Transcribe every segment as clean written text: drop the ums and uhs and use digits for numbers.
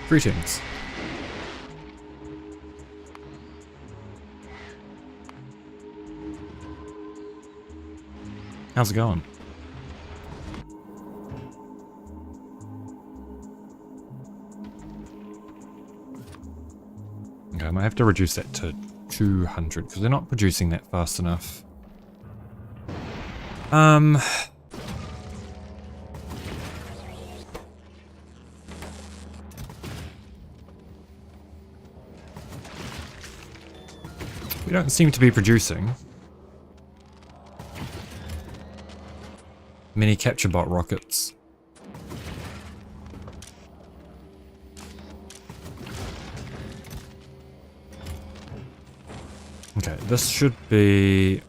Greetings. How's it going? Okay, I might have to reduce that to 200 because they're not producing that fast enough. We don't seem to be producing many capture bot rockets. Okay, this should be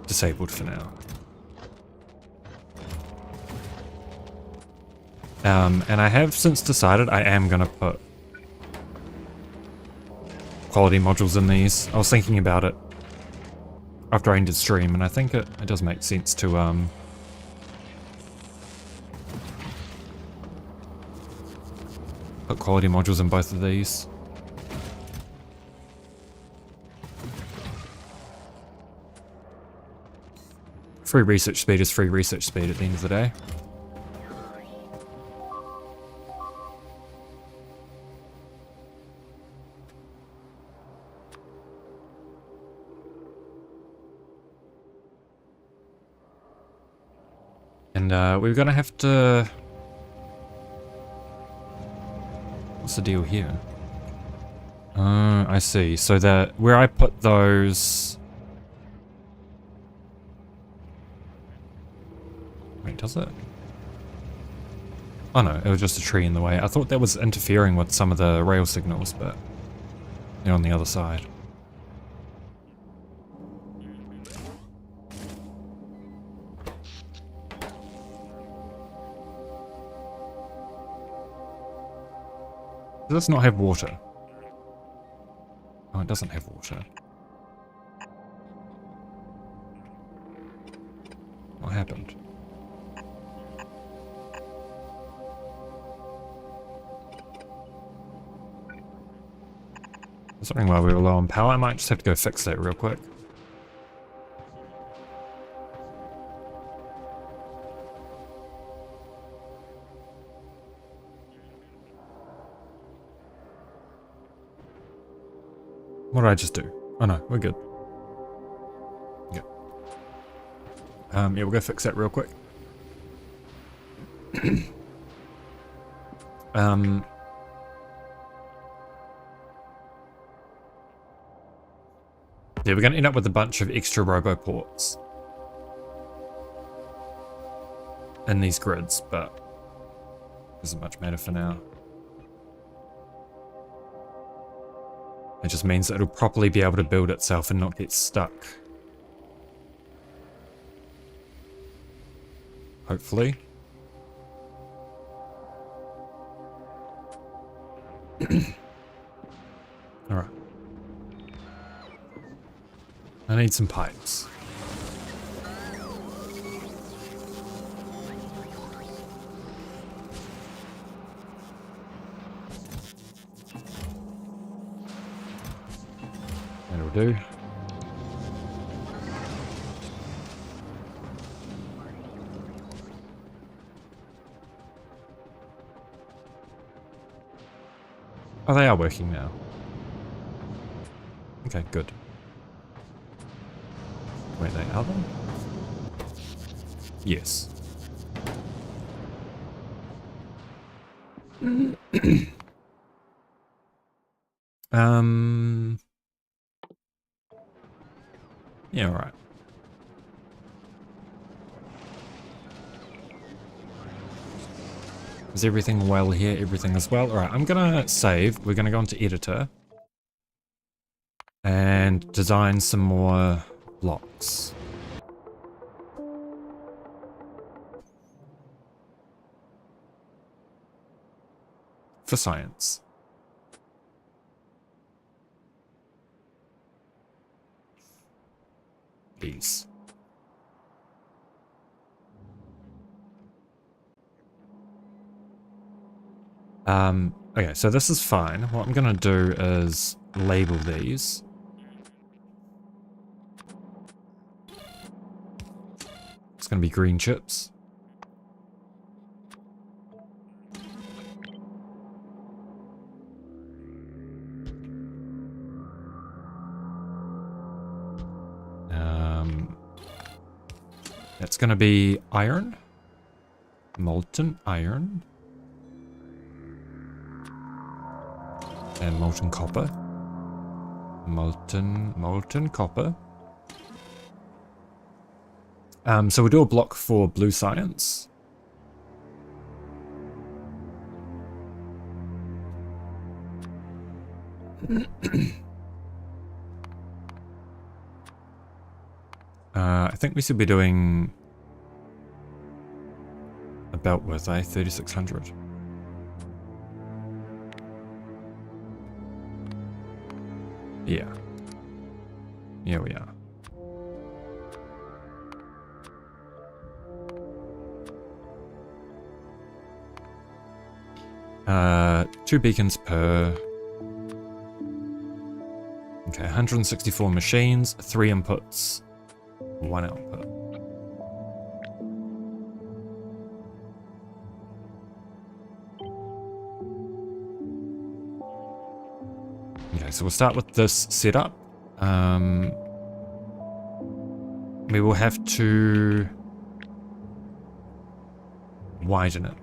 disabled for now. And I have since decided I am going to put quality modules in these. I was thinking about it after I ended stream, and I think it does make sense to put quality modules in both of these. Free research speed is free research speed at the end of the day. And we're gonna have to... What's the deal here? I see. So that where I put those... Wait, does it? Oh no, it was just a tree in the way. I thought that was interfering with some of the rail signals, but they're on the other side. Does this not have water? Oh, it doesn't have water. What happened? I was wondering why we were low on power. I might just have to go fix that real quick. What did I just do? Oh no, we're good. Yeah. Yeah, we'll go fix that real quick. Yeah, we're going to end up with a bunch of extra roboports in these grids, but doesn't much matter for now. It just means that it'll properly be able to build itself and not get stuck. Hopefully. Alright. I need some pipes. That'll do. Oh, they are working now. Okay, good. Wait, they are they? Yes. Yeah, alright. Is everything well here? Everything is well? Alright, I'm gonna save. We're gonna go into editor. And design some more blocks. For science. These. Okay, so this is fine. What I'm going to do is label these. It's going to be green chips. It's going to be iron. Molten iron. And molten copper. Molten copper. So we'll do a block for blue science. I think we should be doing a belt width, 3600. Yeah. Here we are. 2 beacons per. Okay, 164 machines, 3 inputs, 1 output. Okay, so we'll start with this setup. We will have to widen it.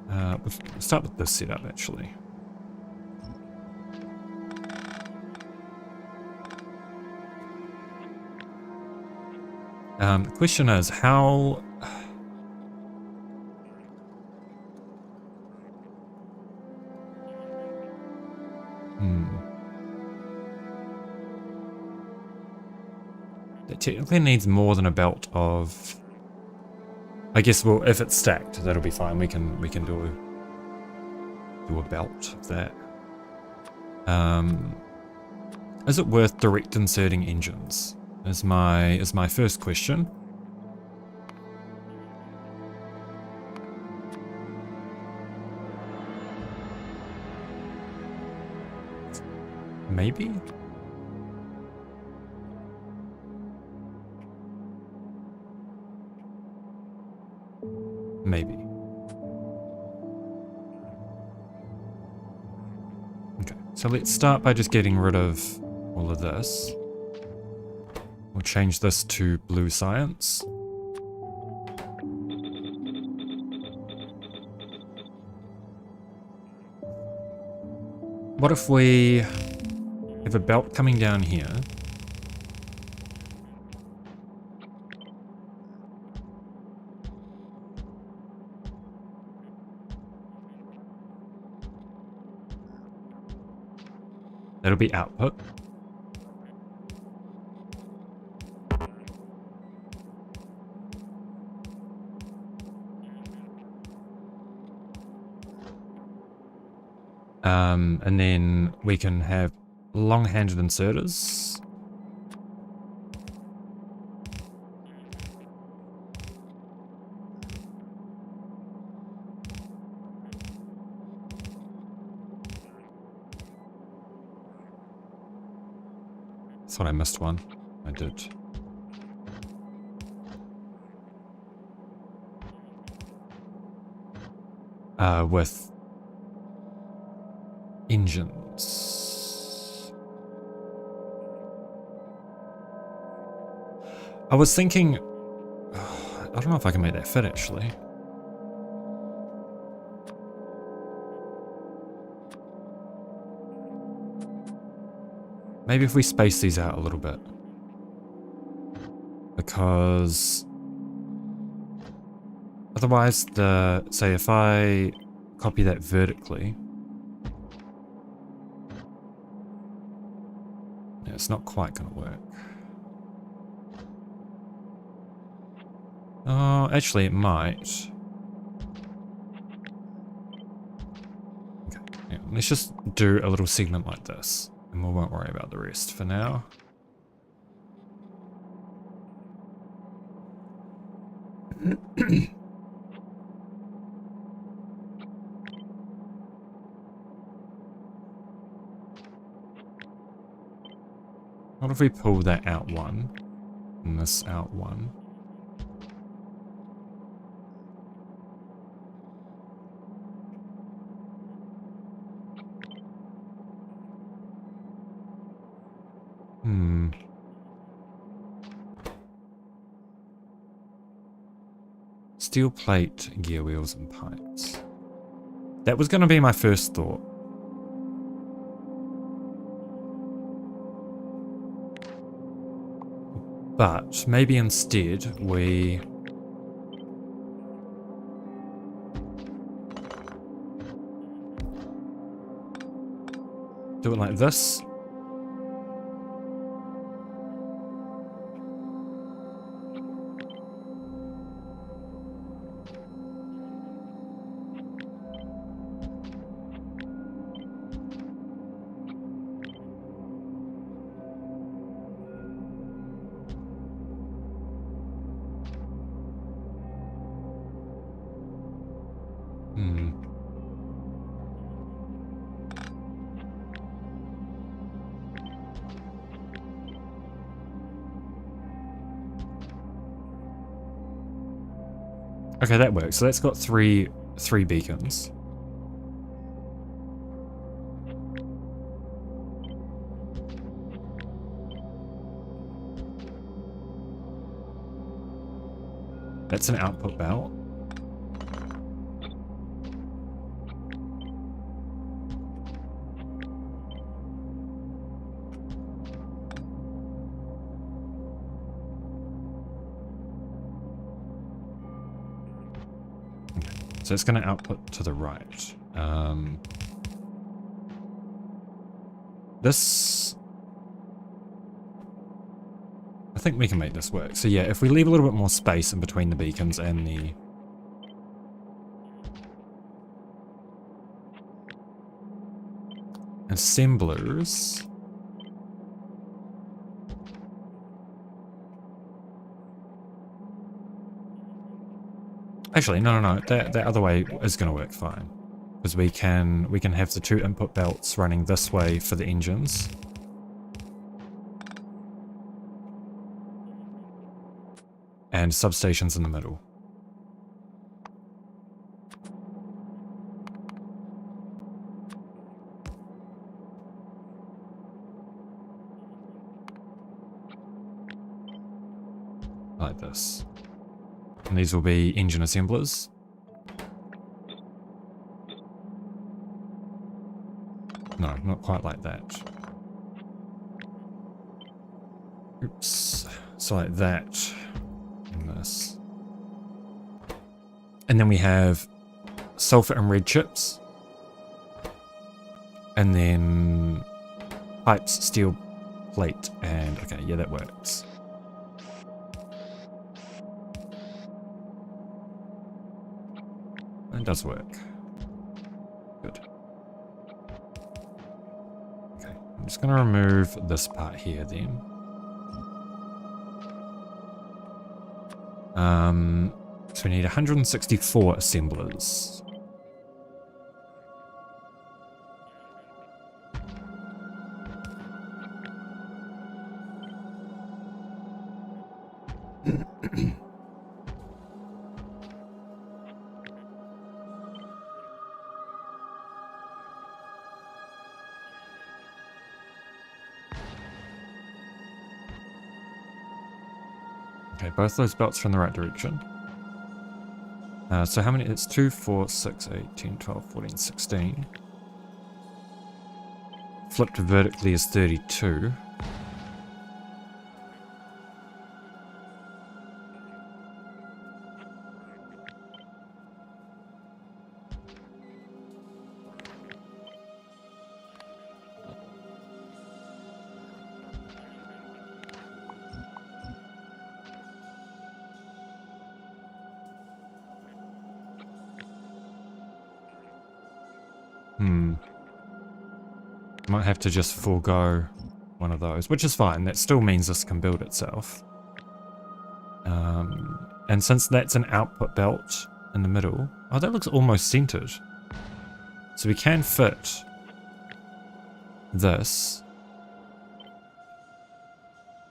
We'll start with this setup, actually. The question is, how... It technically needs more than a belt of... I guess, well, if it's stacked, that'll be fine. We can do a belt of that. Is it worth direct inserting engines? Is my first question. Maybe? Maybe. Okay, so let's start by just getting rid of all of this. We'll change this to blue science. What if we have a belt coming down here? That'll be output. And then we can have long-handed inserters. Thought I missed one. I did. With engines. I was thinking... I don't know if I can make that fit, actually. Maybe if we space these out a little bit. Because... otherwise, say if I copy that vertically... yeah, it's not quite going to work. Oh, actually it might. Okay, yeah, let's just do a little segment like this. And we won't worry about the rest for now. What if we pull that out one and this out one? Steel plate, gear wheels, and pipes. That was going to be my first thought. But maybe instead we... do it like this. Okay, that works. So that's got three beacons. That's an output belt. So it's going to output to the right. This... I think we can make this work. So yeah, if we leave a little bit more space in between the beacons and the... assemblers... Actually, no. That other way is going to work fine, because we can have the two input belts running this way for the engines, and substations in the middle. Like this. And these will be engine assemblers. No, not quite like that. Oops. So like that. And this. And then we have sulfur and red chips. And then pipes, steel plate, and okay, yeah, that works. It does work. Good. Okay, I'm just going to remove this part here then. So we need 164 assemblers. Okay, both those belts are in the right direction. So how many? It's 2, 4, 6, 8, 10, 12, 14, 16. Flipped vertically is 32. Might have to just forego one of those, which is fine. That still means this can build itself. And since that's an output belt in the middle... Oh, that looks almost centered. So we can fit this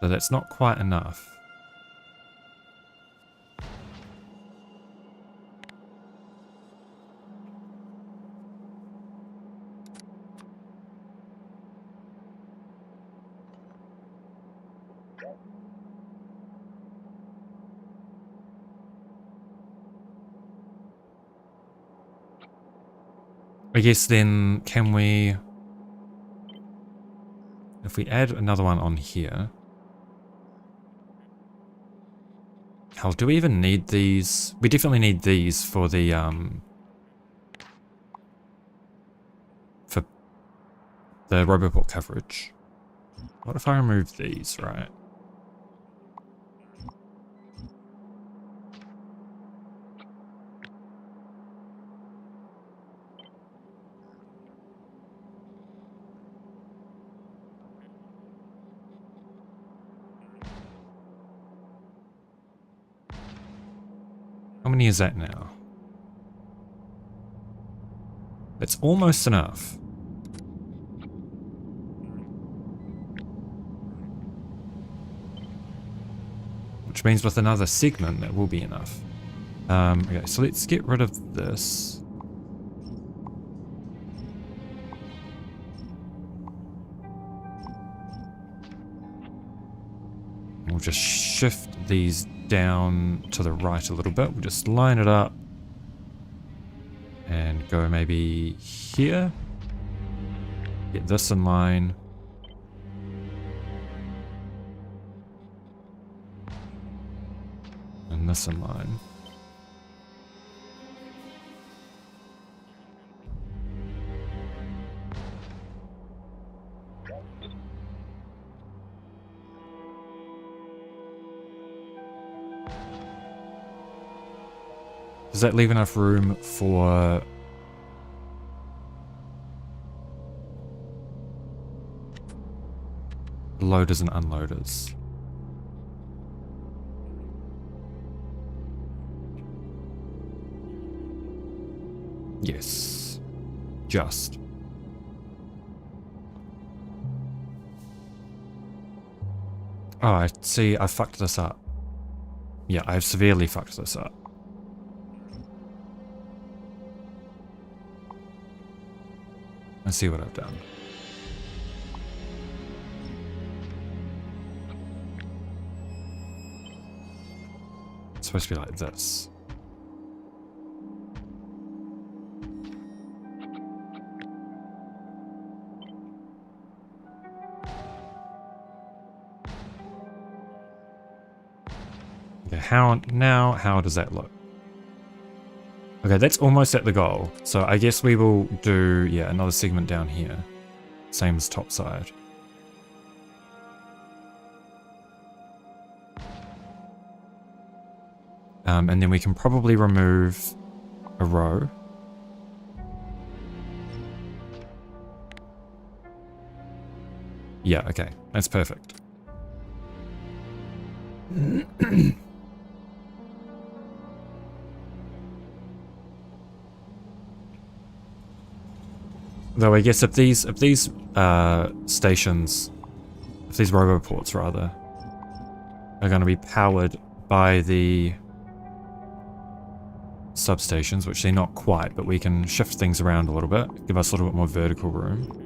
So that's not quite enough. I guess then, can we... If we add another one on here... Hell, do we even need these? We definitely need these for the, for the Roboport coverage. What if I remove these, right? How many is that now? That's almost enough. Which means with another segment, that will be enough. Okay, so let's get rid of this. We'll just shift these down to the right a little bit. We'll just line it up. And go maybe here. Get this in line. And this in line. Does that leave enough room for loaders and unloaders? Yes. Just. Oh, I see. I fucked this up. Yeah, I've severely fucked this up. Let's see what I've done. It's supposed to be like this. Okay, how does that look? Okay, that's almost at the goal. So I guess we will do, yeah, another segment down here. Same as top side. And then we can probably remove a row. Yeah, okay. That's perfect. Though I guess if these stations, if these roboports rather, are going to be powered by the substations, which they're not quite, but we can shift things around a little bit, give us a little bit more vertical room.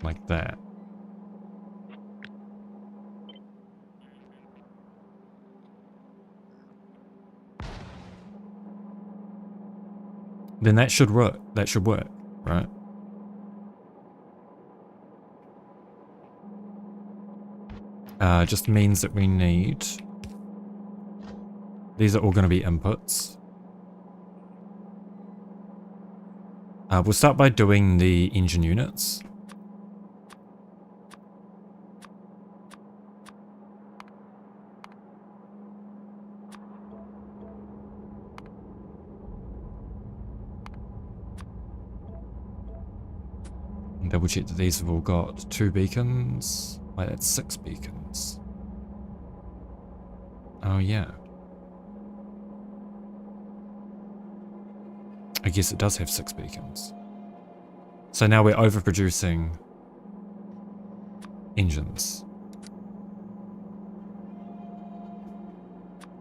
Like that. Then that should work. That should work, right? Just means that we need... These are all going to be inputs. We'll start by doing the engine units. Double check that these have all got 2 beacons. Wait, that's 6 beacons. Oh yeah. I guess it does have 6 beacons. So now we're overproducing engines.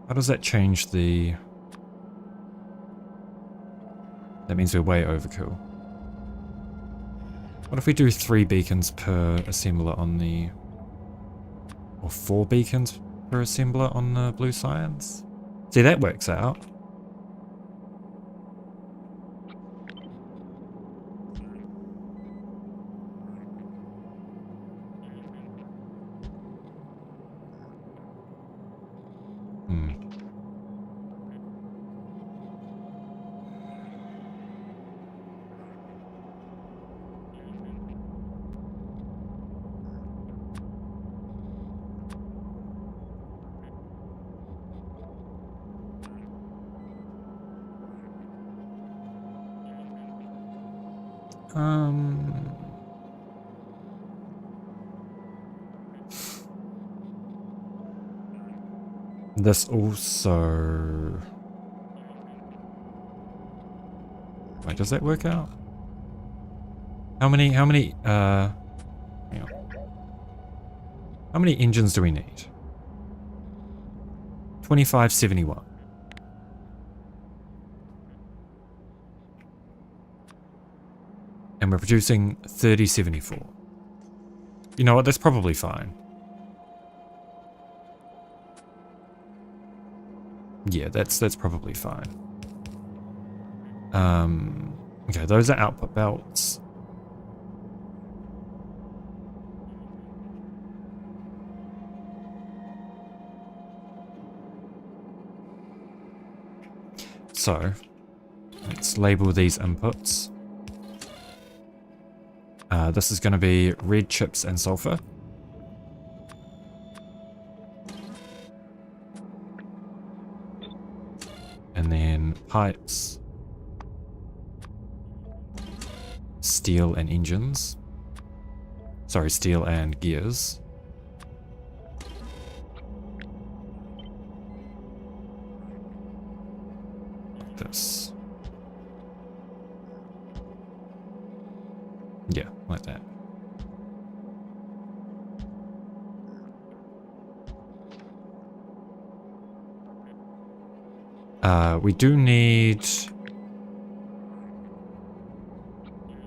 How does that change the... That means we're way overkill. What if we do 3 beacons per assembler on the... Or 4 beacons per assembler on the blue science? See, that works out. This also... Wait, does that work out? How many, hang on. How many engines do we need? 2571. And we're producing 3074. You know what, that's probably fine. Yeah, that's probably fine. Okay, those are output belts. So, let's label these inputs. This is going to be red chips and sulfur. And then pipes, steel and engines. Sorry, steel and gears. Like this. Yeah, like that. We do need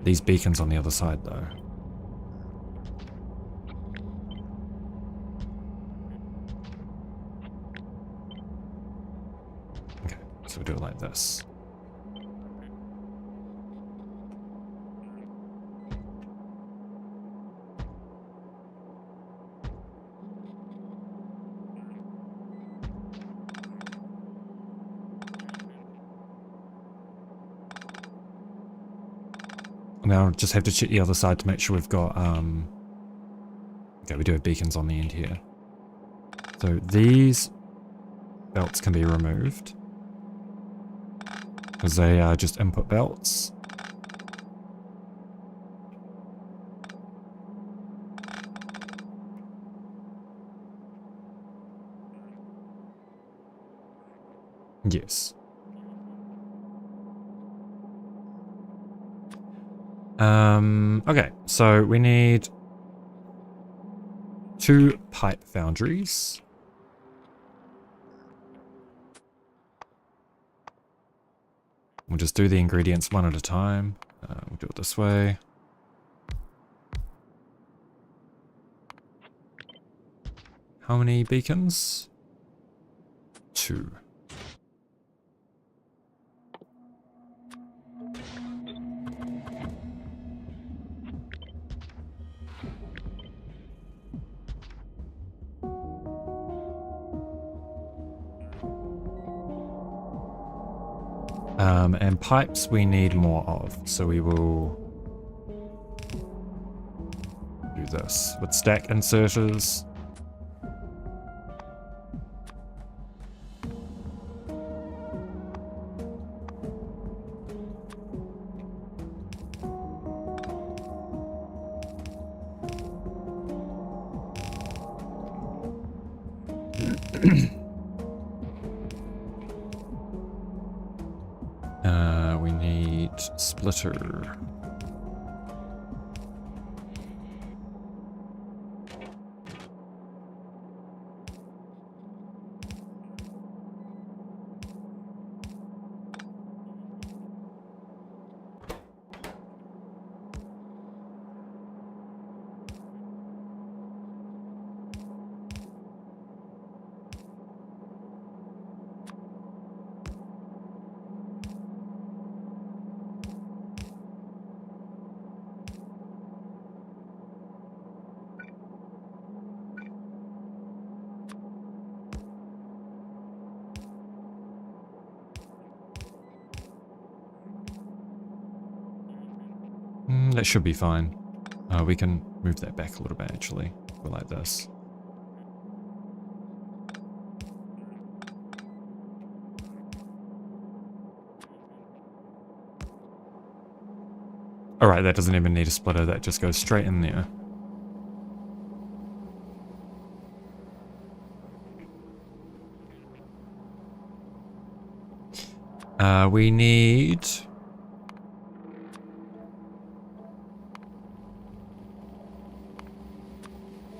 these beacons on the other side, though. Okay, so we'll do it like this. Now just have to check the other side to make sure we've got, okay, we do have beacons on the end here. So these belts can be removed because they are just input belts. Yes. Okay, so we need 2 pipe foundries. We'll just do the ingredients one at a time. We'll do it this way. How many beacons? 2. And pipes we need more of, so we will do this with stack inserters. We need splitter. That should be fine. We can move that back a little bit, actually. Go like this. Alright, that doesn't even need a splitter. That just goes straight in there. We need...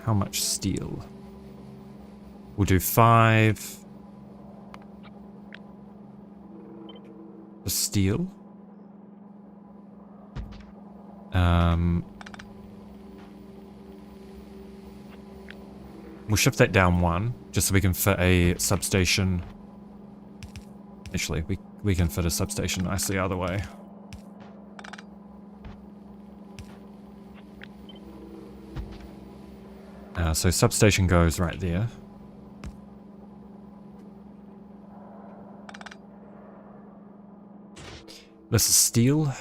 How much steel? We'll do 5 for steel. We'll shift that down 1, just so we can fit a substation. Actually, we can fit a substation nicely either way. So substation goes right there. This is steel.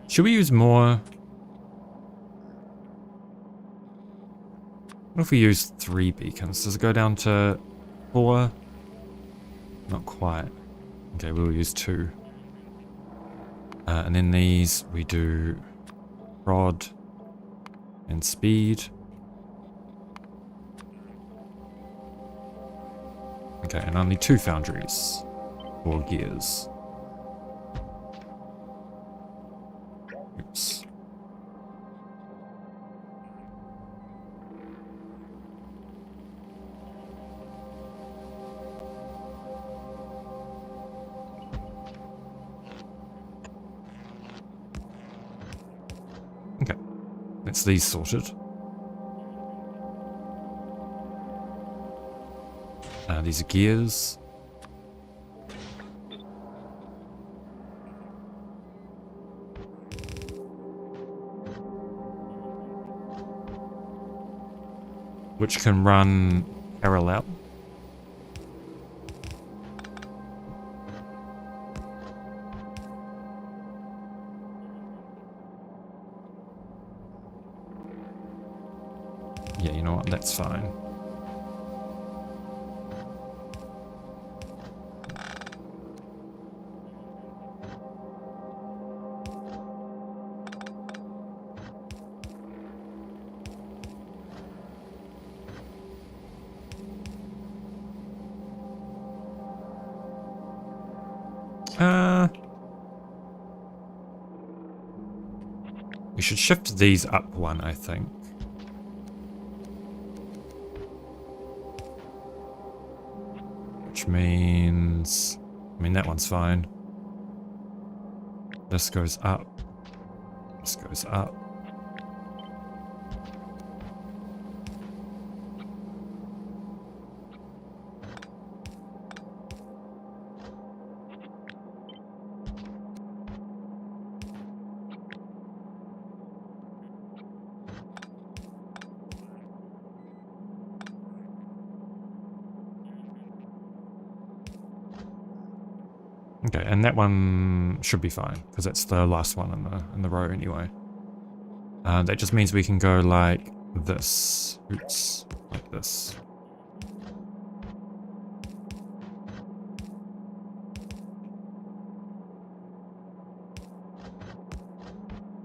Should we use more? What if we use 3 beacons? Does it go down to 4? Not quite. Okay, we'll use 2. And then these we do rod and speed. Okay, and only 2 foundries or gears. Oops. Okay, that's these sorted. These are gears. Which can run parallel. Yeah, you know what? That's fine. We should shift these up 1, I think. Which means... I mean, that one's fine. This goes up. This goes up. Okay, and that one should be fine, because that's the last one in the row anyway. That just means we can go like this. Oops, like this.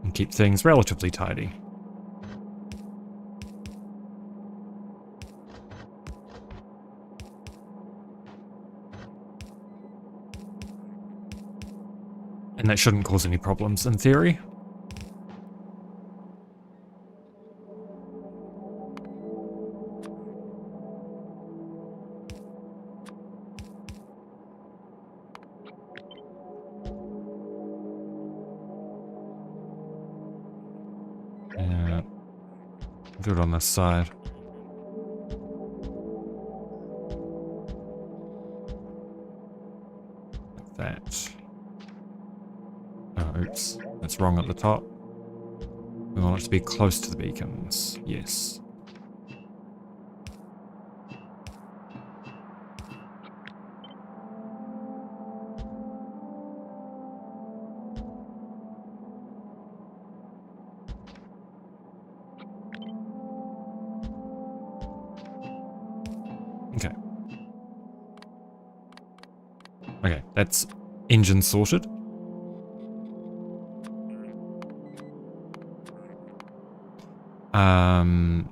And keep things relatively tidy. And that shouldn't cause any problems in theory. Yeah. Do it on this side. Like that. Oh, oops. That's wrong at the top. We want it to be close to the beacons. Yes. Okay. Okay, that's engine sorted.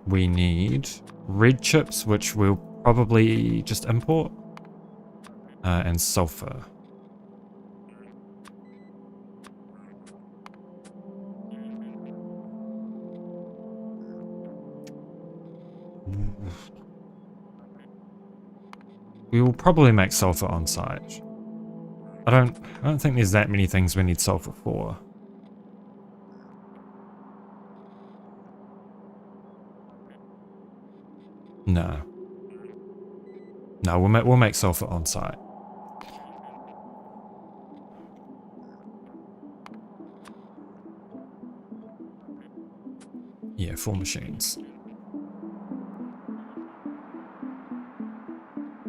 We need red chips, which we'll probably just import, and sulfur. We will probably make sulfur on site. I don't think there's that many things we need sulfur for. No. No, we'll make sulfur on site. Yeah, 4 machines.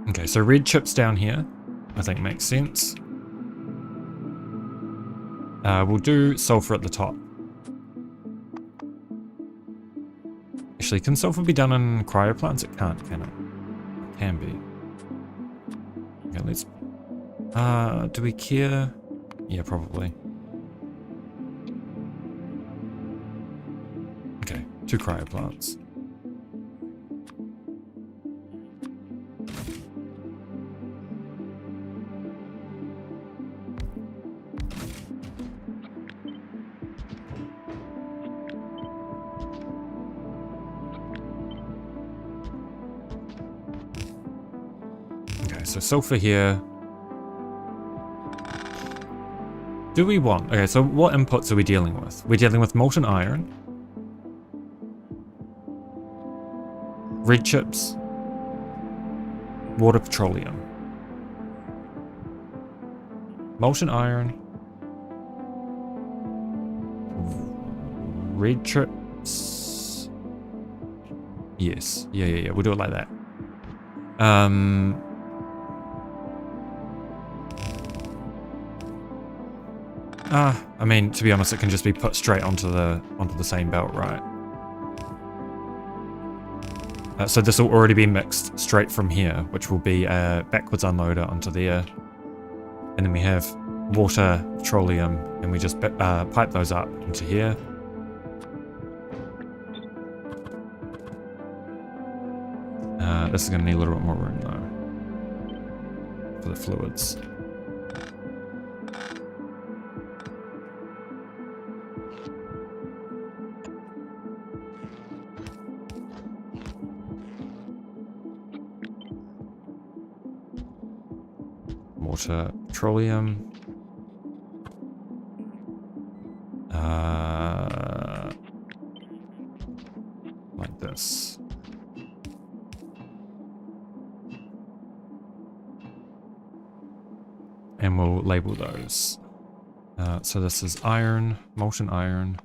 Okay, so red chips down here, I think makes sense. We'll do sulfur at the top. Actually, can sulfur be done in cryo plants? It can't, can it? It can be. Okay, let's... do we care? Yeah, probably. Okay, 2 cryo plants. Okay, so sulfur here. Do we want... Okay, so what inputs are we dealing with? We're dealing with molten iron. Red chips. Water petroleum. Molten iron. Red chips. Yes. Yeah. We'll do it like that. I mean, to be honest, it can just be put straight onto the same belt, right? So this will already be mixed straight from here, which will be a backwards unloader onto there. And then we have water, petroleum, and we just pipe those up into here. This is going to need a little bit more room though, for the fluids. Water, petroleum. Like this. And we'll label those. So this is iron, molten iron.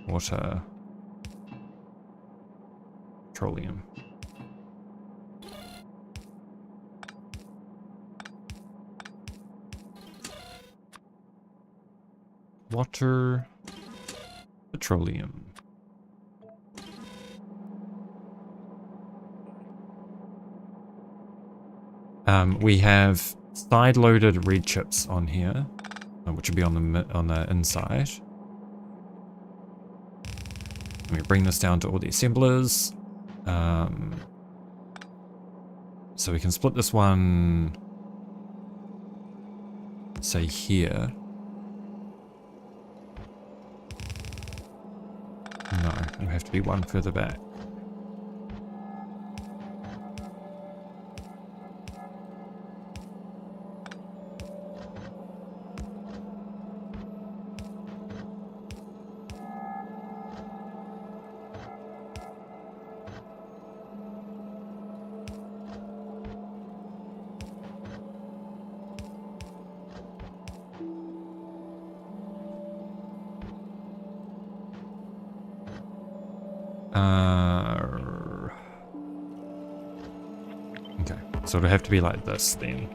water, petroleum. Water, petroleum. We have side-loaded red chips on here, which will be on the inside. Let me bring this down to all the assemblers. So we can split this one, say here. No, it'll have to be one further back. Okay, so it'll have to be like this then.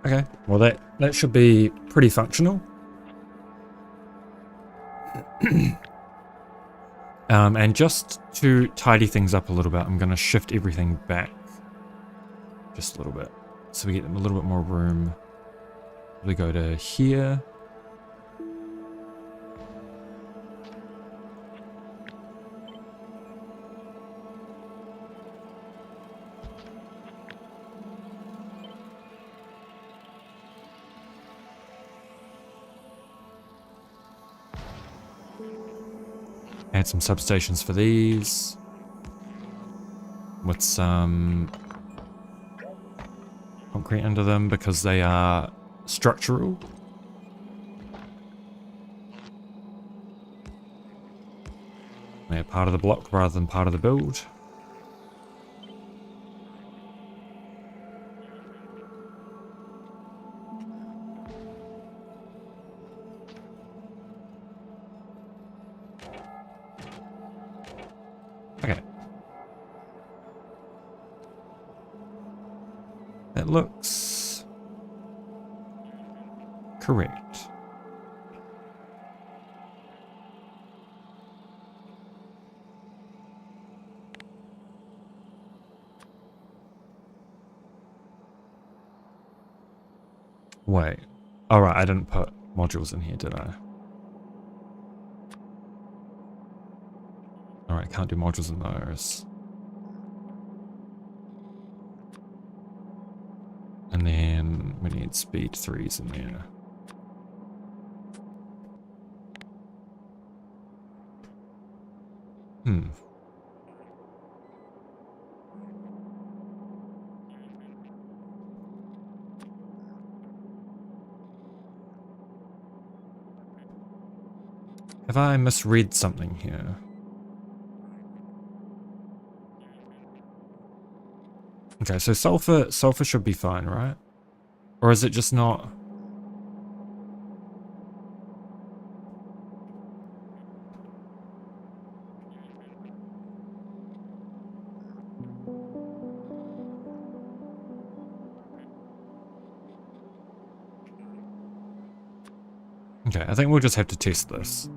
Okay, well that should be pretty functional. And just to tidy things up a little bit, I'm going to shift everything back just a little bit, so we get a little bit more room. We go to here. Add some substations for these, with some concrete under them because they are structural. They're part of the block rather than part of the build. Okay. That looks correct. Wait. Alright, I didn't put modules in here, did I? Alright, can't do modules in those. And then we need speed 3s in there. Have I misread something here? Okay, so sulfur should be fine, right? Or is it just not? Okay, I think we'll just have to test this.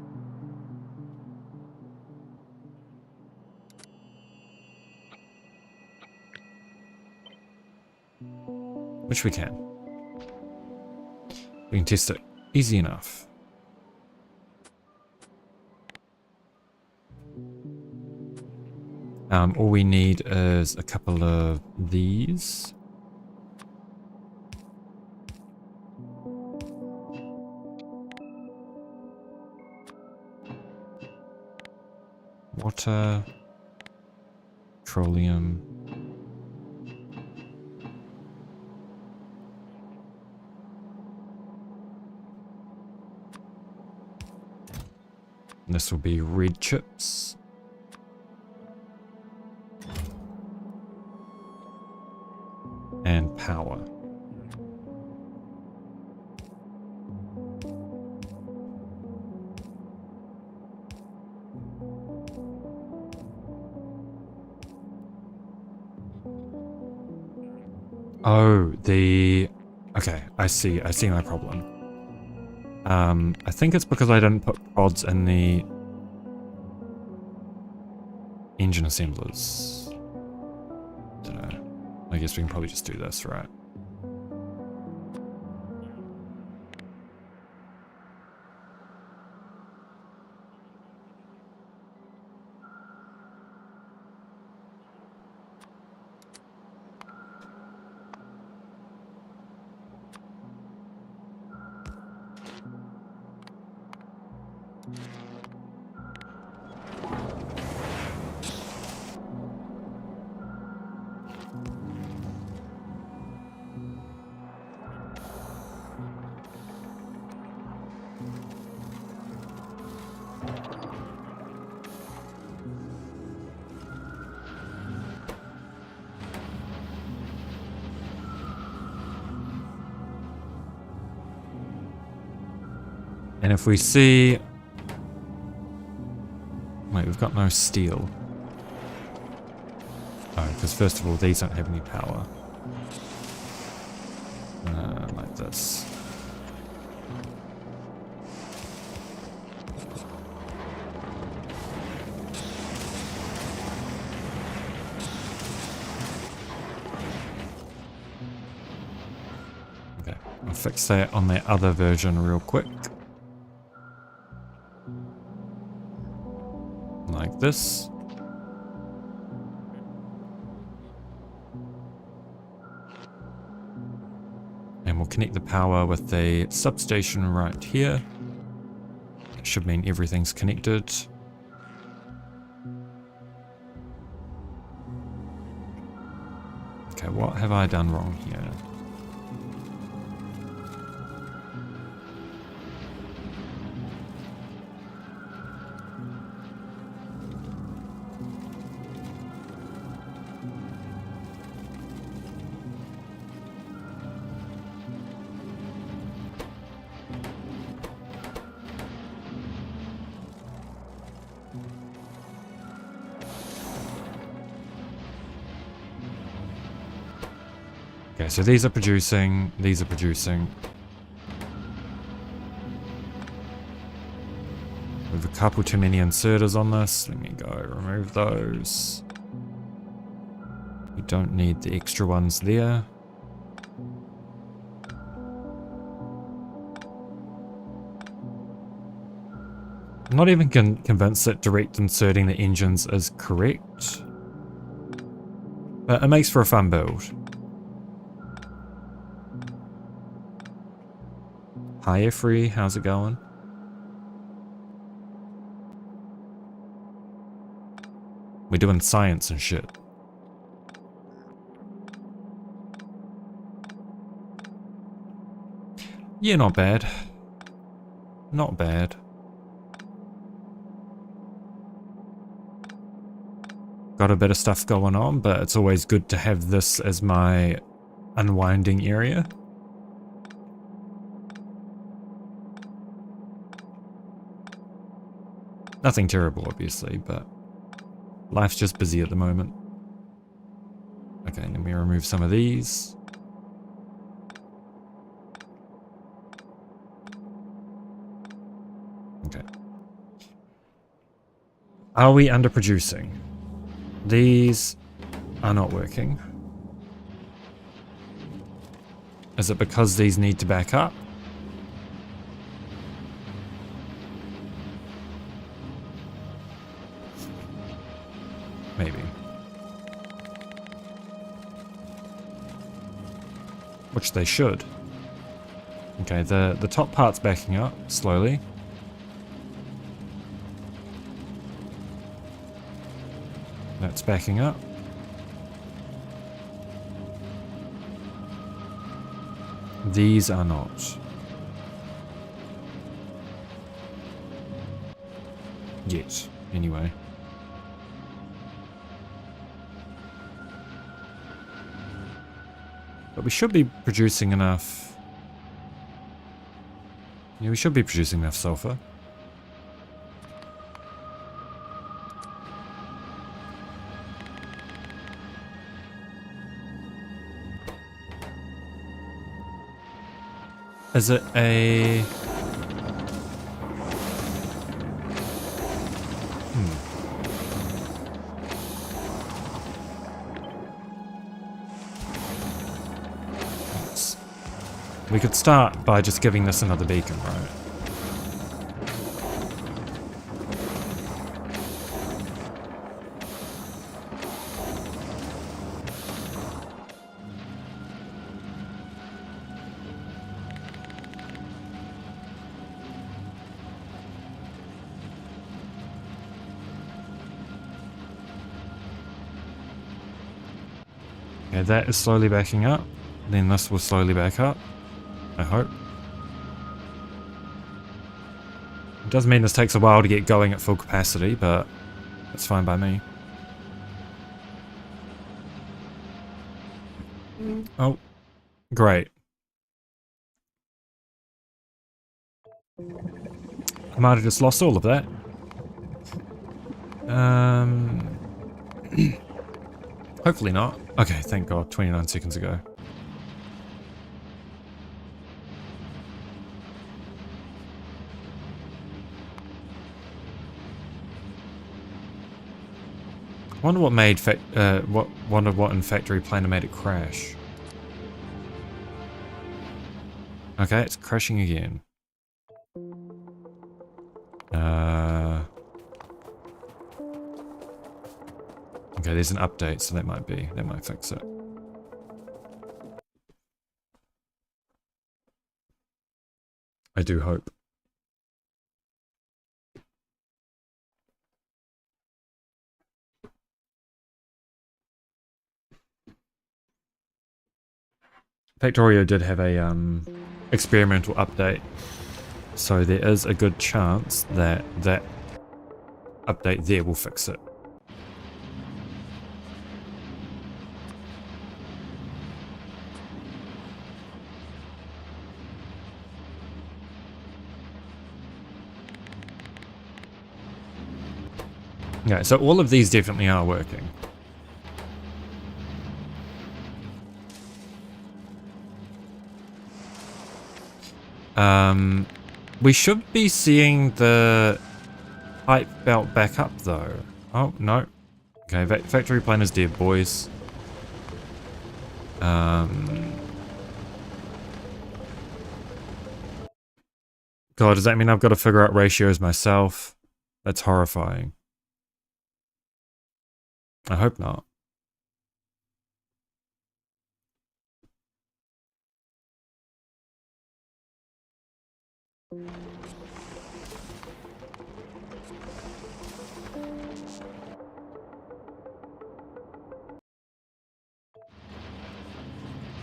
Which we can. We can test it easy enough. All we need is a couple of these. Water, petroleum. And this will be red chips. And power. Oh, okay, I see my problem. I think it's because I didn't put prods in the engine assemblers. Dunno. I guess we can probably just do this, right? And if we see... Wait, we've got no steel. Oh, because first of all, these don't have any power. Like this. Okay, I'll fix that on the other version real quick. Like this. And we'll connect the power with the substation right here. That should mean everything's connected. Okay, what have I done wrong here? Okay, so these are producing, these are producing. We have a couple too many inserters on this. Let me go remove those. We don't need the extra ones there. I'm not even convinced that direct inserting the engines is correct. But it makes for a fun build. Hi Efree, how's it going? We're doing science and shit. Yeah, not bad. Not bad. Got a bit of stuff going on, but it's always good to have this as my unwinding area. Nothing terrible, obviously, but life's just busy at the moment. Okay, let me remove some of these. Okay. Are we underproducing? These are not working. Is it because these need to back up? Maybe. which they should. Okay, the top part's backing up slowly. That's backing up. These are not. Yet, anyway. But we should be producing enough. Yeah, we should be producing enough sulfur. Is it a... We could start by just giving this another beacon, right? Okay, that is slowly backing up. Then this will slowly back up. I hope. It does mean this takes a while to get going at full capacity, but that's fine by me. Oh, great. I might have just lost all of that. Hopefully not. Okay, thank God, 29 seconds ago. Wonder what made what in Factory Planner made it crash. Okay, it's crashing again. Okay, there's an update, so that might fix it. I do hope. Factorio did have a experimental update, so there is a good chance that that update there will fix it. Yeah, so all of these definitely are working. We should be seeing the pipe belt back up though. Oh, no. Okay, Factory Planner's dead, boys. God, does that mean I've got to figure out ratios myself? That's horrifying. I hope not.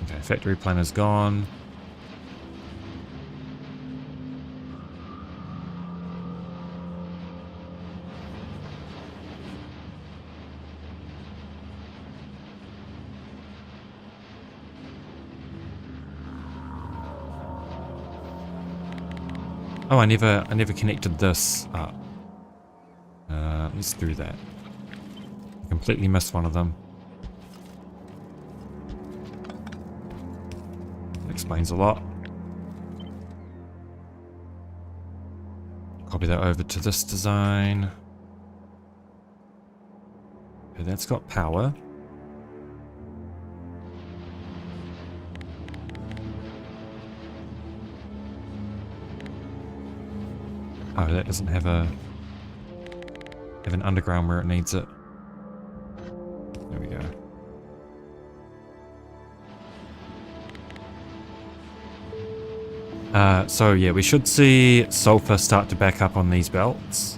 Okay, Factory Planner's gone. Oh, I never connected this up. Let's do that. I completely missed one of them. That explains a lot. Copy that over to this design. Okay, that's got power. Oh, that doesn't have an underground where it needs it. There we go. So yeah, we should see sulfur start to back up on these belts.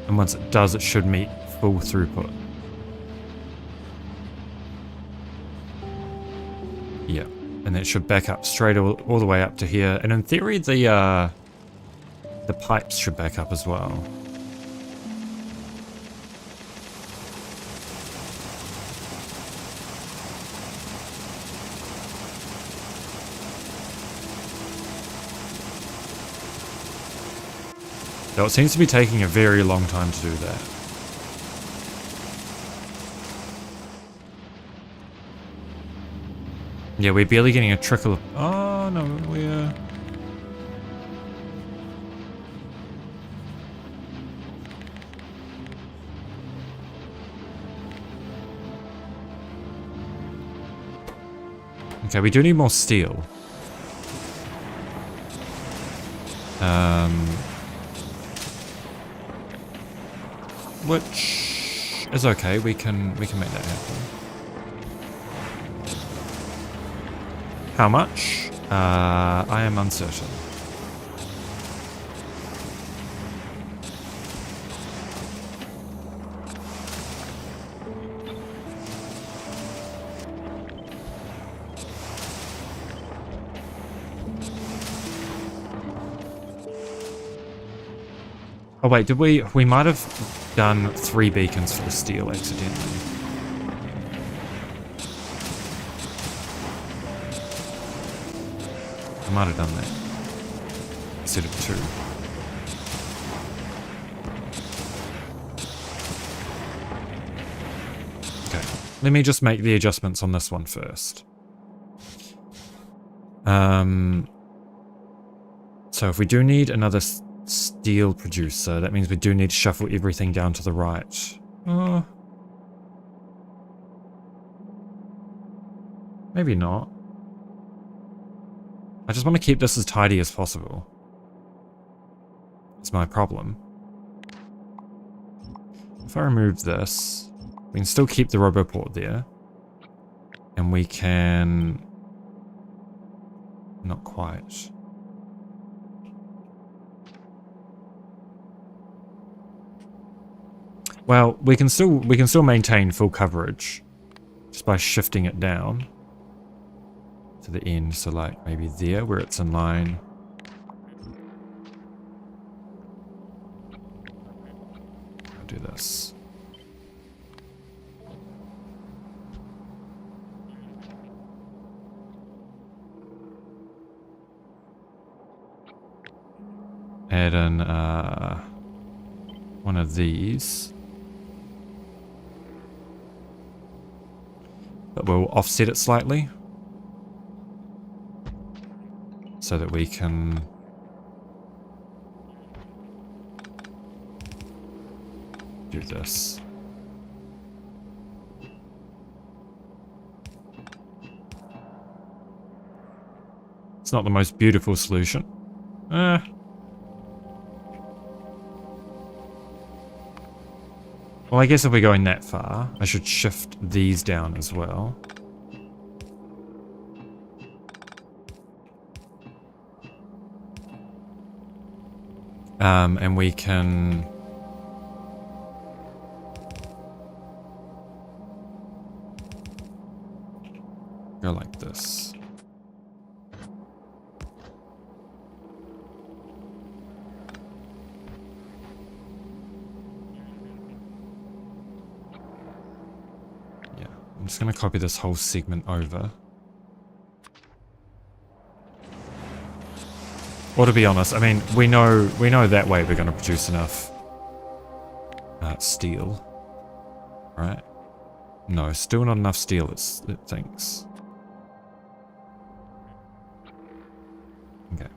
And once it does, it should meet full throughput. Yeah, and it should back up straight all the way up to here. And in theory, the pipes should back up as well. Though it seems to be taking a very long time to do that. Yeah, we're barely getting a trickle of... Oh, no, we're... Okay, we do need more steel. Which is okay, we can make that happen. How much? I am uncertain. Oh wait, did we might have done 3 beacons for the steel accidentally. I might have done that instead of 2. Okay, let me just make the adjustments on this one first. So if we do need another steel producer, that means we do need to shuffle everything down to the right. Maybe not. I just want to keep this as tidy as possible. It's my problem. If I remove this, we can still keep the roboport there. And we can... Not quite. Well, we can still maintain full coverage just by shifting it down to the end, so like maybe there where it's in line. I'll do this. Add in one of these. But we'll offset it slightly so that we can do this. It's not the most beautiful solution. Well, I guess if we're going that far, I should shift these down as well. And we can... go like this. I'm just going to copy this whole segment over. Or to be honest, I mean, we know that way we're going to produce enough steel, right? No, still not enough steel, it thinks. Okay.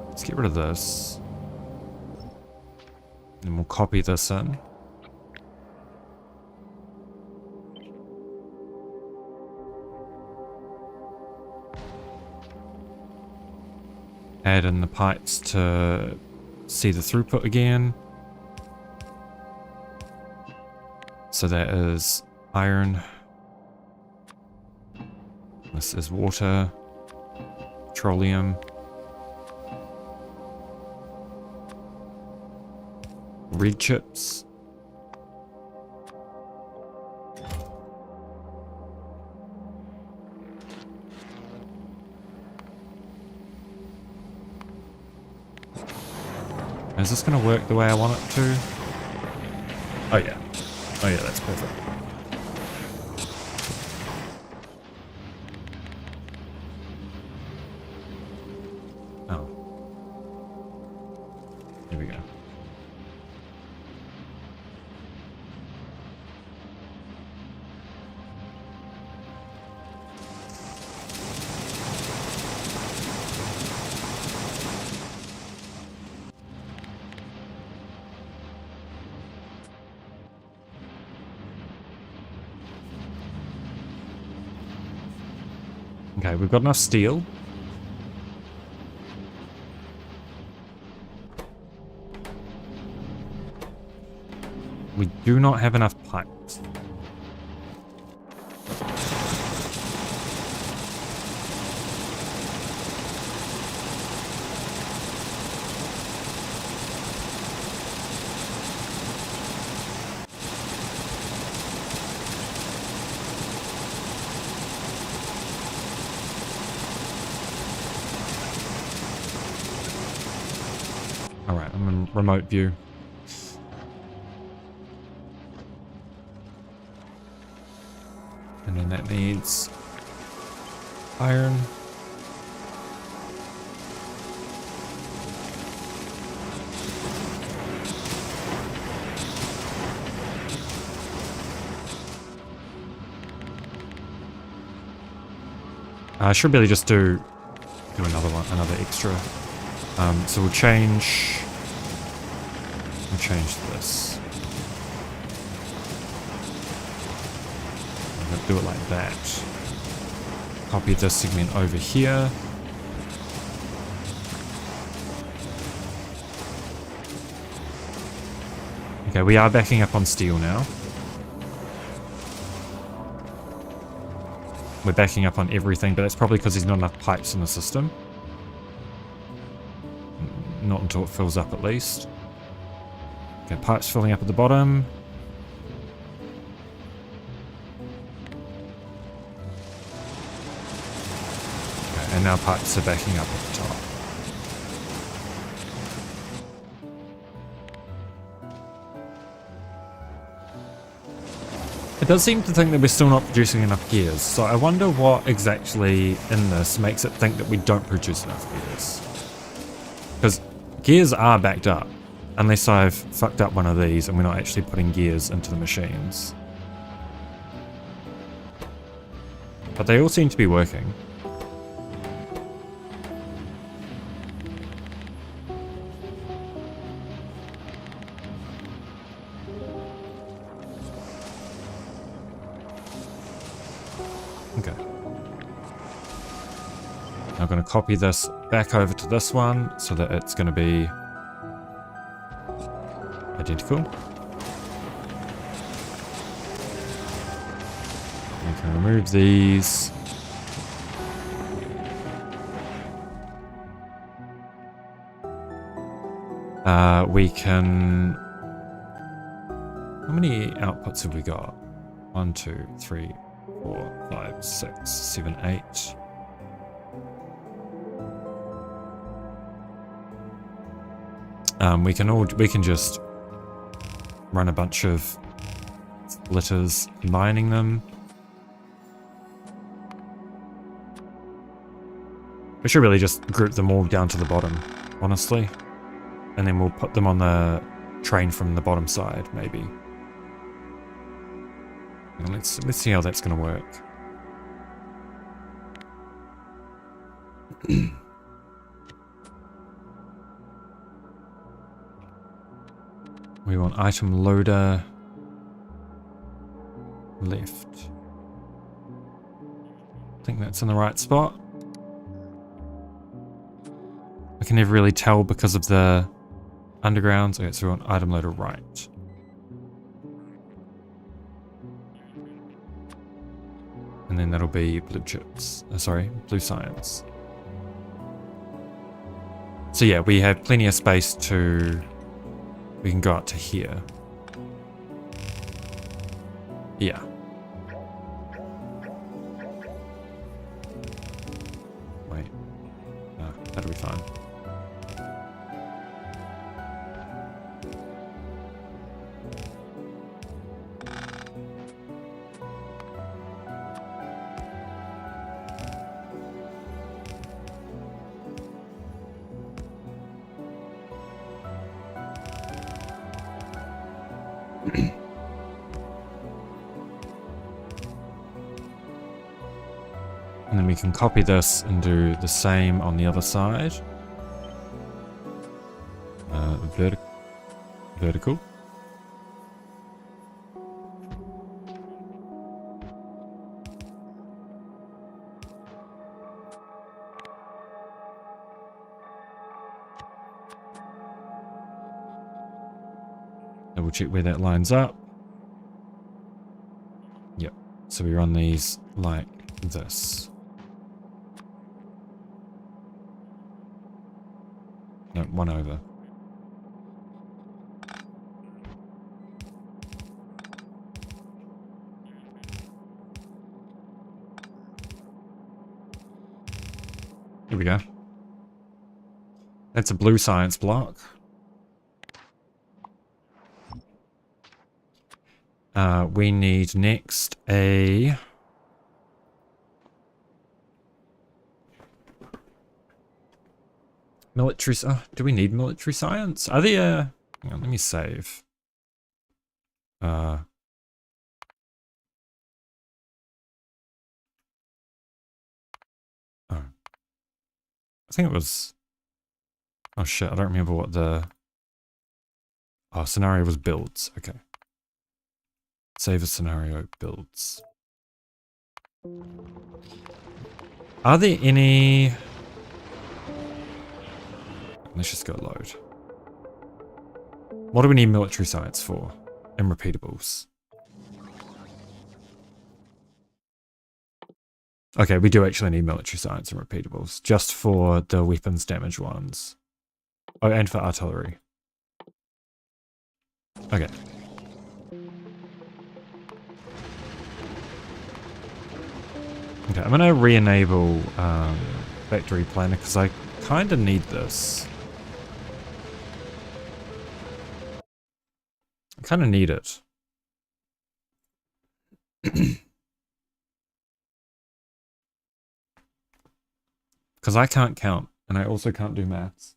Let's get rid of this. And we'll copy this in. Add in the pipes to see the throughput again. So that is iron. This is water, petroleum, red chips. Is this going to work the way I want it to? Oh yeah. Oh yeah, that's perfect. Oh. Here we go. Okay, we've got enough steel. We do not have enough pipes. Alright, I'm in remote view. And then that needs iron. I should really just do another one, another extra. So we'll change this. I'm gonna do it like that. Copy this segment over here. Okay, we are backing up on steel now. We're backing up on everything, but that's probably because there's not enough pipes in the system. Not until it fills up at least. Okay, pipes filling up at the bottom. Okay, and now pipes are backing up at the top. It does seem to think that we're still not producing enough gears, so I wonder what exactly in this makes it think that we don't produce enough gears. Because gears are backed up, unless I've fucked up one of these and we're not actually putting gears into the machines. But they all seem to be working. Okay. I'm going to copy this back over to this one so that it's going to be identical. We can remove these. We can... How many outputs have we got? 1, 2, 3, 4, 5, 6, 7, 8. We can just run a bunch of splitters, combining them. We should really just group them all down to the bottom, honestly. And then we'll put them on the train from the bottom side, maybe. And let's see how that's going to work. We want item loader left. I think that's in the right spot. I can never really tell because of the undergrounds. Okay, so we're on item loader right. And then that'll be blue chips. Sorry, blue science. So yeah, we have plenty of space to... We can go up to here. Yeah. Wait. No, that'll be fine. And then we can copy this and do the same on the other side. Vertical. Double check where that lines up. Yep. So we run these like this. No, one over. Here we go. That's a blue science block. We need next a... Military... do we need military science? Are there... Hang on, let me save. Oh. I think it was... Oh shit, I don't remember what the... Oh, scenario was builds. Okay. Save a scenario, builds. Are there any... Let's just go load. What do we need military science for? And repeatables. Okay, we do actually need military science and repeatables. Just for the weapons damage ones. Oh, and for artillery. Okay. Okay, I'm gonna re-enable Factory Planner because I kind of need this. I kind of need it. Because I can't count, and I also can't do maths.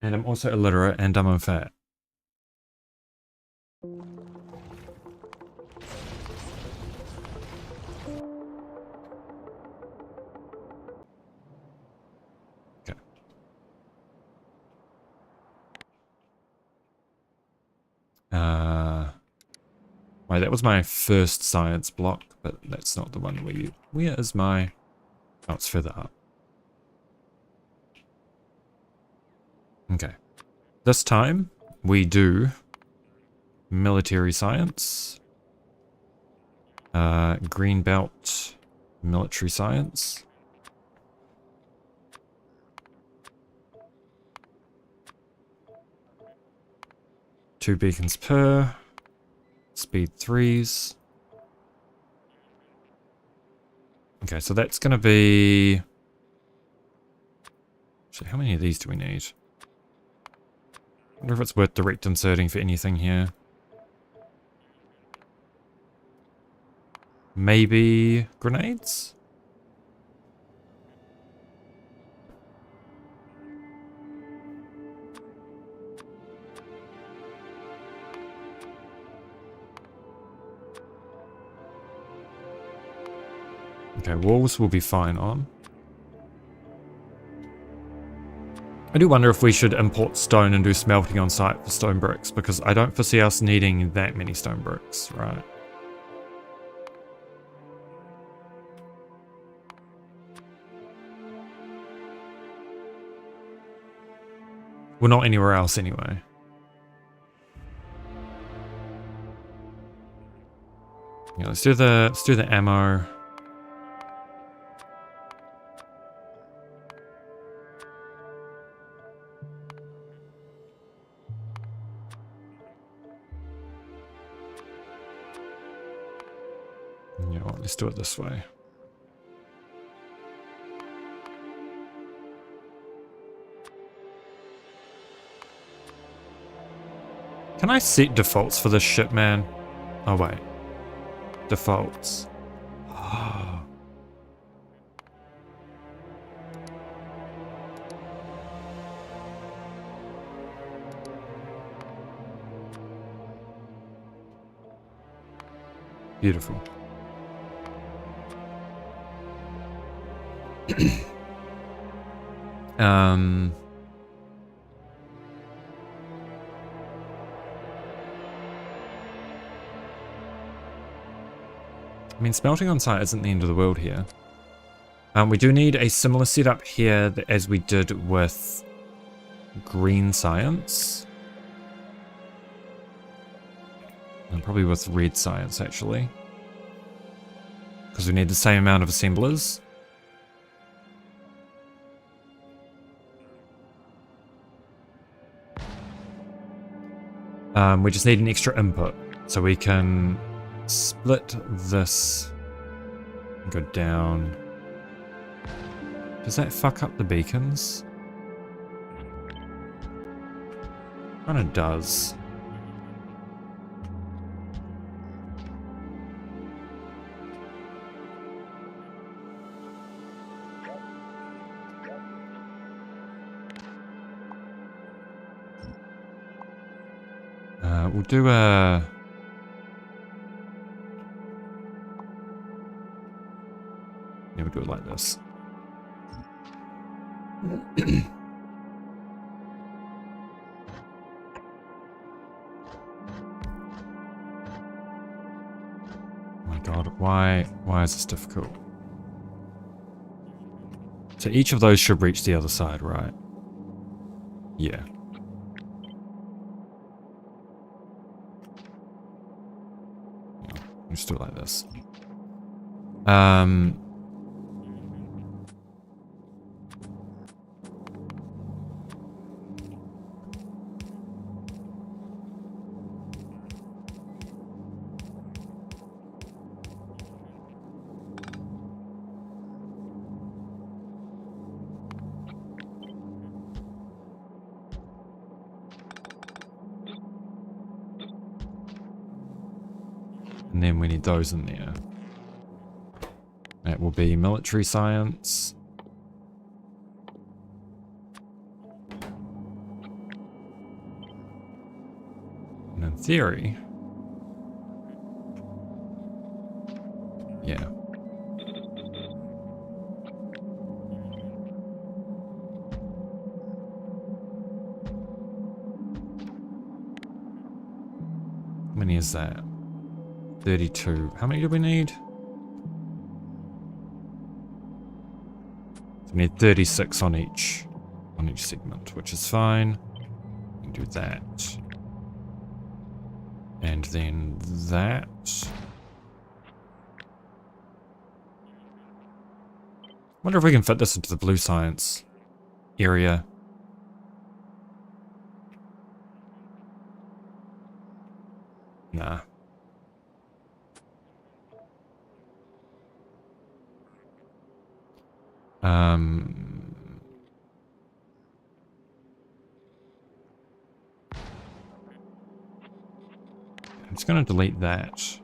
And I'm also illiterate, and I'm unfat. Okay. Right, that was my first science block, but that's not the one we... Where is my... Oh, it's further up. Okay. This time, we do military science. Green belt military science. Two beacons per. Speed 3s. Okay, so that's going to be... Actually, how many of these do we need? I wonder if it's worth direct inserting for anything here. Maybe grenades? Okay, walls will be fine on. I do wonder if we should import stone and do smelting on site for stone bricks, because I don't foresee us needing that many stone bricks, right? Well, not anywhere else anyway. Yeah, let's do the ammo. You know what, let's do it this way. Can I set defaults for this ship, man? Oh, wait. Defaults. Beautiful. I mean, smelting on site isn't the end of the world here. We do need a similar setup here as we did with green science. And probably with red science, actually. Because we need the same amount of assemblers. We just need an extra input. So we can split this and go down. Does that fuck up the beacons? Kinda does. We'll do a... Yeah, we'll do it like this. Oh my god, why is this difficult? So each of those should reach the other side, right? Yeah. Just do it like this. And then we need those in there. That will be military science. And in theory... Yeah. How many is that? 32. How many do we need? So we need 36 on each segment, which is fine. We can do that. And then that. Wonder if we can fit this into the blue science area. Nah. I'm just going to delete that.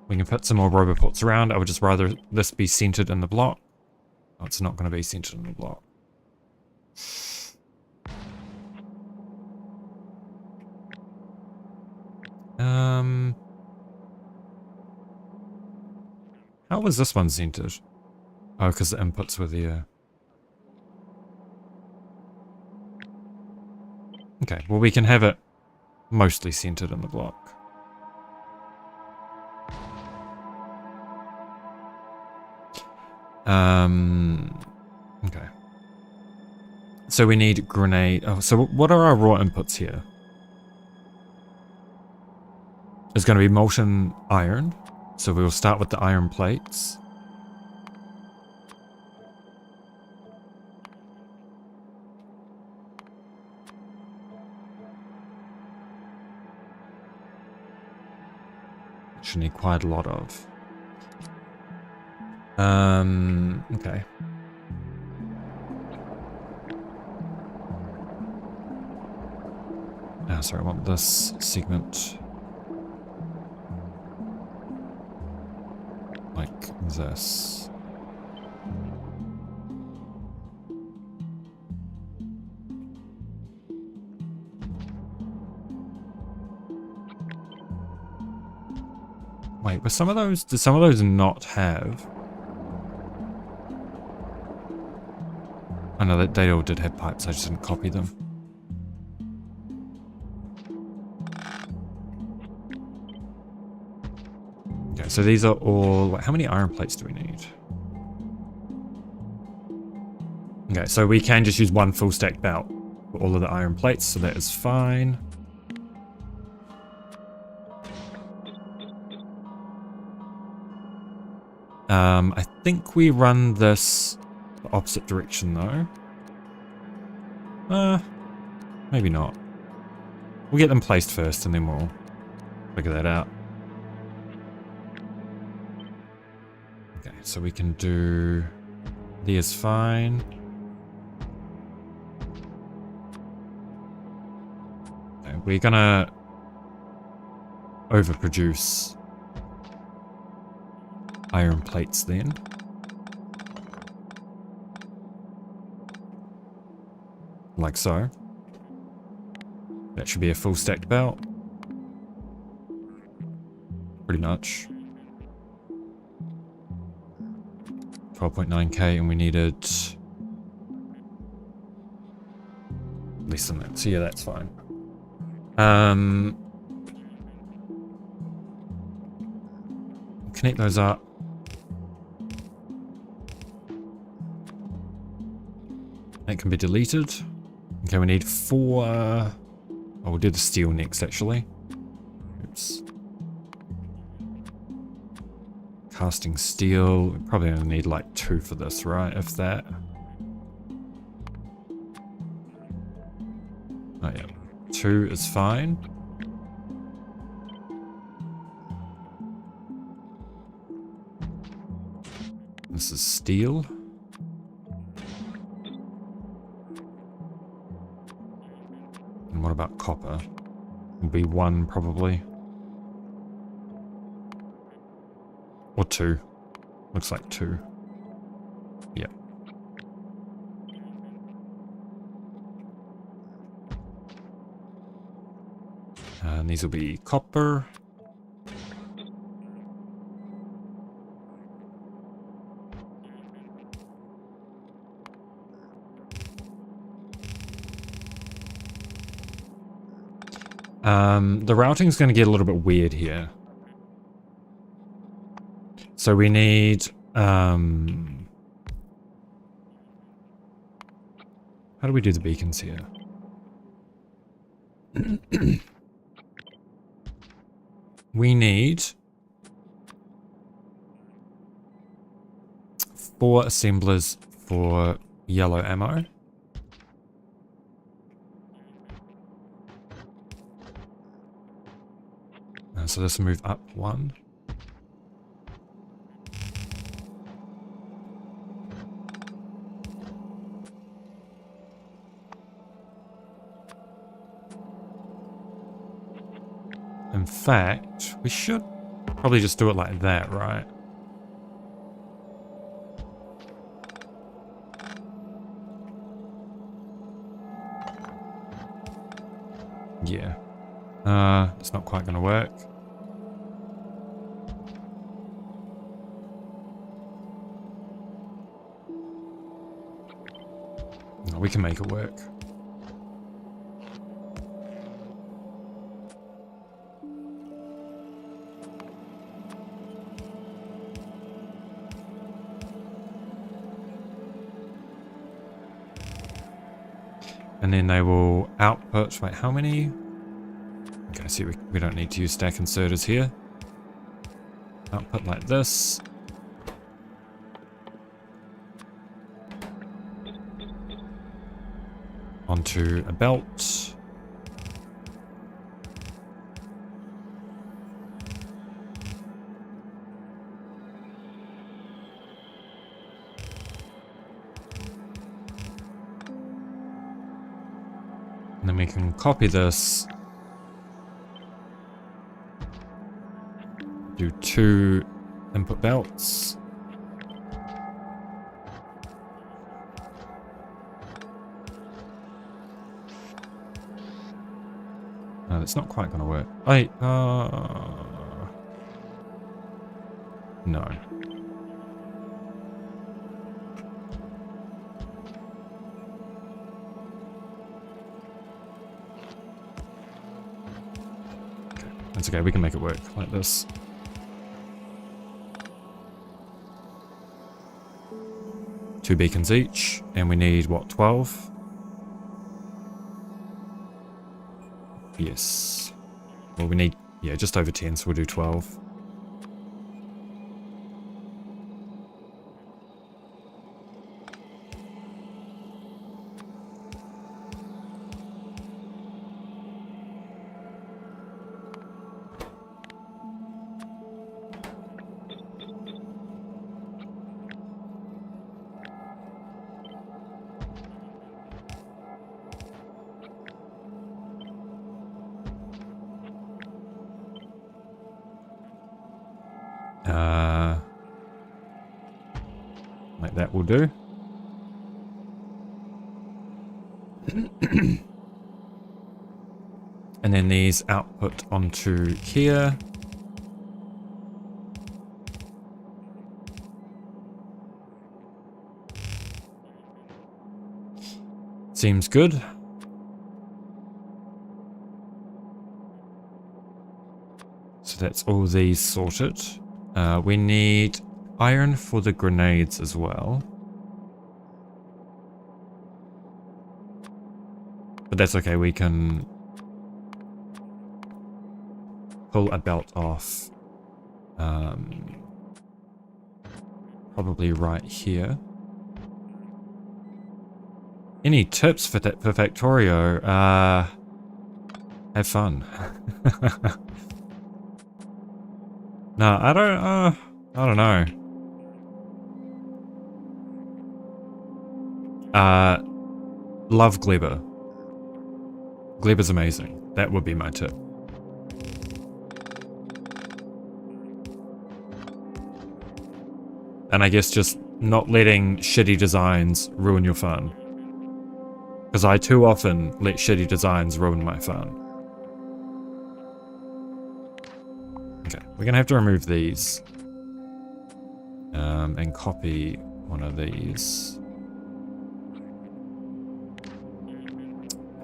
We can put some more roboports around. I would just rather this be centered in the block. Oh, it's not going to be centered in the block. How was this one centered? Oh, because the inputs were there. Okay, well we can have it mostly centered in the block. Okay. So we need grenade. Oh, so what are our raw inputs here? There's going to be molten iron. So we will start with the iron plates. Which we need quite a lot of. Okay. Sorry, I want this segment like this. Wait, were some of those, did some of those not have? I know that they all did have pipes, I just didn't copy them. Okay, so these are all, like, how many iron plates do we need? Okay, so we can just use one full stack belt for all of the iron plates, so that is fine. I think we run this the opposite direction though. Maybe not. We'll get them placed first and then we'll figure that out. Okay, so we can do... D is fine. Okay, we're gonna overproduce iron plates then. Like so. That should be a full stacked belt. Pretty much. 12.9k and we needed less than that. So yeah, that's fine. Connect those up. That can be deleted. Okay, we need 4... oh, we'll do the steel next, actually. Oops. Casting steel. We probably only need like 2 for this, right? If that. Oh, yeah. 2 is fine. This is steel. And what about copper? Will be 1 probably. Or 2. Looks like 2. Yep. And these will be copper. The routing is going to get a little bit weird here. So we need, how do we do the beacons here? We need 4 assemblers for yellow ammo. So this will move up 1. In fact, we should probably just do it like that, right? Yeah. It's not quite going to work. No, we can make it work. And then they will output, wait, how many? Okay, see, we don't need to use stack inserters here. Output like this. Onto a belt. And then we can copy this. Do 2 input belts. No, that's not quite gonna work. No. Okay, that's okay, we can make it work like this. Two beacons each, and we need, what, 12? Yes. Well, we need, yeah, just over 10, so we'll do 12. Like that will do. And then these output onto here. Seems good. So that's all these sorted. We need iron for the grenades as well. But that's okay, we can pull a belt off. Probably right here. Any tips for that for Factorio? Have fun. No, I don't know. Love Gleba. Gleba's amazing. That would be my tip. And I guess just not letting shitty designs ruin your fun. Because I too often let shitty designs ruin my fun. Okay, we're gonna have to remove these. And copy one of these.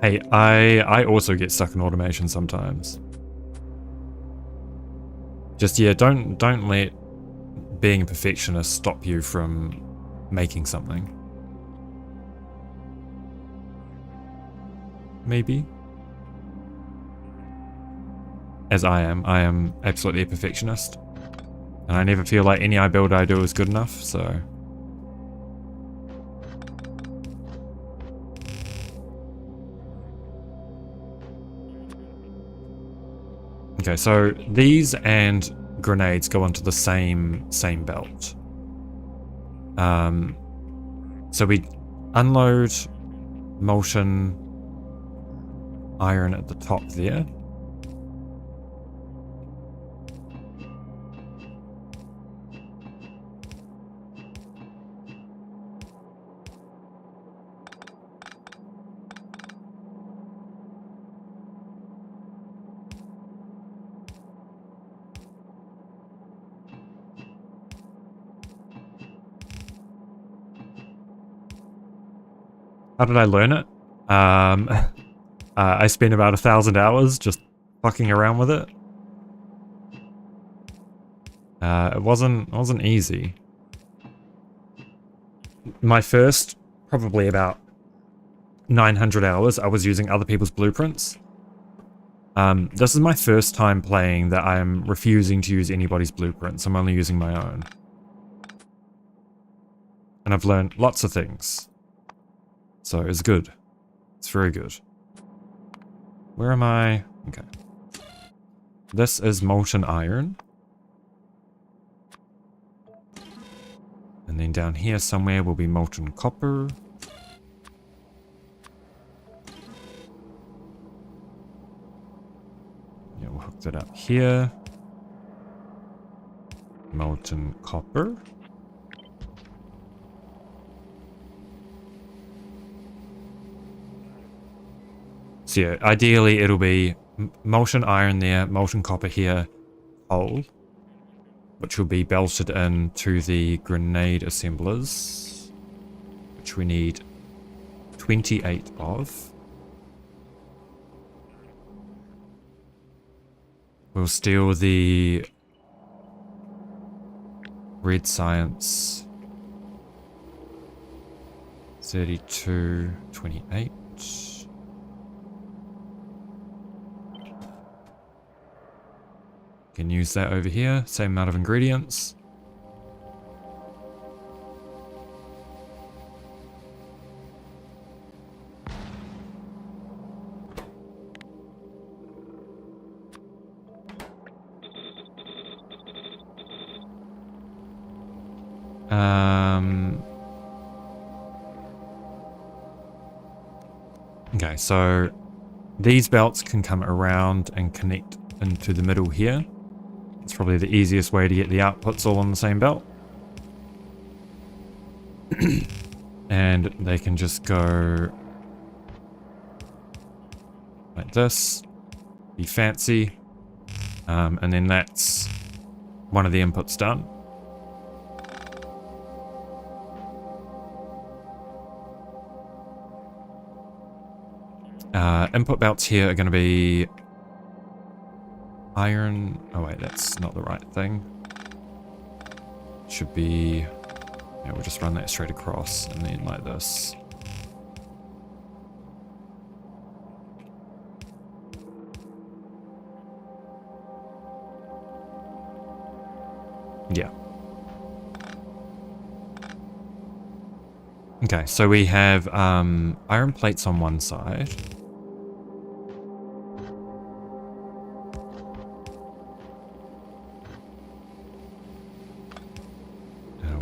Hey, I also get stuck in automation sometimes. Just, yeah, don't let being a perfectionist stop you from making something. Maybe. As I am absolutely a perfectionist. And I never feel like any build I do is good enough, so... Okay, so these and grenades go onto the same belt. So we unload molten iron at the top there. How did I learn it? I spent about 1,000 hours just fucking around with it. It wasn't easy. My first, probably about 900 hours, I was using other people's blueprints. This is my first time playing that I'm refusing to use anybody's blueprints. I'm only using my own. And I've learned lots of things. So it's good. It's very good. Where am I? Okay. This is molten iron. And then down here somewhere will be molten copper. Yeah, we'll hook that up here. Molten copper. So yeah, ideally it'll be molten iron there, molten copper here, coal, which will be belted into the grenade assemblers, which we need 28 of. We'll steal the red science 32, 28. Can use that over here, same amount of ingredients. Okay, so these belts can come around and connect into the middle here. It's probably the easiest way to get the outputs all on the same belt. And they can just go like this, be fancy, and then that's one of the inputs done. Input belts here are going to be iron. Oh wait, that's not the right thing. Should be, yeah, we'll just run that straight across and then like this. Yeah. Okay, so we have iron plates on one side.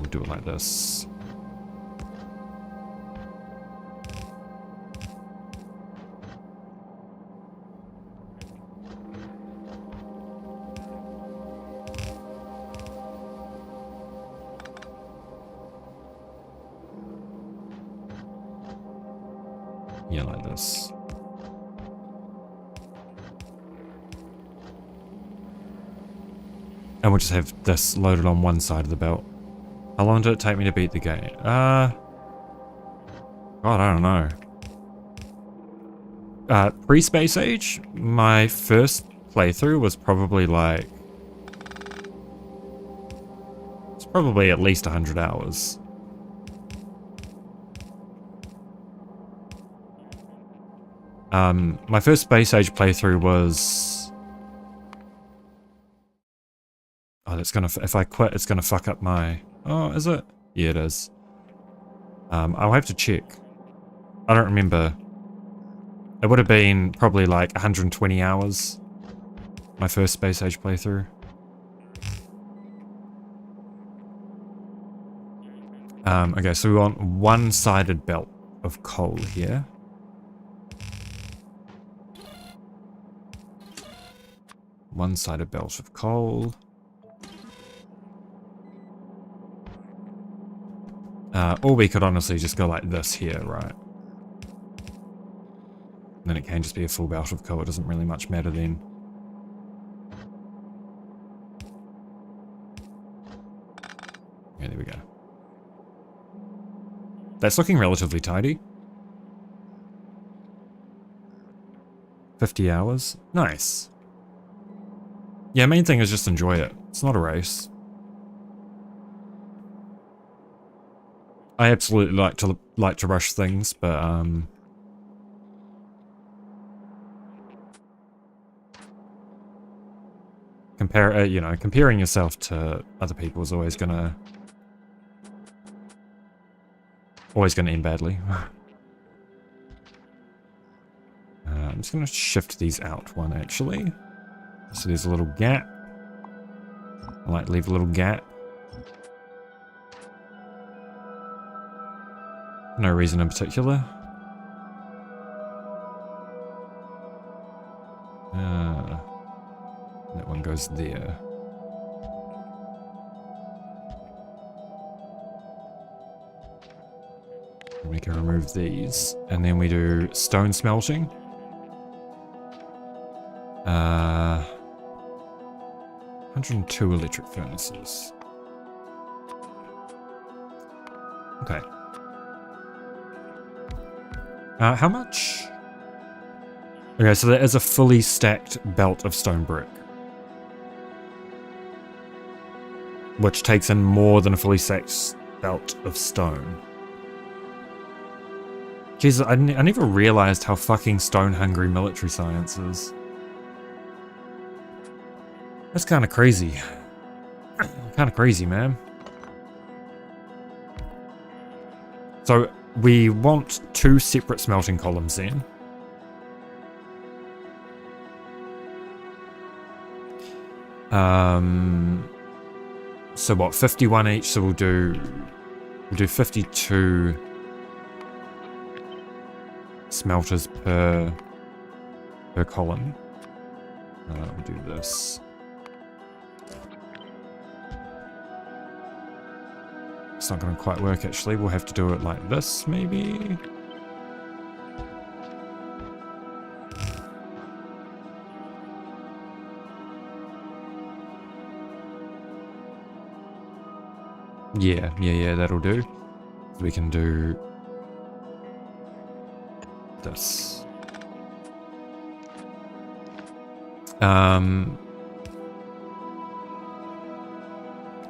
We'll do it like this. Yeah, like this. And we'll just have this loaded on one side of the belt. How long did it take me to beat the game? God, I don't know. Pre-Space Age, my first playthrough was probably like... It's probably at least 100 hours. My first Space Age playthrough was... Oh, that's gonna... If I quit, it's gonna fuck up my... Oh, is it? Yeah, it is. I'll have to check. I don't remember. It would have been probably like 120 hours. My first Space Age playthrough. Okay, so we want one-sided belt of coal here. One-sided belt of coal. Or we could honestly just go like this here, right? And then it can just be a full belt of coal. It doesn't really much matter then. Yeah, there we go. That's looking relatively tidy. 50 hours. Nice. Yeah, main thing is just enjoy it. It's not a race. I absolutely like to rush things, but you know, comparing yourself to other people is always gonna end badly. I'm just gonna shift these out one actually. So there's a little gap. I like to leave a little gap. No reason in particular. That one goes there. We can remove these. And then we do stone smelting. 102 electric furnaces. Okay. How much? Okay, so there is a fully stacked belt of stone brick. Which takes in more than a fully stacked belt of stone. Jesus, I never realized how fucking stone-hungry military science is. That's kind of crazy. Kind of crazy, man. So, we want 2 separate smelting columns then. So what, 51 each, so we'll do 52 smelters per column. We'll do this. It's not going to quite work actually. We'll have to do it like this maybe. Yeah, that'll do. We can do this.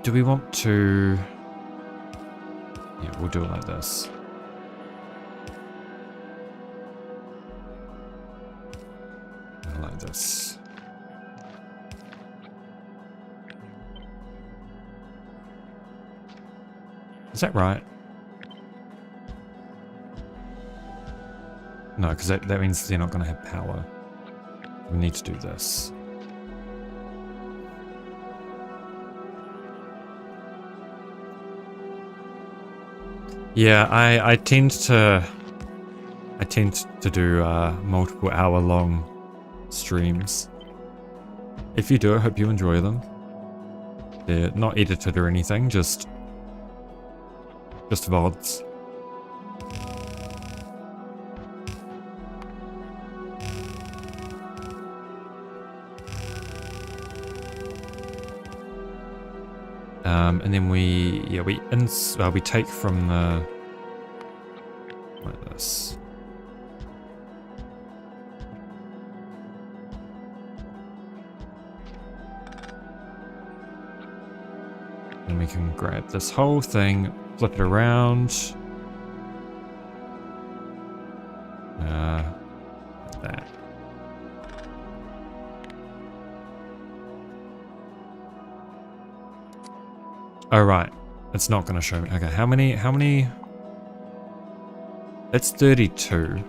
Do we want to... Yeah, we'll do it like this. Like this. Is that right? No, because that means they're not going to have power. We need to do this. Yeah, I tend to do multiple hour-long streams. If you do, I hope you enjoy them. They're not edited or anything, just VODs. And then we take from the like this. And we can grab this whole thing, flip it around. Like that. Oh, right. It's not going to show me. Okay, how many? It's 32.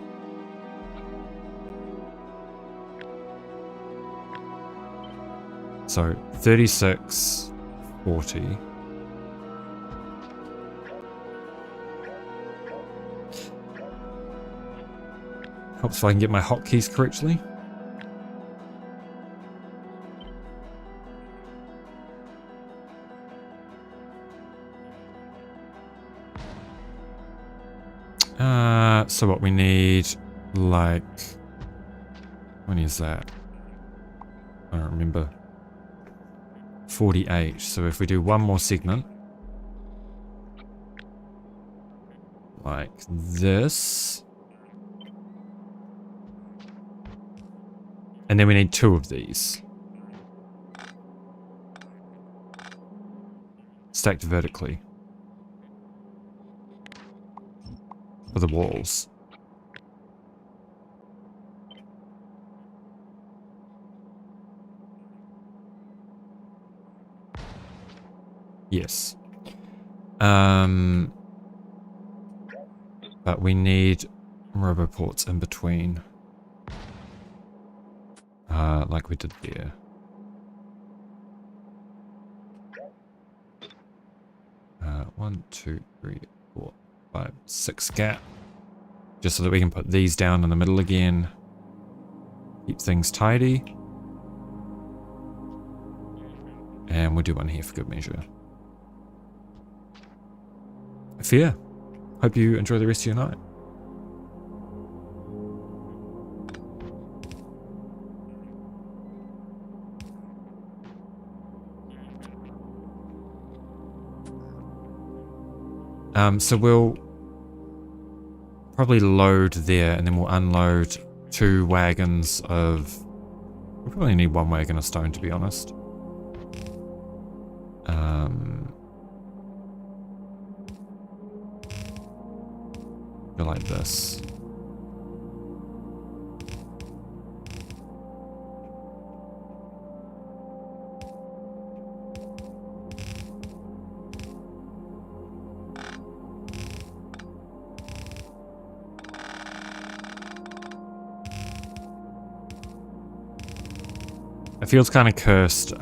So, 36, 40. Helps if I can get my hotkeys correctly. So what we need, like, when is that? I don't remember. 48. So if we do one more segment, like this, and then we need 2 of these. Stacked vertically. For the walls. Yes. But we need roboports in between. Like we did there. One, two, three, four, five, six gap. Just so that we can put these down in the middle again. Keep things tidy. And we'll do one here for good measure. Fair. Hope you enjoy the rest of your night. So we'll probably load there and then we'll unload 2 wagons of... We probably need 1 wagon of stone, to be honest. Go like this. It feels kind of cursed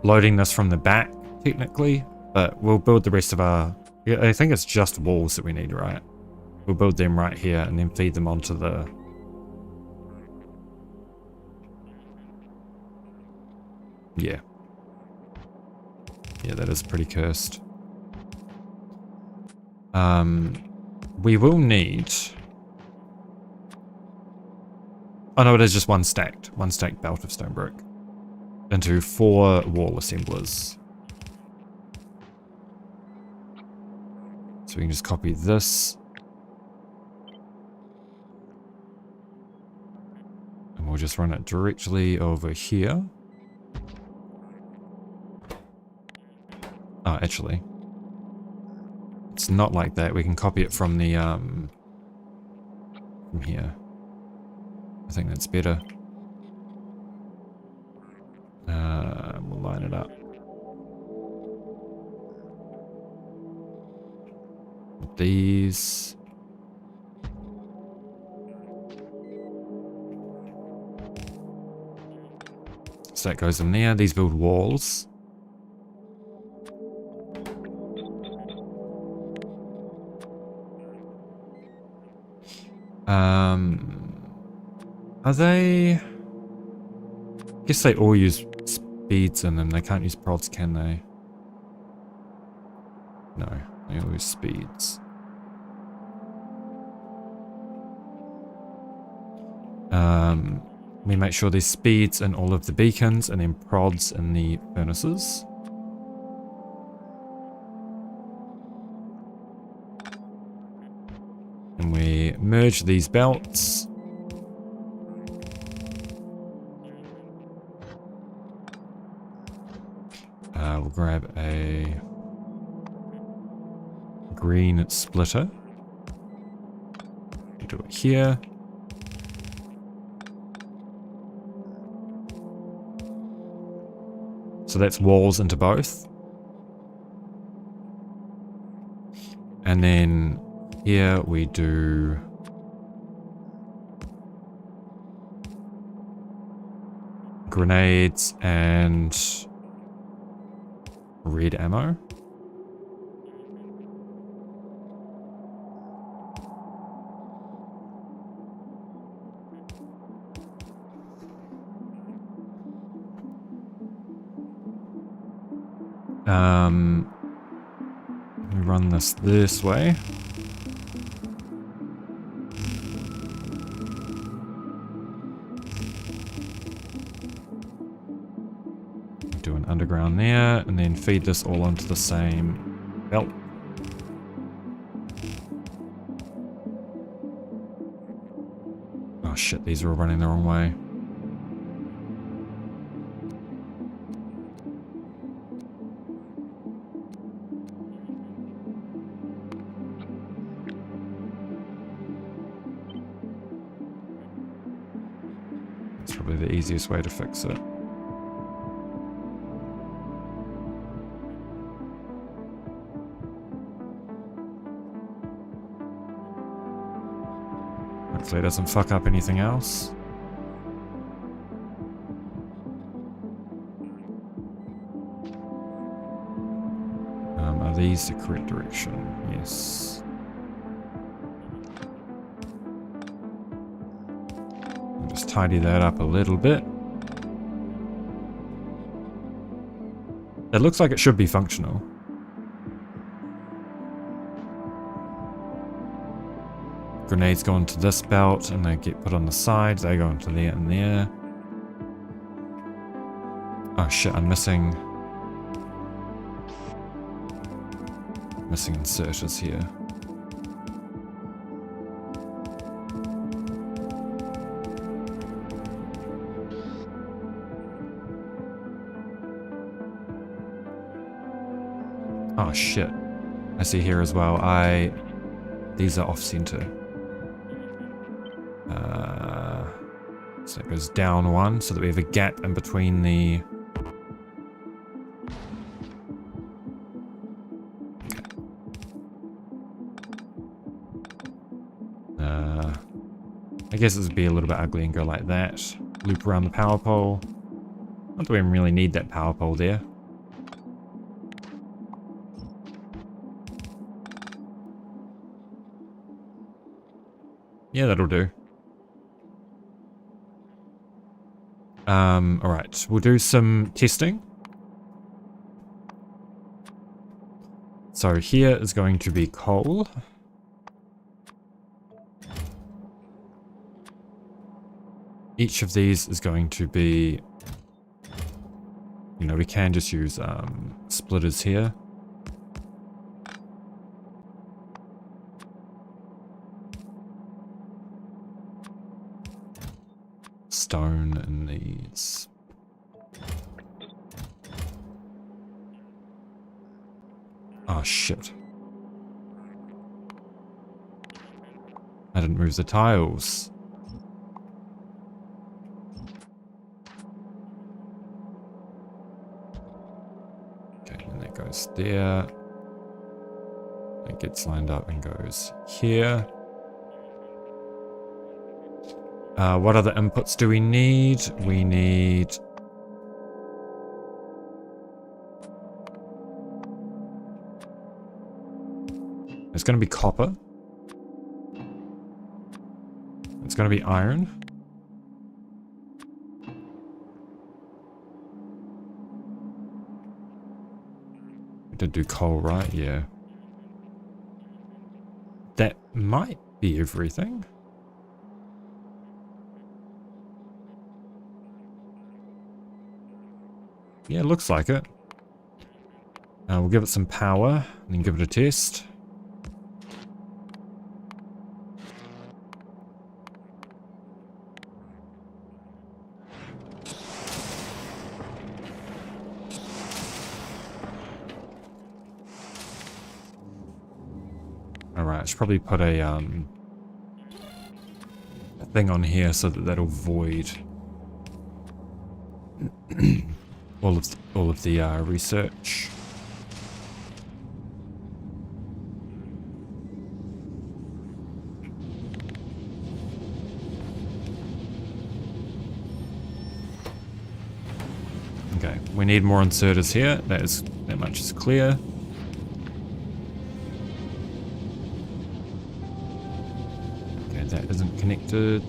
loading this from the back, technically, but we'll build the rest of our... Yeah, I think it's just walls that we need, right? We'll build them right here and then feed them onto the... Yeah. Yeah, that is pretty cursed. We will need... Oh no, it is just one stacked belt of stone brick into 4 wall assemblers. So we can just copy this. And we'll just run it directly over here. Oh, actually. It's not like that. We can copy it from the, from here. I think that's better. We'll line it up. With these. So that goes in there. These build walls. Are they... I guess they all use speeds in them. They can't use prods, can they? No, they all use speeds. We make sure there's speeds in all of the beacons and then prods in the furnaces. And we merge these belts. We'll grab a green splitter. We'll do it here. So that's walls into both. And then here we do grenades and red ammo. We run this way. Do an underground there, and then feed this all into the same belt. Oh shit, these are all running the wrong way. That's probably the easiest way to fix it. Hopefully it doesn't fuck up anything else. Are these the correct direction? Yes. I'll just tidy that up a little bit. It looks like it should be functional. Grenades go into this belt and they get put on the sides. They go into there and there. Oh shit, I'm missing inserters here. Oh shit. I see here as well. These are off center. So it goes down one so that we have a gap in between the... I guess it would be a little bit ugly and go like that. Loop around the power pole. Not that we really need that power pole there. Yeah, that'll do. Alright, we'll do some testing. So here is going to be coal. Each of these is going to be... You know, we can just use splitters here. Stone in these. Oh shit. I didn't move the tiles. Okay, and that goes there. It gets lined up and goes here. What other inputs do we need? We need... It's going to be copper. It's going to be iron. We did do coal, right? Yeah. That might be everything. Yeah, it looks like it. We'll give it some power and then give it a test. Alright, I should probably put a thing on here so that that'll void all of the research. Okay, we need more inserters here. That much is clear. Okay, that isn't connected.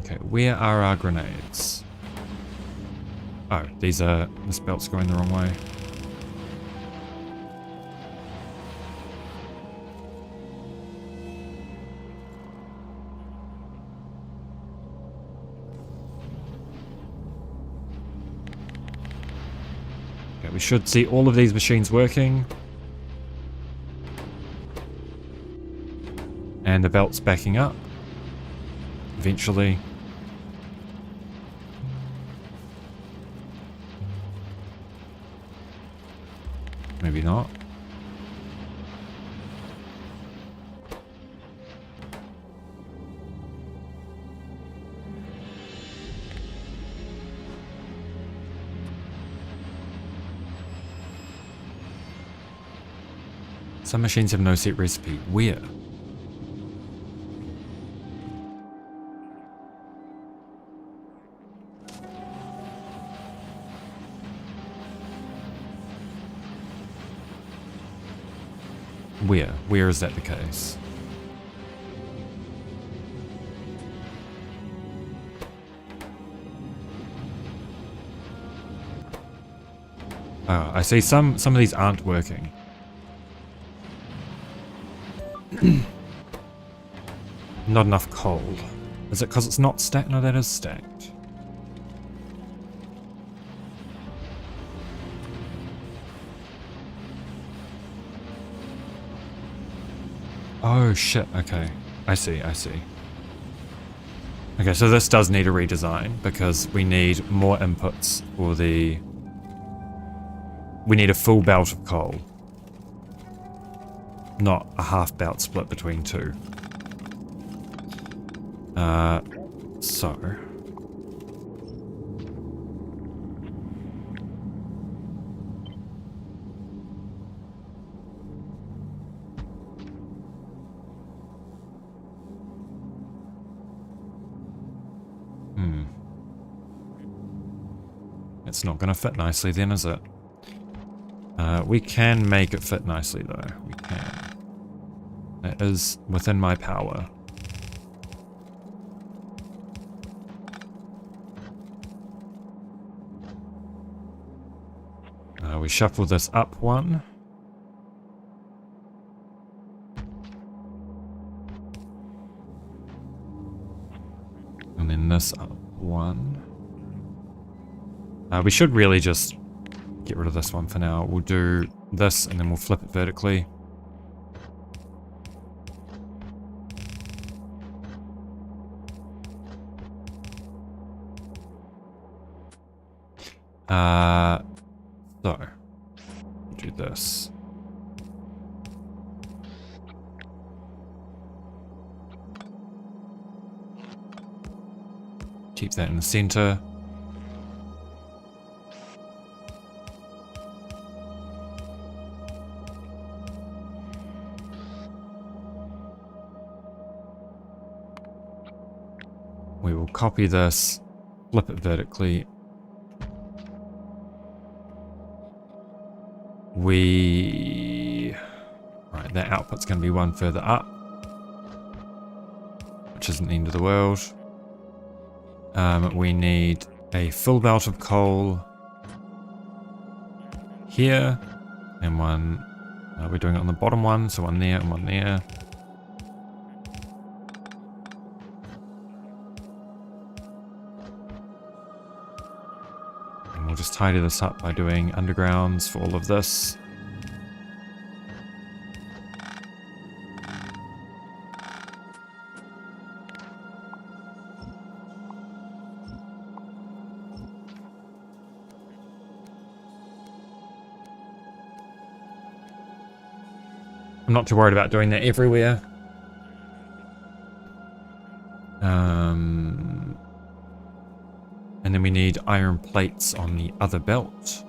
Okay, where are our grenades? Oh, this belt's going the wrong way. Okay, we should see all of these machines working. And the belt's backing up. Eventually. maybe not. Some machines have no set recipe. Where? Where? Where is that the case? Oh, I see some of these aren't working. Not enough coal. Is it because it's not stacked? No, that is stacked. Oh shit, okay. I see. Okay, so this does need a redesign because we need more inputs for the... We need a full belt of coal. Not a half belt split between two. So... It's not going to fit nicely then, is it? We can make it fit nicely though. We can. It is within my power. We shuffle this up one. And then this up one. We should really just get rid of this one for now. We'll do this and then we'll flip it vertically. So, we'll do this. Keep that in the center. We will copy this, flip it vertically. Right, that output's going to be one further up, which isn't the end of the world. We need a full belt of coal here, and one, we're doing it on the bottom one, so one there and one there. And we'll just tidy this up by doing undergrounds for all of this. I'm not too worried about doing that everywhere. And then we need iron plates on the other belt,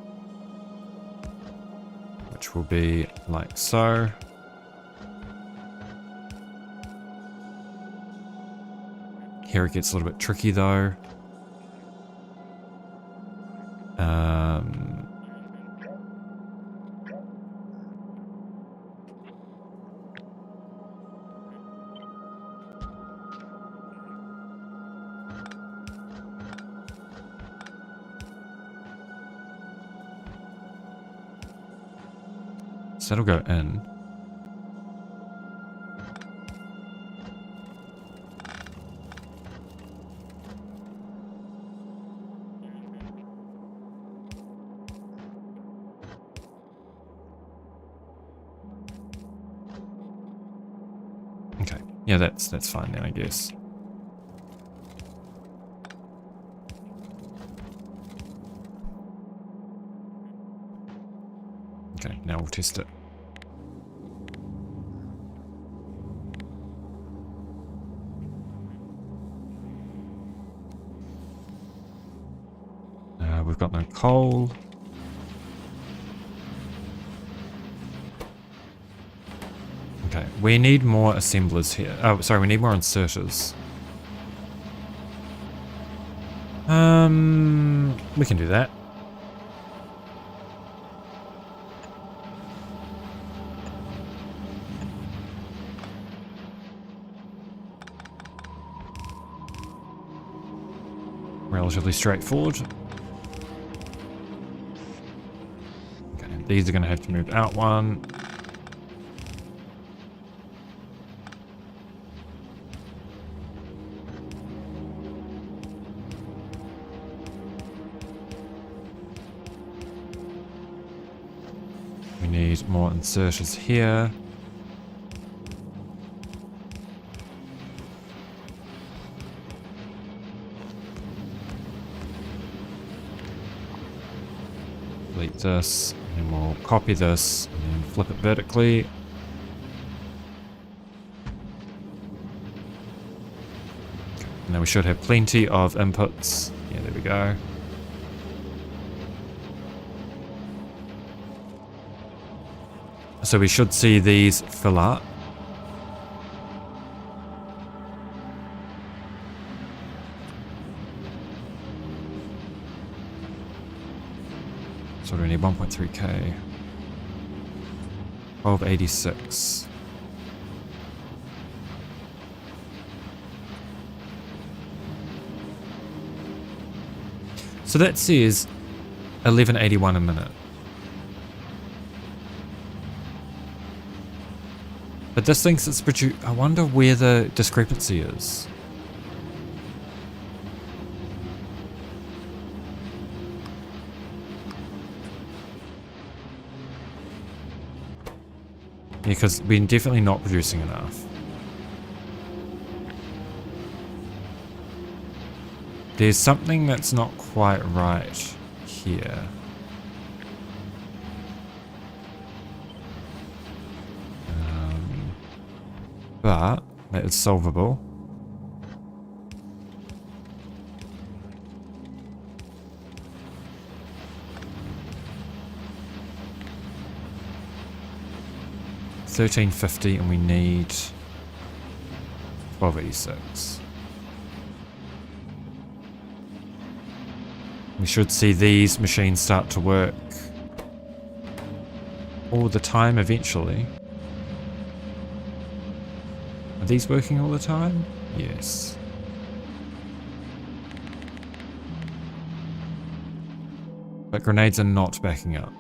which will be like so. Here it gets a little bit tricky though. So that'll go in. Okay. Yeah, that's fine then, I guess. Okay, now we'll test it. We've got no coal. Okay, we need more assemblers here. Oh, sorry, we need more inserters. We can do that. Relatively straightforward. Okay, these are going to have to move out one. We need more inserters here. Delete this, and then we'll copy this, and then flip it vertically. And then we should have plenty of inputs. Yeah, there we go. So we should see these fill up. So we need 1.3k. 1286. So that says 1181 a minute. But this thinks it's produced. I wonder where the discrepancy is. Yeah, because we're definitely not producing enough. There's something that's not quite right here. But that is solvable. $13.50 and we need 1286. We should see these machines start to work all the time eventually. Are these working all the time? Yes. But grenades are not backing up.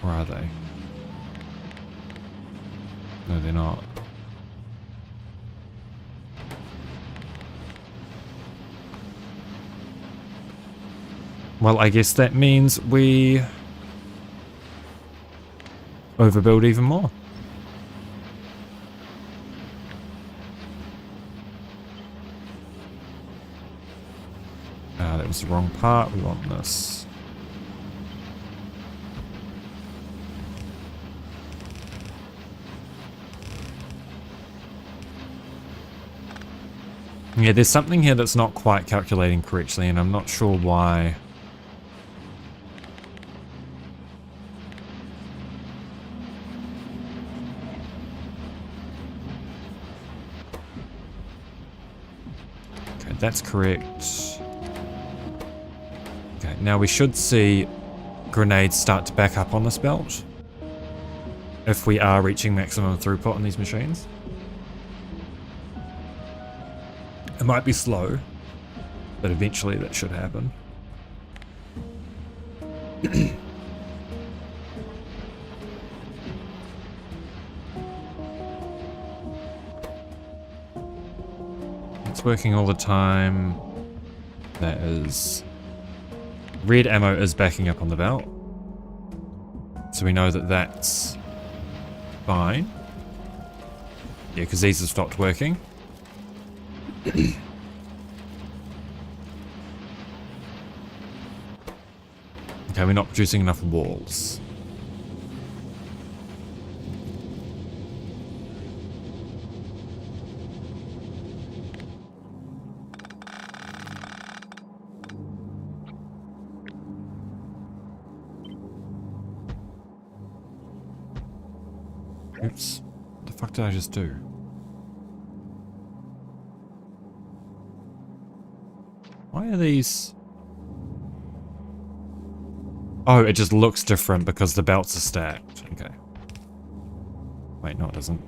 Or are they? No, they're not. Well, I guess that means we overbuild even more. That was the wrong part. We want this. Yeah, there's something here that's not quite calculating correctly, and I'm not sure why. Okay, that's correct. Okay, now we should see grenades start to back up on this belt if we are reaching maximum throughput on these machines. It might be slow, but eventually that should happen. It's working all the time. That is... Red ammo is backing up on the belt. So we know that that's fine. Yeah, because these have stopped working. Okay, we're not producing enough walls. Oops. What the fuck did I just do? Why are these... Oh, it just looks different because the belts are stacked. Okay. Wait, no it doesn't.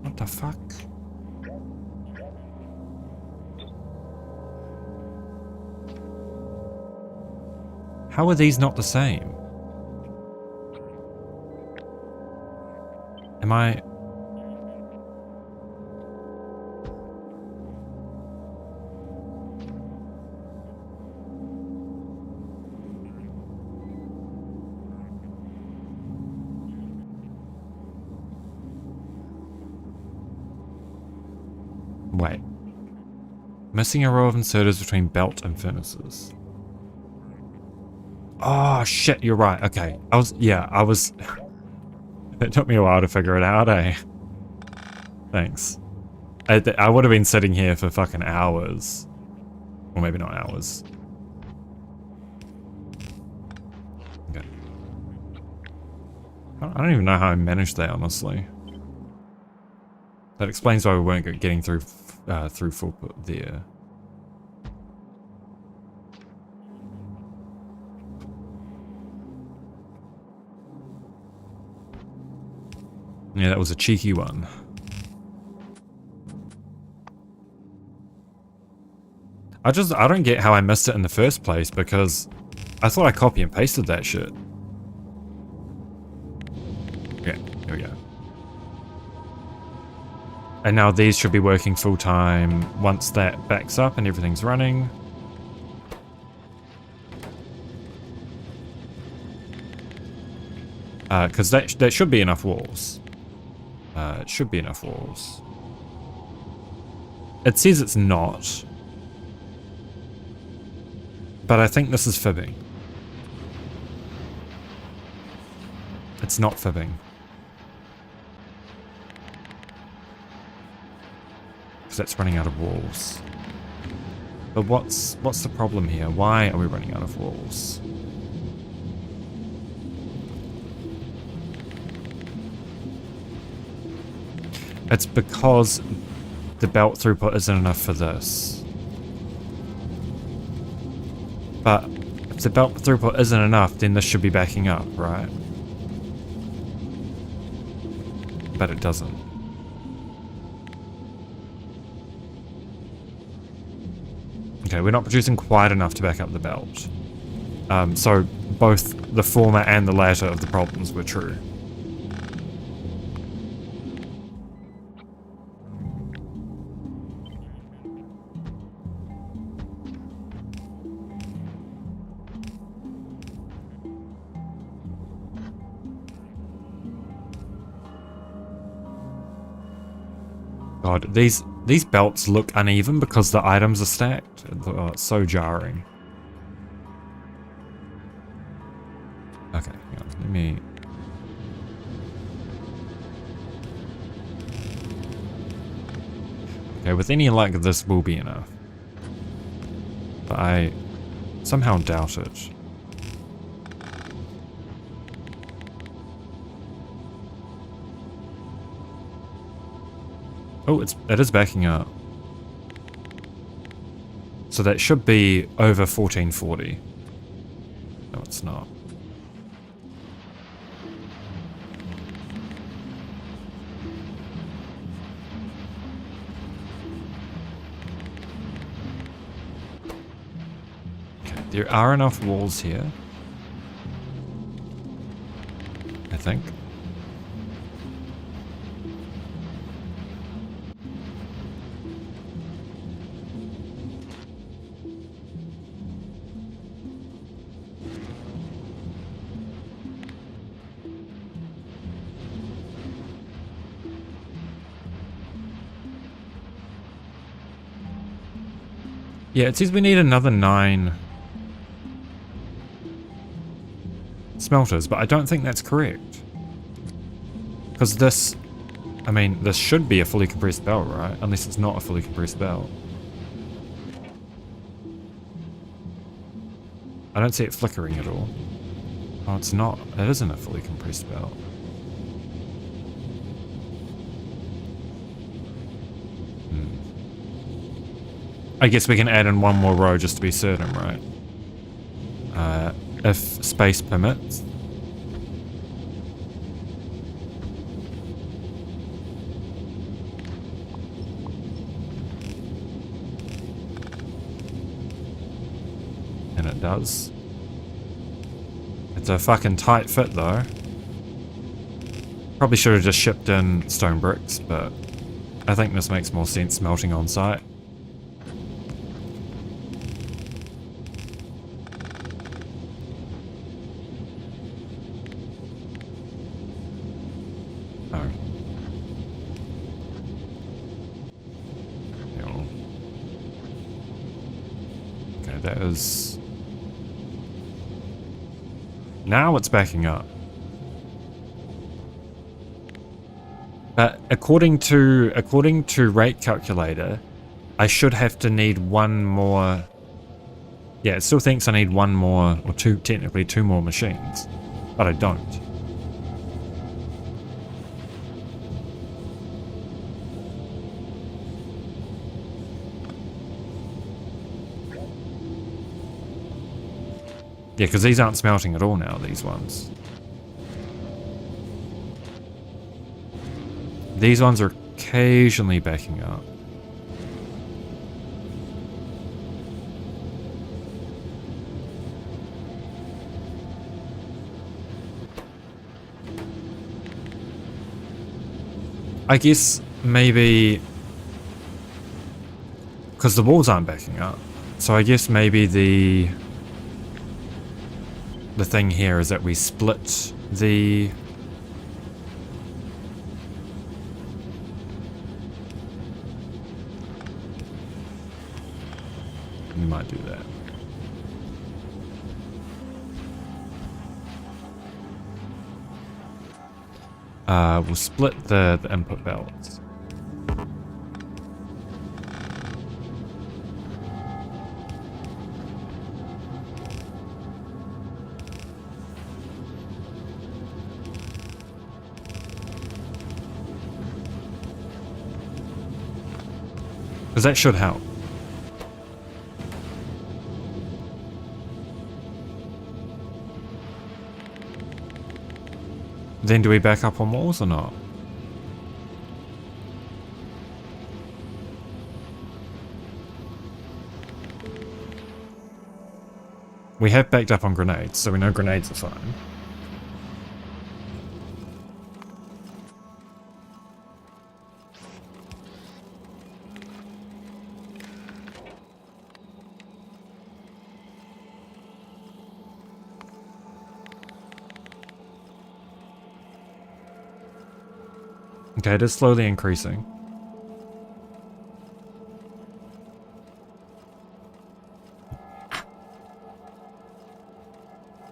What the fuck? How are these not the same? Am I... Wait. Missing a row of inserters between belt and furnaces. Oh, shit, you're right. Okay. I was... It took me a while to figure it out, eh? Thanks. I would have been sitting here for fucking hours. Or maybe not hours. Okay. I don't even know how I managed that, honestly. That explains why we weren't getting through full put there. Yeah, that was a cheeky one. I don't get how I missed it in the first place because I thought I copy and pasted that shit. Okay, here we go. And now these should be working full time once that backs up and everything's running. Because that should be enough walls. It should be enough walls. It says it's not. But I think this is fibbing. It's not fibbing. Because that's running out of walls. But what's the problem here? Why are we running out of walls? It's because the belt throughput isn't enough for this. But if the belt throughput isn't enough, then this should be backing up, right? But it doesn't. Okay, we're not producing quite enough to back up the belt. So both the former and the latter of the problems were true. God, these belts look uneven because the items are stacked. Oh, it's so jarring. Okay, hang on, let me... Okay, with any luck this will be enough. But I somehow doubt it. Oh, it is backing up. So that should be over 1440. No, it's not. Okay, there are enough walls here. I think. Yeah, it says we need another 9 smelters, but I don't think that's correct. Because this, I mean, this should be a fully compressed belt, right? Unless it's not a fully compressed belt. I don't see it flickering at all. Oh, it's not. It isn't a fully compressed belt. I guess we can add in one more row just to be certain, right? If space permits. And it does. It's a fucking tight fit though. Probably should have just shipped in stone bricks, but I think this makes more sense smelting on site. That is... Now it's backing up. But according to rate calculator, I should have to need one more... Yeah, it still thinks I need one more, or technically two more machines. But I don't. Yeah, because these aren't smelting at all now, these ones. These ones are occasionally backing up. I guess maybe... Because the walls aren't backing up. So I guess maybe the thing here is that we split the... We might do that. We'll split the input belts. Because that should help. Then do we back up on walls or not? We have backed up on grenades, so we know grenades are fine. Okay, it is slowly increasing.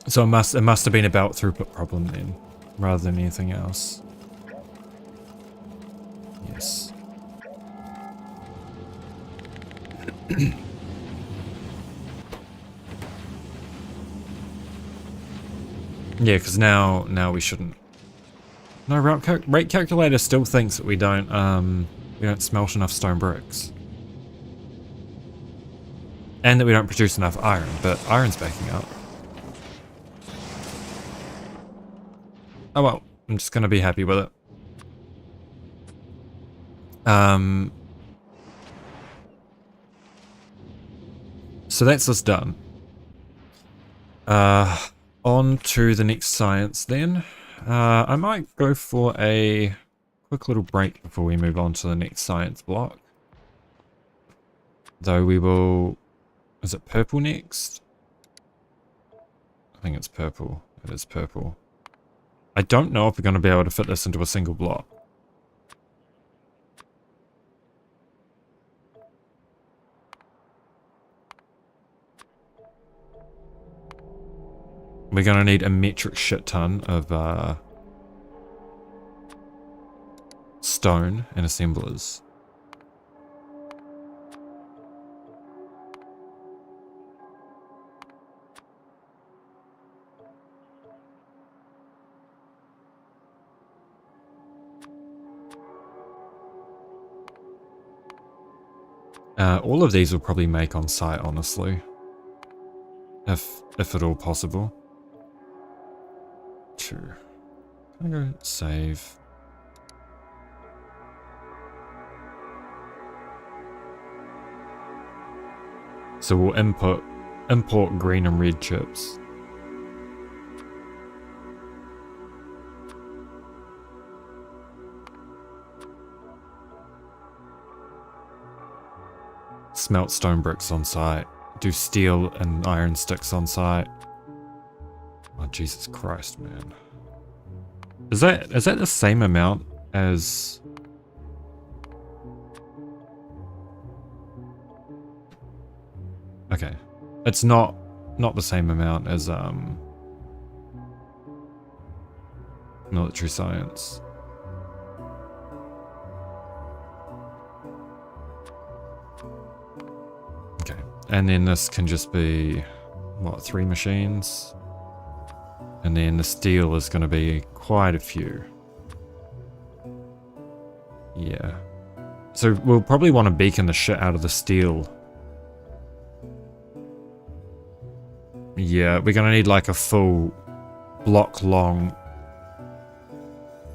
So it must have been a belt throughput problem then, rather than anything else. Yes. Yeah, because now we shouldn't. No, rate calculator still thinks that we don't smelt enough stone bricks. And that we don't produce enough iron, but iron's backing up. Oh well, I'm just gonna be happy with it. So that's us done. On to the next science then. I might go for a quick little break before we move on to the next science block. Though we will... Is it purple next? I think it's purple. It is purple. I don't know if we're going to be able to fit this into a single block. We're gonna need a metric shit ton of stone and assemblers. All of these will probably make on site, honestly. If at all possible. Sure. Can I go save? So we'll import green and red chips. Smelt stone bricks on site. Do steel and iron sticks on site. Oh, Jesus Christ, man. Is that the same amount as... Okay. It's not the same amount as military science. Okay. And then this can just be what, 3 machines? And then the steel is going to be quite a few. Yeah. So we'll probably want to beacon the shit out of the steel. Yeah, we're going to need like a full block long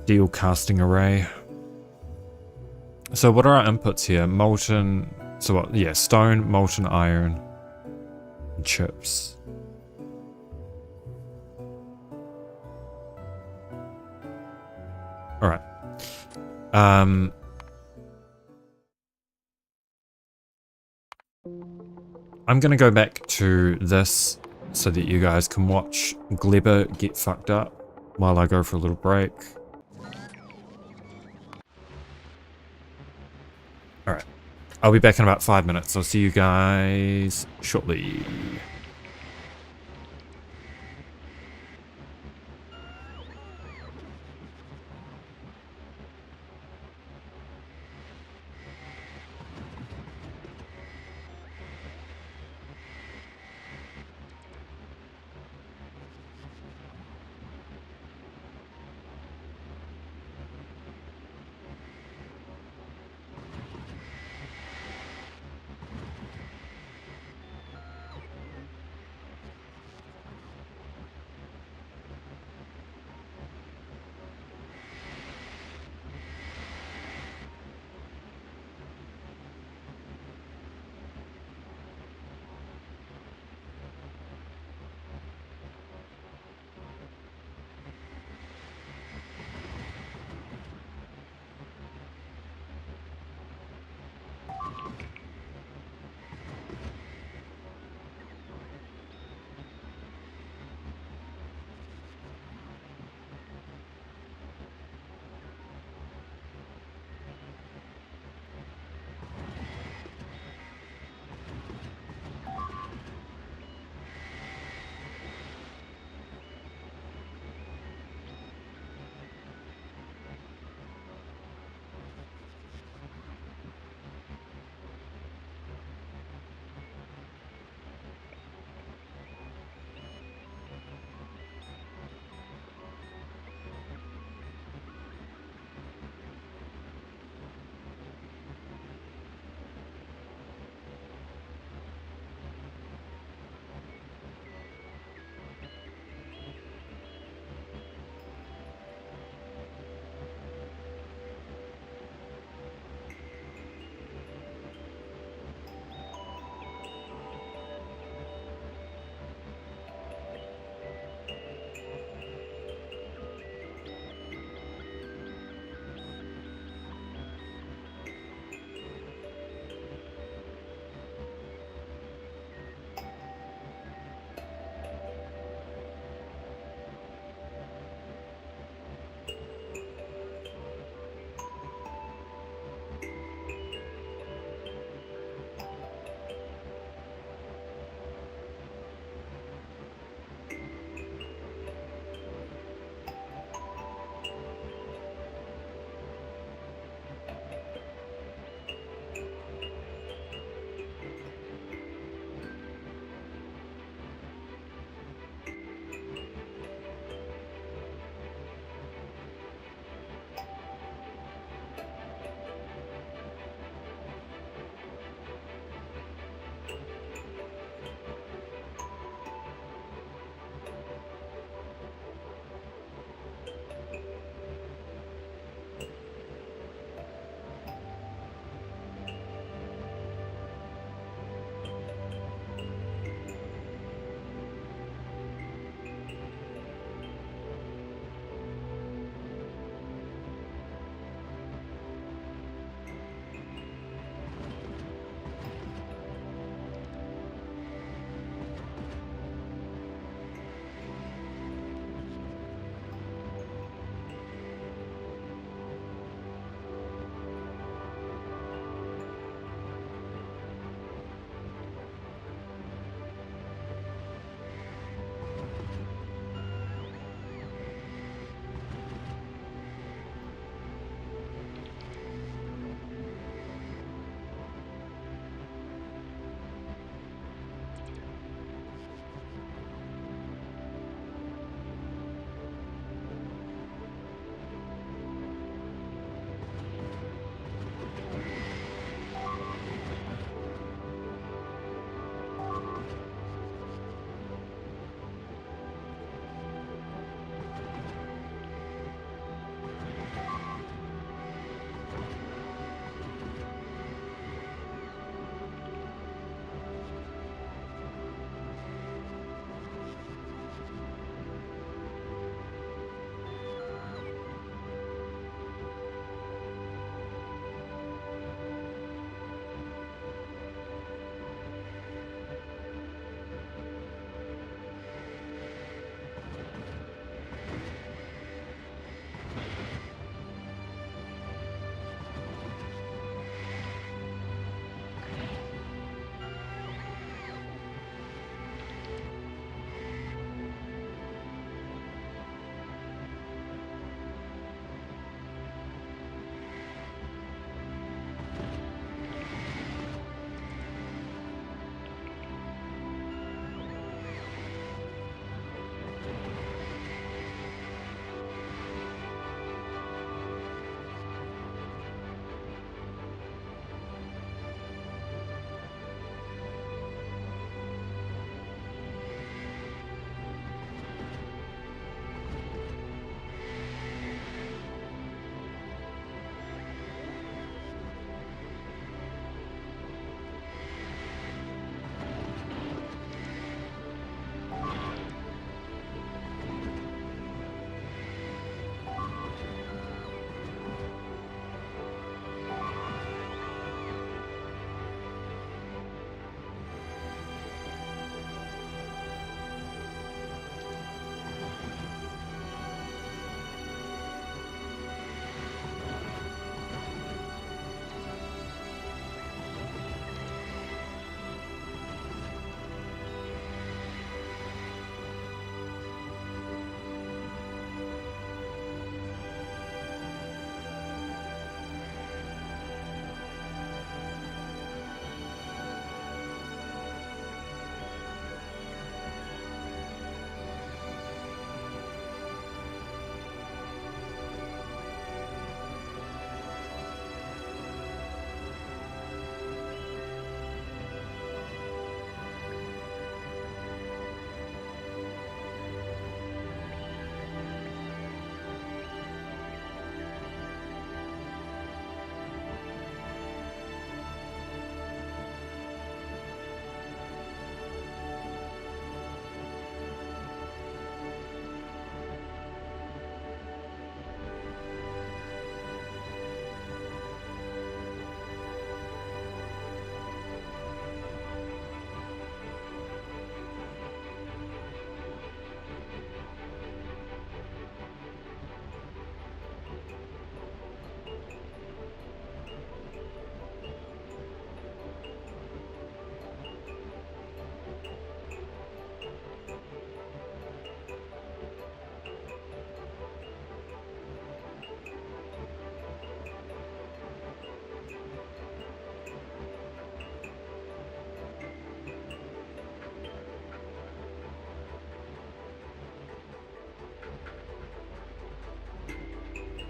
steel casting array. So what are our inputs here? Molten, so what? Yeah, stone, molten iron, and chips. All right. I'm gonna go back to this so that you guys can watch Glebber get fucked up while I go for a little break. All right. I'll be back in about 5 minutes. I'll see you guys shortly.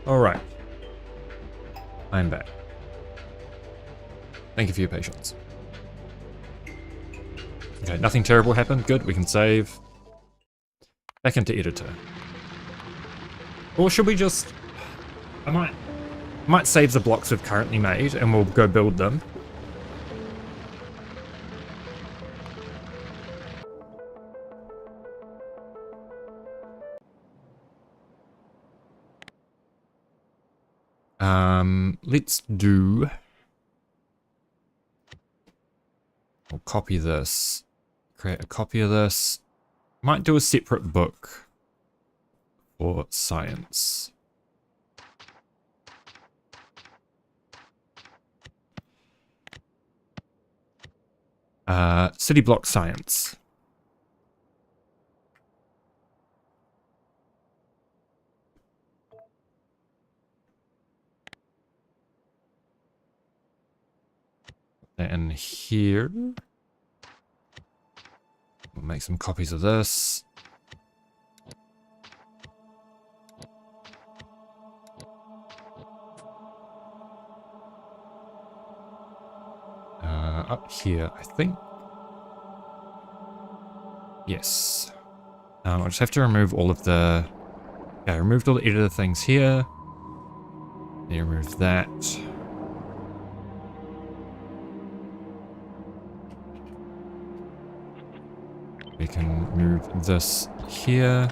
Alright. I'm back. Thank you for your patience. Okay, nothing terrible happened. Good, we can save. Back into editor. Or should we just... I might save the blocks we've currently made and we'll go build them. Let's do... We'll copy this. Create a copy of this. Might do a separate book for science. City block science. And here, we'll make some copies of this. Up here, I think. Yes. I just have to remove all of the... Okay, I removed all the editor things here. Then remove that. We can move this here.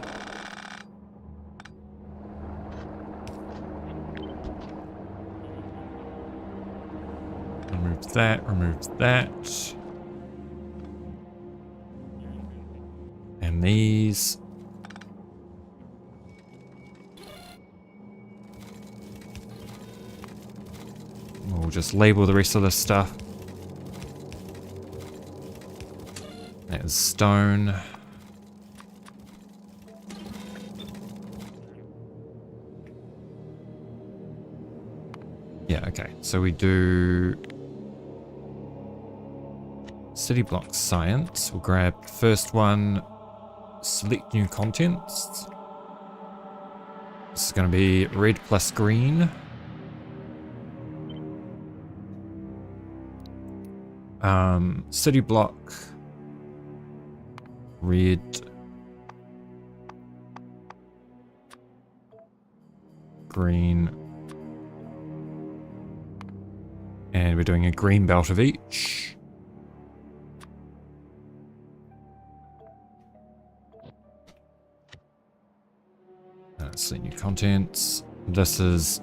Remove that, remove that. And these. We'll just label the rest of this stuff. That is stone. Yeah, okay. So we do city block science. We'll grab the first one, select new contents. This is going to be red plus green. City block red, green, and we're doing a green belt of each. Select new contents. This is,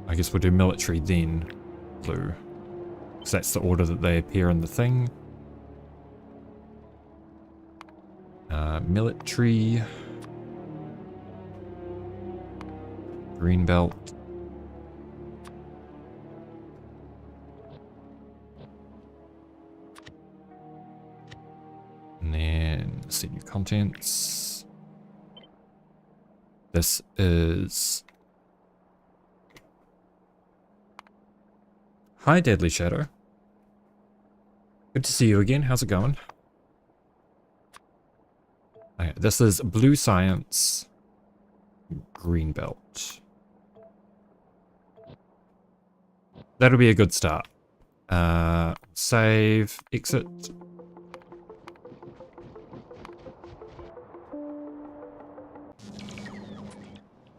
I guess we'll do military then blue, because that's the order that they appear in the thing. Military, green belt, and then set new contents. This is... Hi, Deadly Shadow. Good to see you again. How's it going? Okay, this is blue science, green belt. That'll be a good start. Save, exit.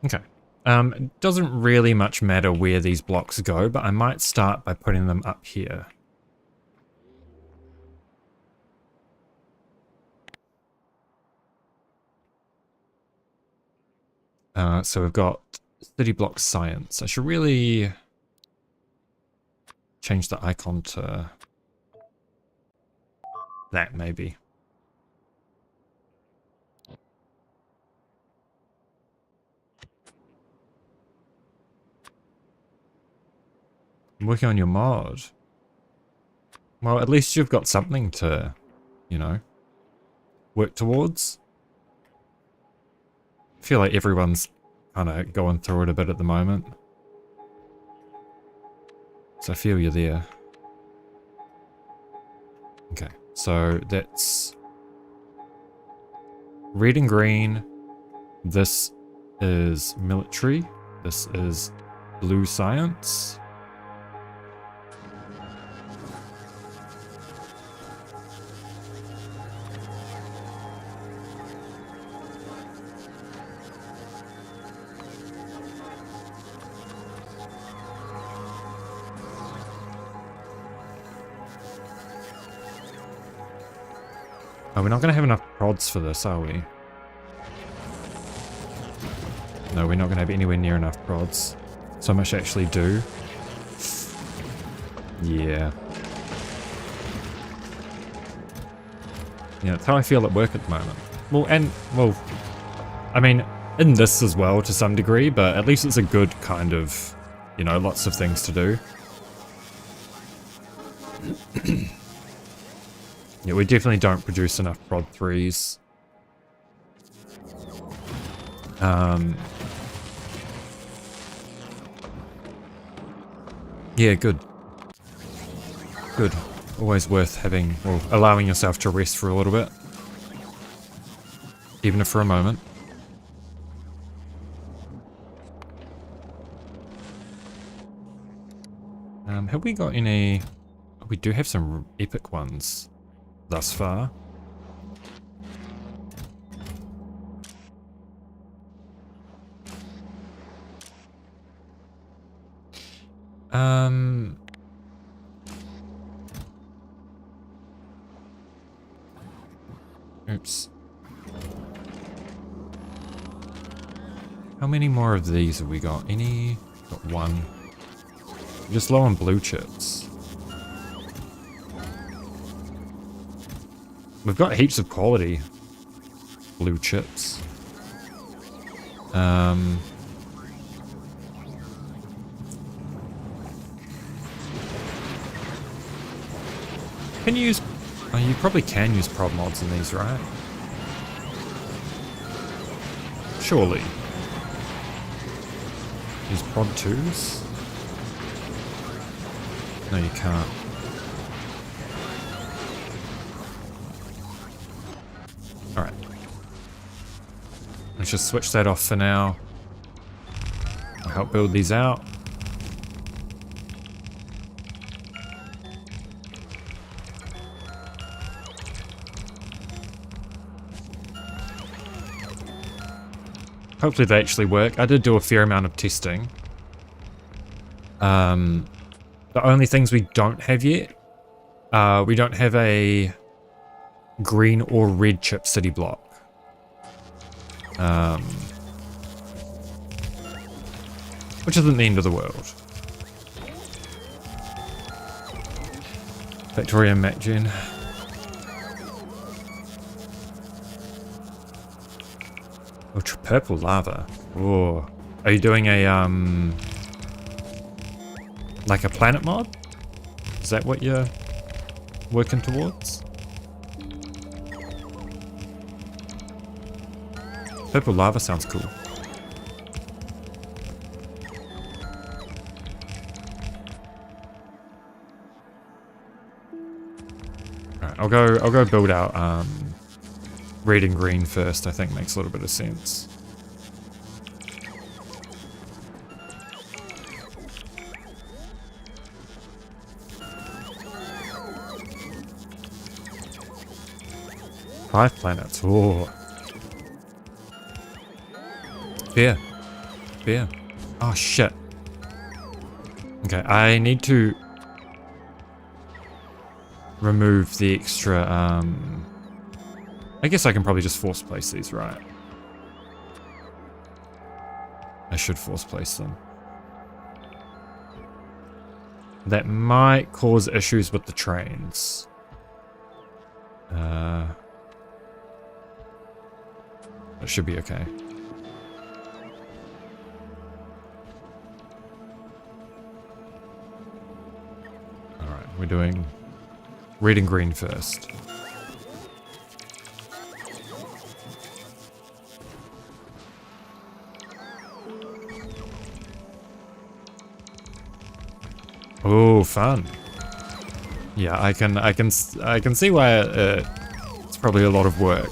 Okay. It doesn't really much matter where these blocks go, but I might start by putting them up here. So we've got city block science. I should really change the icon to that, maybe. I'm working on your mod. Well, at least you've got something to, you know, work towards. I feel like everyone's kind of going through it a bit at the moment. So I feel you're there. Okay, so that's red and green. This is military. This is blue science. Oh, we're not going to have enough prods for this, are we? No, we're not going to have anywhere near enough prods. So much to actually do. Yeah. Yeah, that's how I feel at work at the moment. Well, I mean, in this as well to some degree, but at least it's a good kind of, you know, lots of things to do. Yeah, we definitely don't produce enough prod 3s. Yeah, good. Good. Always worth having, well, allowing yourself to rest for a little bit. Even if for a moment. Have we got any... We do have some epic ones thus far. Oops. How many more of these have we got? Any? Got one. We're just low on blue chips. We've got heaps of quality blue chips. Can you use... Oh, you probably can use prod mods in these, right? Surely. Use prod 2s? No, you can't. Alright. Let's just switch that off for now. I'll help build these out. Hopefully they actually work. I did do a fair amount of testing. The only things we don't have yet, we don't have a green or red chip city block. Which isn't the end of the world. Factorio MacGen. Oh, purple lava. Oh, are you doing a like a planet mod? Is that what you're working towards? Purple lava sounds cool. Alright, I'll go build out red and green first. I think makes a little bit of sense. Five planets. Oh. Beer. Beer. Oh shit. Okay, I need to remove the extra I guess I can probably just force place these, right? I should force place them. That might cause issues with the trains. That should be okay. Alright, we're doing red and green first. Oh, fun. Yeah, I can see why it's probably a lot of work.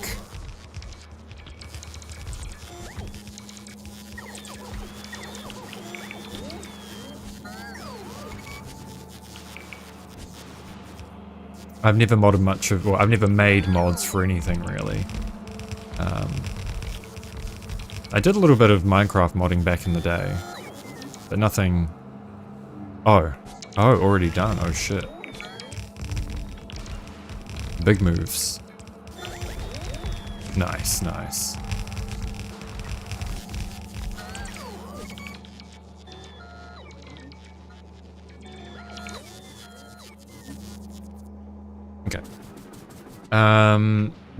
I've never modded much of, or I've never made mods for anything really. I did a little bit of Minecraft modding back in the day, but nothing. Oh, already done. Oh shit. Big moves. Nice, nice. Okay.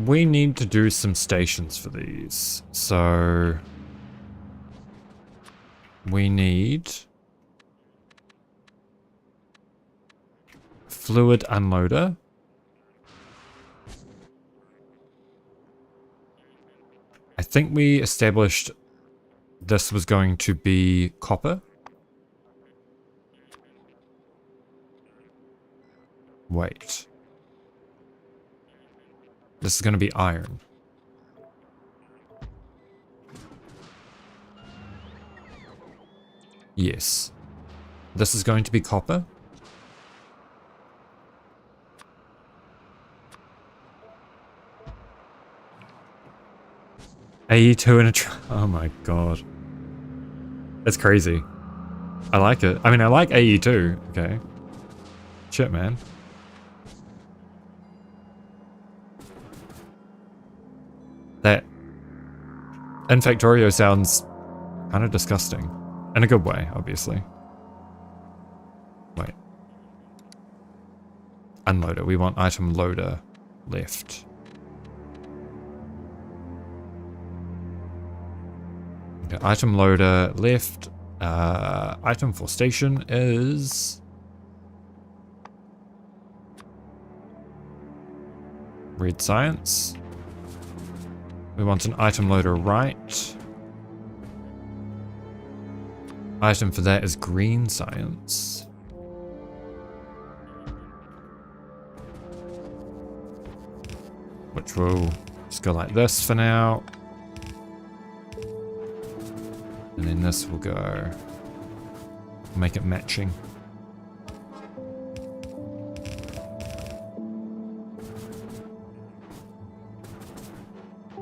We need to do some stations for these. So we need fluid unloader. I think we established this was going to be copper. Wait. This is going to be iron. Yes. This is going to be copper. AE2 in a oh my god. That's crazy. I like it. I mean, I like AE2. Okay. Shit, man. That in Factorio sounds kind of disgusting. In a good way, obviously. Wait. Unloader. We want item loader left. Okay, item loader left. Item for station is red science. We want an item loader right. Item for that is green science. Which will just go like this for now. And then this will go, make it matching.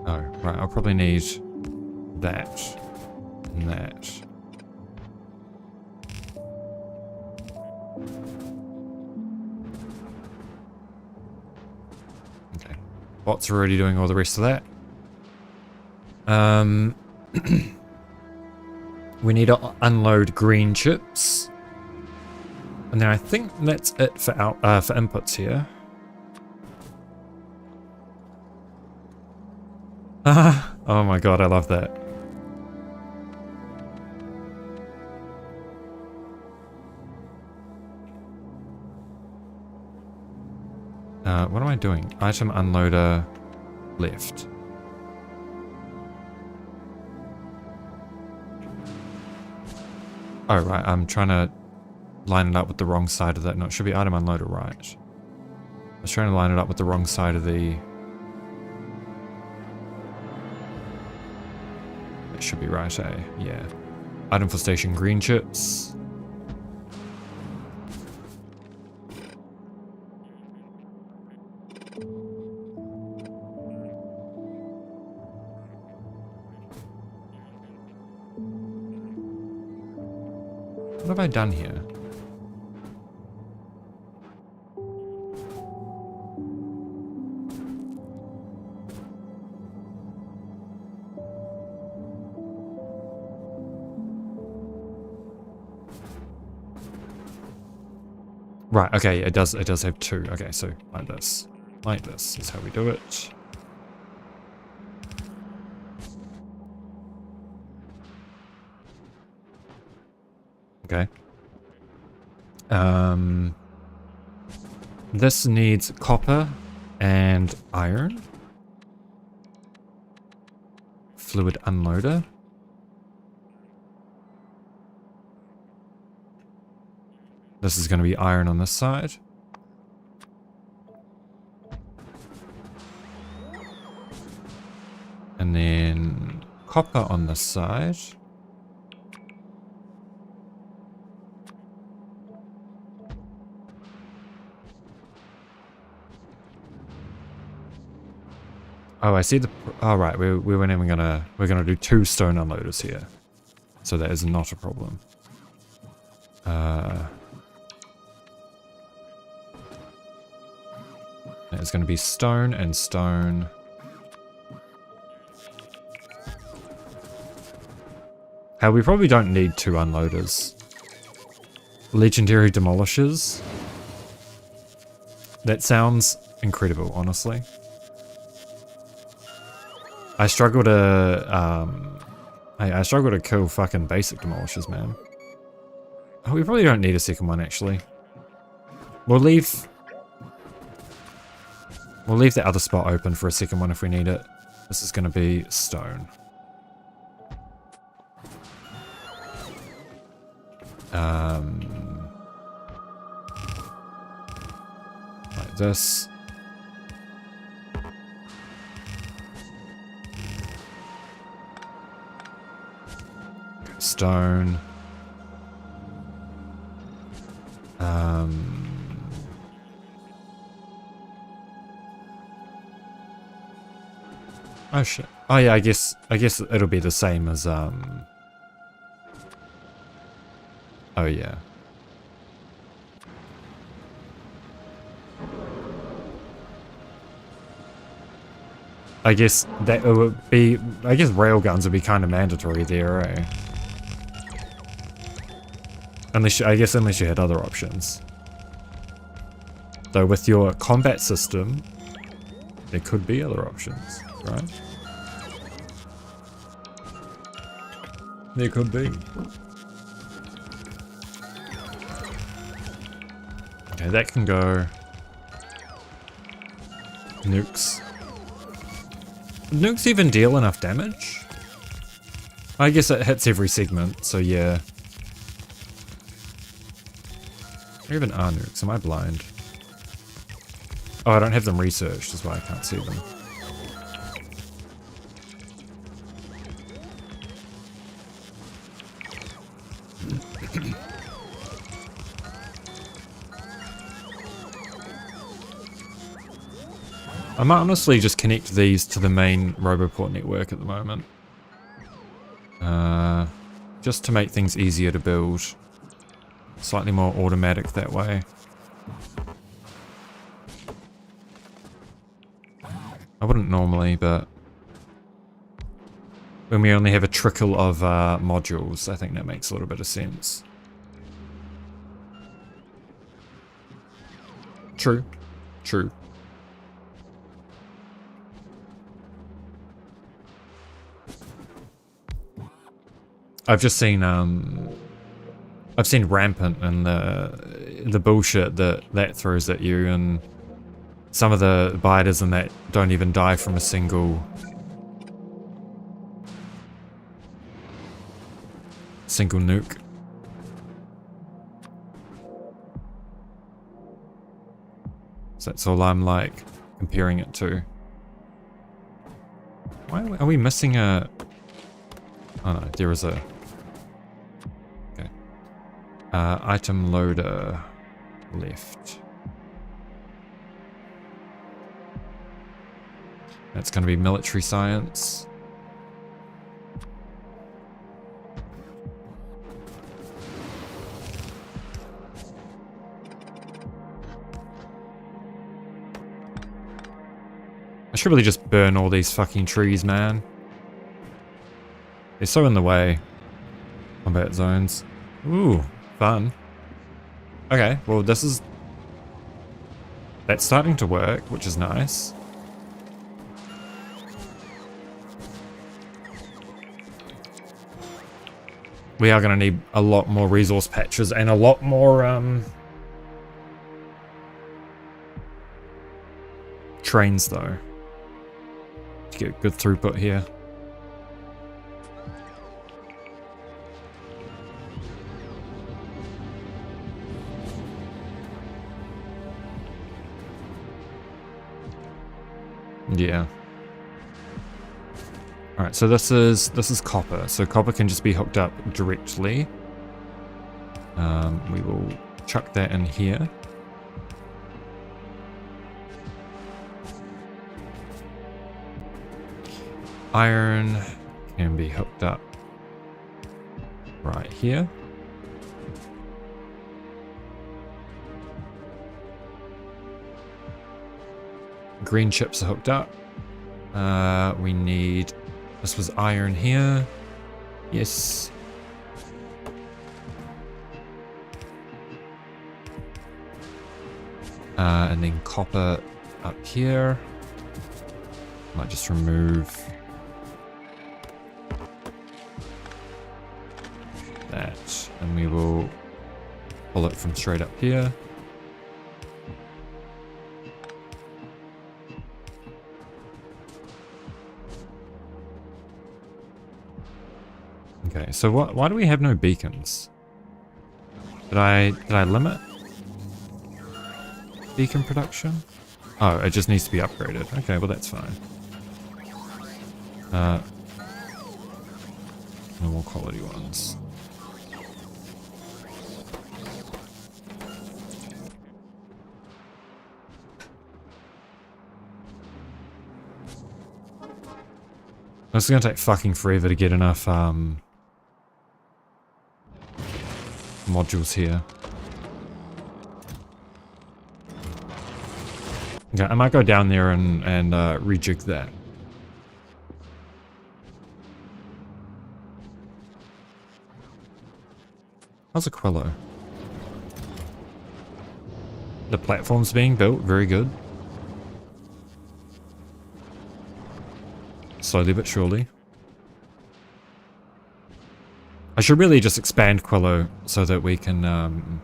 Oh, right, I'll probably need that and that. Okay, bots are already doing all the rest of that. We need to unload green chips. And then I think that's it for for inputs here. Oh my god, I love that. What am I doing? Item unloader left. Oh, right, I'm trying to line it up with the wrong side of that. No, it should be item unloader right. I was trying to line it up with the wrong side of the... It should be right, eh? Yeah. Item for station green chips. What have I done here? Right, okay, it does have two. Okay, so like this. Like this is how we do it. Okay. This needs copper and iron. Fluid unloader. This is going to be iron on this side. And then copper on this side. Oh, I see the... Oh, right. We're gonna do 2 stone unloaders here. So that is not a problem. It's gonna be stone and stone. We probably don't need 2 unloaders. Legendary demolishers. That sounds incredible, honestly. I struggle to, I struggle to kill fucking basic demolishers, man. Oh, we probably don't need a second one, actually. We'll leave the other spot open for a second one if we need it. This is gonna be stone. Like this. Stone. Oh shit. Oh yeah, I guess it'll be the same as oh yeah. I guess that it would be, I guess railguns would be kind of mandatory there, eh? Unless you had other options. Though with your combat system, there could be other options, right? There could be. Okay, that can go. Nukes. Nukes even deal enough damage? I guess it hits every segment, so yeah. Or even are nukes? Am I blind? Oh, I don't have them researched, is why I can't see them. I might honestly just connect these to the main Roboport network at the moment. Just to make things easier to build. Slightly more automatic that way. I wouldn't normally, but when we only have a trickle of modules, I think that makes a little bit of sense. True. True. I've just seen I've seen Rampant and the bullshit that throws at you, and some of the biters in that don't even die from a single nuke. So that's all I'm like comparing it to. Why are we missing a... Oh no, there is a... Okay. Item loader left. That's going to be military science. I should really just burn all these fucking trees, man. They're so in the way. Combat zones. Ooh, fun. Okay, well this is... That's starting to work, which is nice. We are going to need a lot more resource patches and a lot more trains though, to get good throughput here. Yeah. Alright, so this is copper. So copper can just be hooked up directly. We will chuck that in here. iron can be hooked up right here. Green chips are hooked up. We need... This was iron here. Yes. And then copper up here. Might just remove that. And we will pull it from straight up here. Okay, so why do we have no beacons? Did I limit beacon production? Oh, it just needs to be upgraded. Okay, well that's fine. Normal quality ones. This is gonna take fucking forever to get enough modules here. Okay, I might go down there and rejig that. How's Aquilo? The platform's being built, very good. Slowly but surely. I should really just expand Aquilo so that we can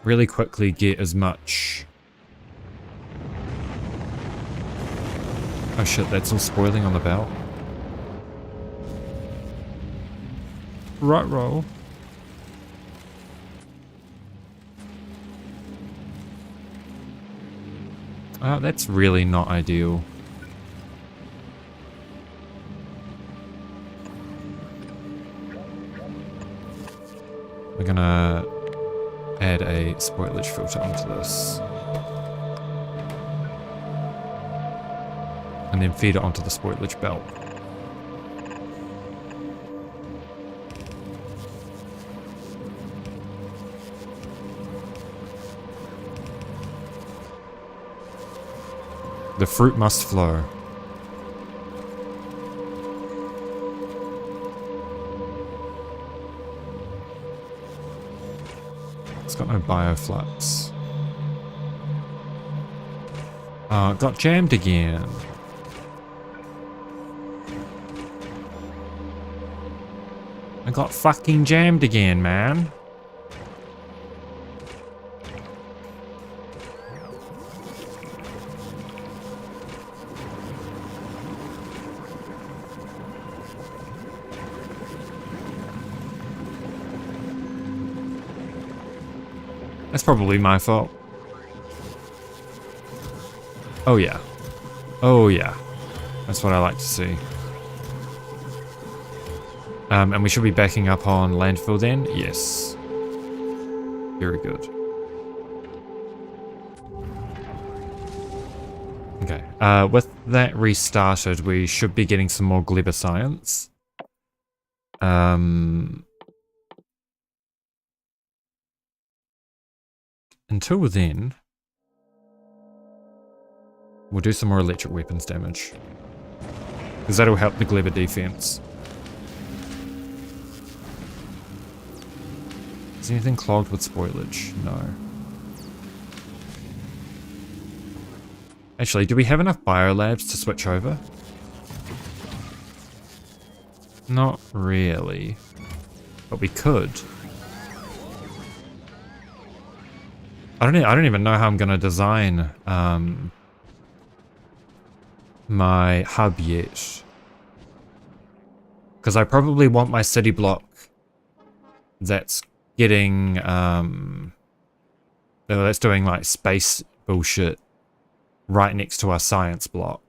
really quickly get as much... Oh shit, that's all spoiling on the belt. Right roll. That's really not ideal. We're gonna add a spoilage filter onto this. And then feed it onto the spoilage belt. The fruit must flow. It's got no bioflux. Oh, it got jammed again. I got fucking jammed again, man. That's probably my fault. Oh yeah. Oh yeah. That's what I like to see. And we should be backing up on landfill then? Yes. Very good. Okay. With that restarted, we should be getting some more Gleba science. Until then, we'll do some more electric weapons damage. Because that'll help the Gleba defense. Is anything clogged with spoilage? No. Actually, do we have enough biolabs to switch over? Not really. But we could. I don't even know how I'm gonna design my hub yet. Because I probably want my city block that's getting that's doing like space bullshit right next to our science block.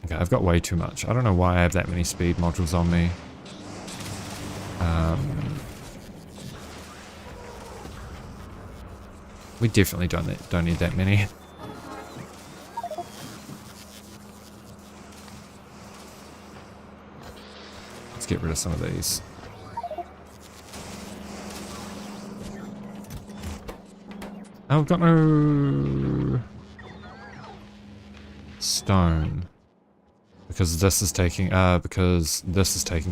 Okay, I've got way too much. I don't know why I have that many speed modules on me. We definitely don't need that many. Let's get rid of some of these. Oh, I've got no stone because this is taking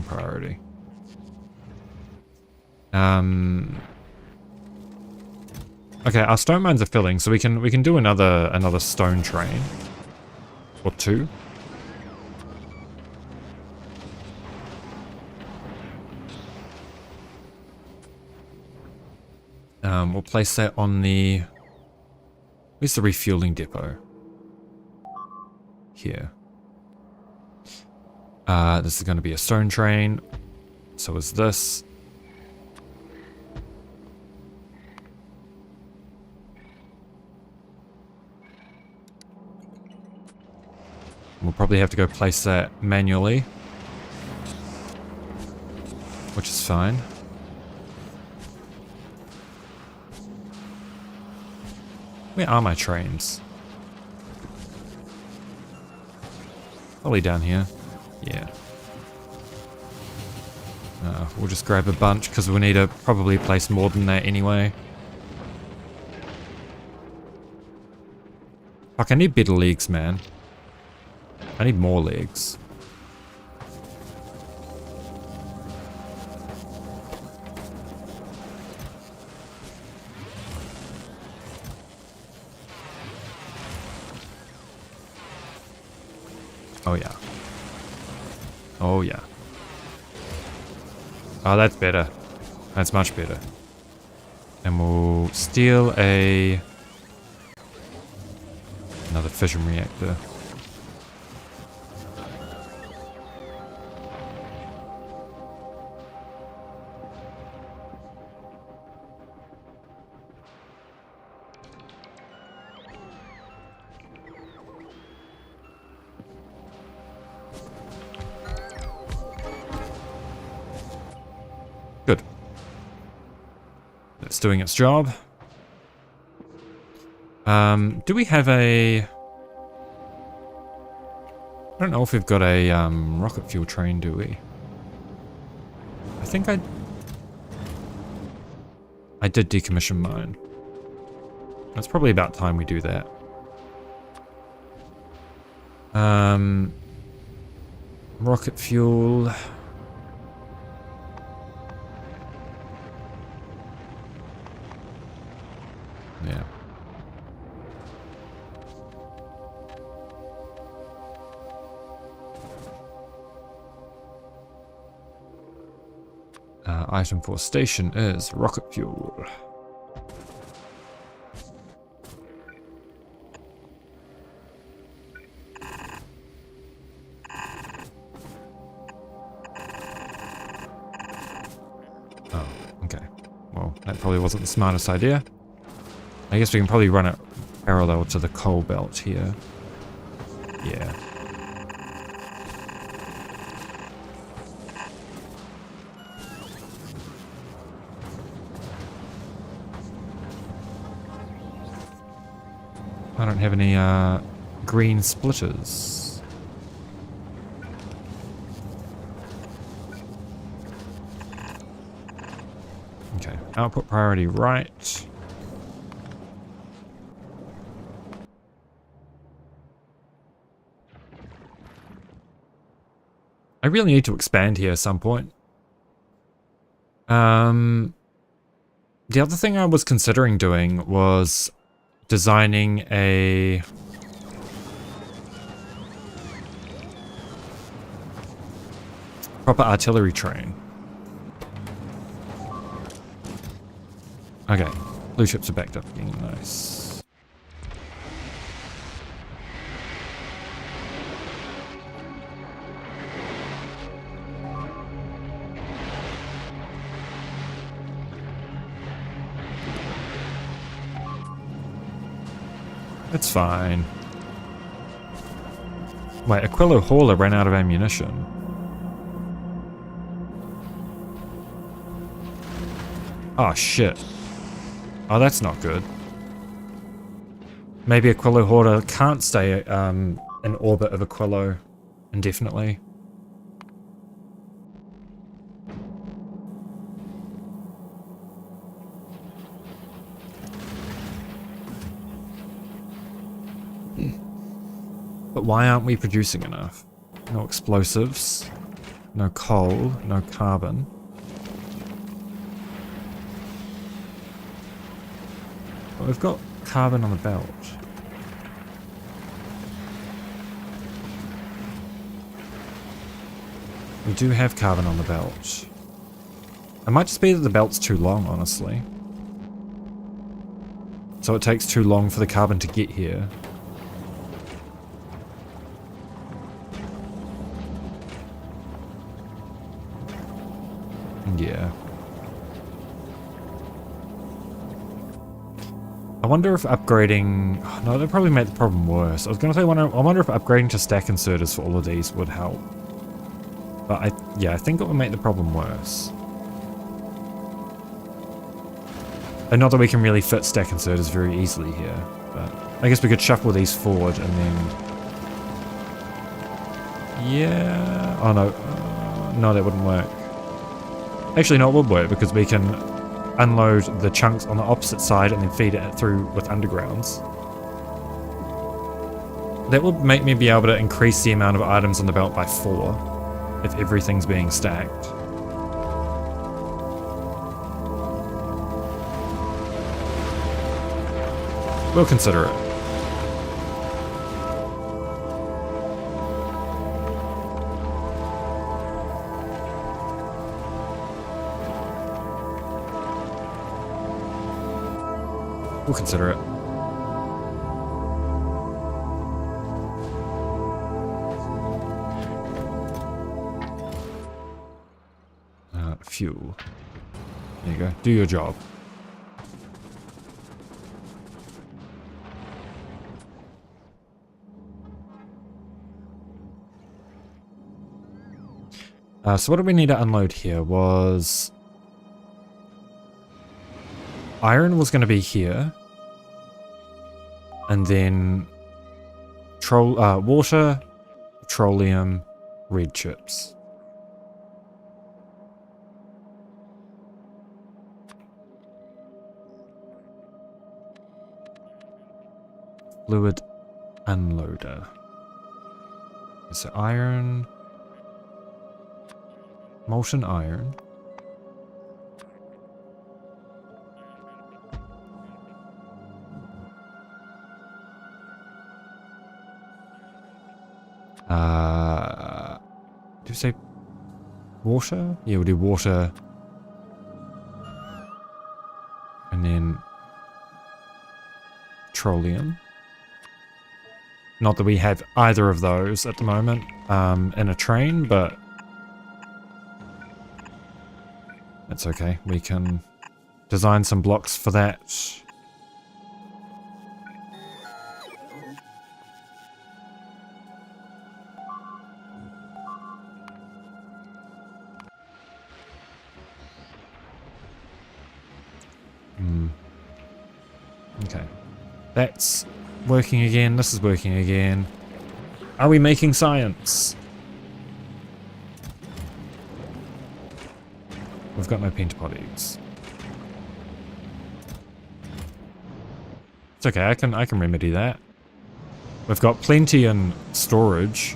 priority. Okay, our stone mines are filling, so we can do another stone train or two. We'll place that on the... Where's the refueling depot? Here. This is going to be a stone train. So is this. We'll probably have to go place that manually, which is fine. Where are my trains? Probably down here. Yeah. We'll just grab a bunch because we'll need to probably place more than that anyway. Fuck, I need better legs, man. I need more legs. Oh yeah. Oh yeah. Oh, that's better. That's much better. And we'll steal another fission reactor. Good. It's doing its job. Do we have a... I don't know if we've got a rocket fuel train, do we? I think I did decommission mine. It's probably about time we do that. Rocket fuel... Yeah. Item for station is rocket fuel. Oh, okay. Well, that probably wasn't the smartest idea. I guess we can probably run it parallel to the coal belt here. Yeah. I don't have any green splitters. Okay, output priority right. I really need to expand here at some point. The other thing I was considering doing was designing a proper artillery train. Okay, blue ships are backed up again, nice. It's fine. Wait, Aquilo hauler ran out of ammunition. Oh shit. Oh, that's not good. Maybe Aquilo Hoarder can't stay in orbit of Aquilo indefinitely. But why aren't we producing enough? No explosives, no coal, no carbon. But we've got carbon on the belt. We do have carbon on the belt. It might just be that the belt's too long, honestly. So it takes too long for the carbon to get here. Yeah. I wonder if upgrading... Oh, no, that probably made the problem worse. I was going to say, I wonder if upgrading to stack inserters for all of these would help. But I think it would make the problem worse. And not that we can really fit stack inserters very easily here, but I guess we could shuffle these forward and then... Yeah... Oh no, no, that wouldn't work. Actually, no, it would work because we can unload the chunks on the opposite side and then feed it through with undergrounds. That would make me be able to increase the amount of items on the belt by 4 if everything's being stacked. We'll consider it. We'll consider it. Fuel. There you go. Do your job. So what do we need to unload here was... Iron was going to be here. And then... water, petroleum, red chips. Fluid unloader. So iron... Molten iron. Do you say water? Yeah, we'll do water. And then petroleum. Not that we have either of those at the moment in a train, but that's okay. We can design some blocks for that. Okay. That's working again. This is working again. Are we making science? We've got no pentapod eggs. It's okay, I can remedy that. We've got plenty in storage.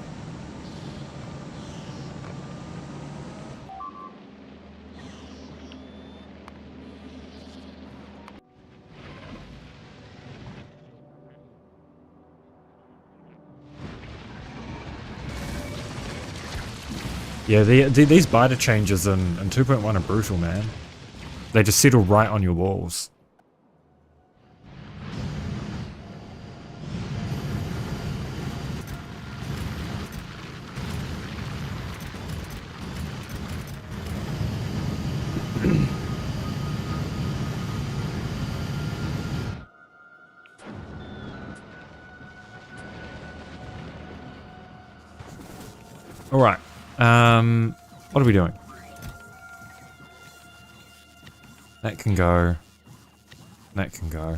Yeah, these biter changes in 2.1 are brutal, man. They just settle right on your walls. Alright. What are we doing? That can go. That can go.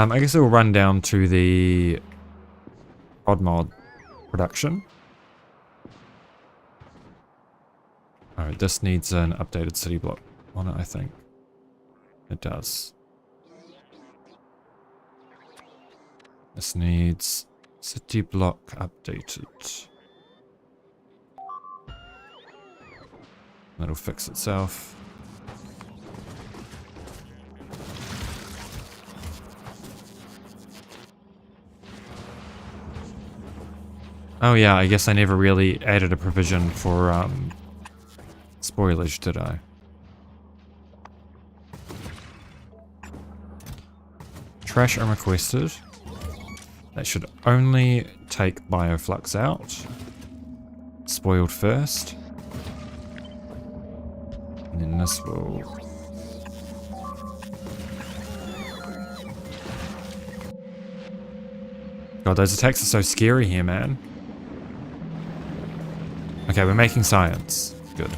I guess we'll run down to the odd mod production. Alright, this needs an updated city block on it, I think. It does. This needs city block updated. That'll fix itself. Oh yeah, I guess I never really added a provision for spoilage, did I? Trash unrequested. That should only take bioflux out. Spoiled first. And then this will... God, those attacks are so scary here, man. Okay, we're making science. Good.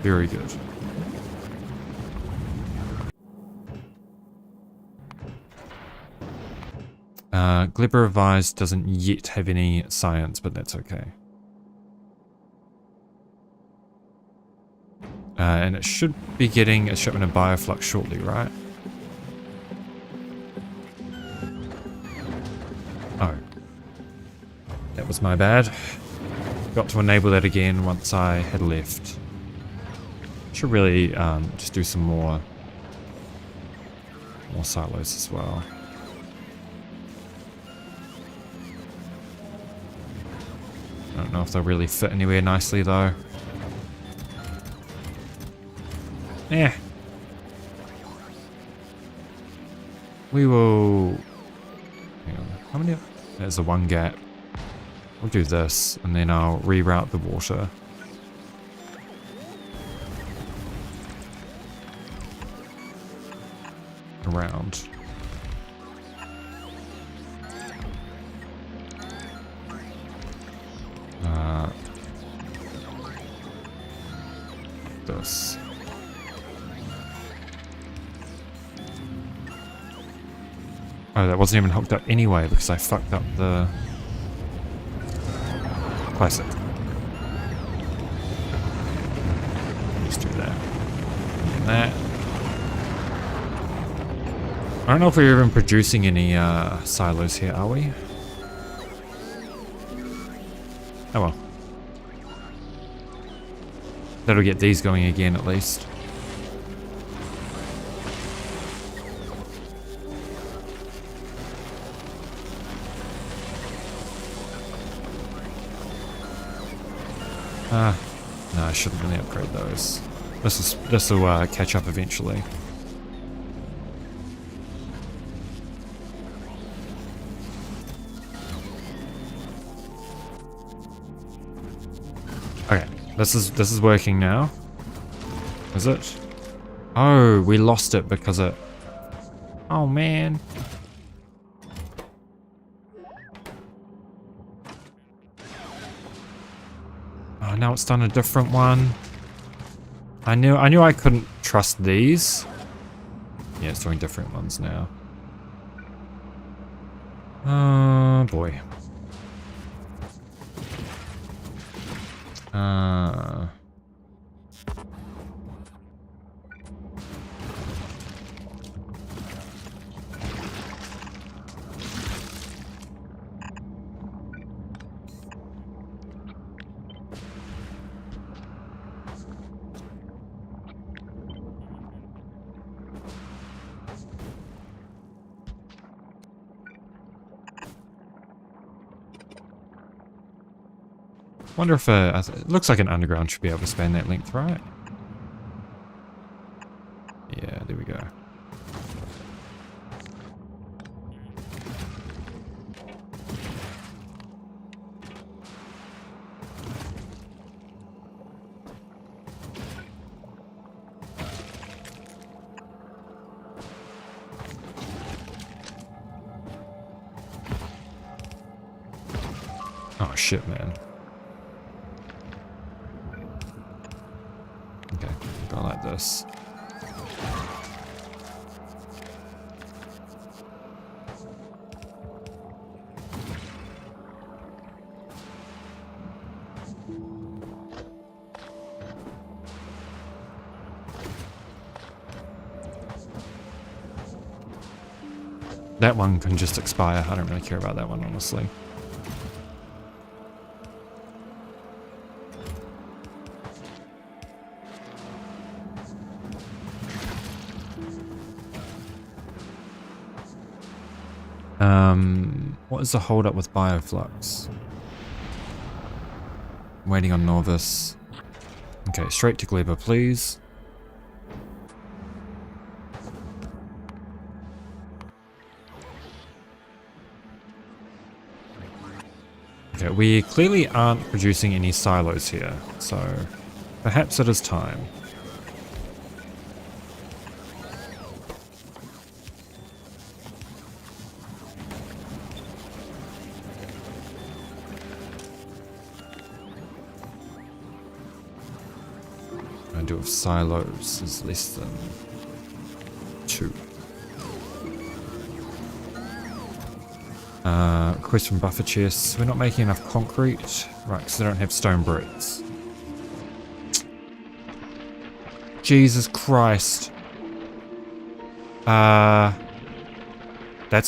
Very good. Glibber Revised doesn't yet have any science, but that's okay. And it should be getting a shipment of bioflux shortly, right? Oh. That was my bad. Got to enable that again once I had left. Should really just do some more silos as well. I don't know if they'll really fit anywhere nicely though. Yeah. We will... Hang on. How many... There's the one gap. We'll do this, and then I'll reroute the water. Around. This. Oh, that wasn't even hooked up anyway because I fucked up the... Classic. Let's do that. And that. I don't know if we're even producing any silos here, are we? Oh well. That'll get these going again at least. No, I shouldn't really upgrade those. This will catch up eventually. Okay, this is working now. Is it? Oh, we lost it because it... Oh man. Oh, now it's done a different one. I knew I couldn't trust these. Yeah, it's doing different ones now. Oh boy. Wonder if it looks like an underground should be able to span that length, right? Yeah, there we go. Oh shit, man. Okay, go like this. That one can just expire. I don't really care about that one, honestly. What is the hold up with Bioflux? I'm waiting on Norvis. Okay, straight to Gleba, please. Okay, we clearly aren't producing any silos here, so perhaps it is time. Do of silos is less than 2. Request from buffer chests. We're not making enough concrete. Right, because they don't have stone bricks. Jesus Christ. That's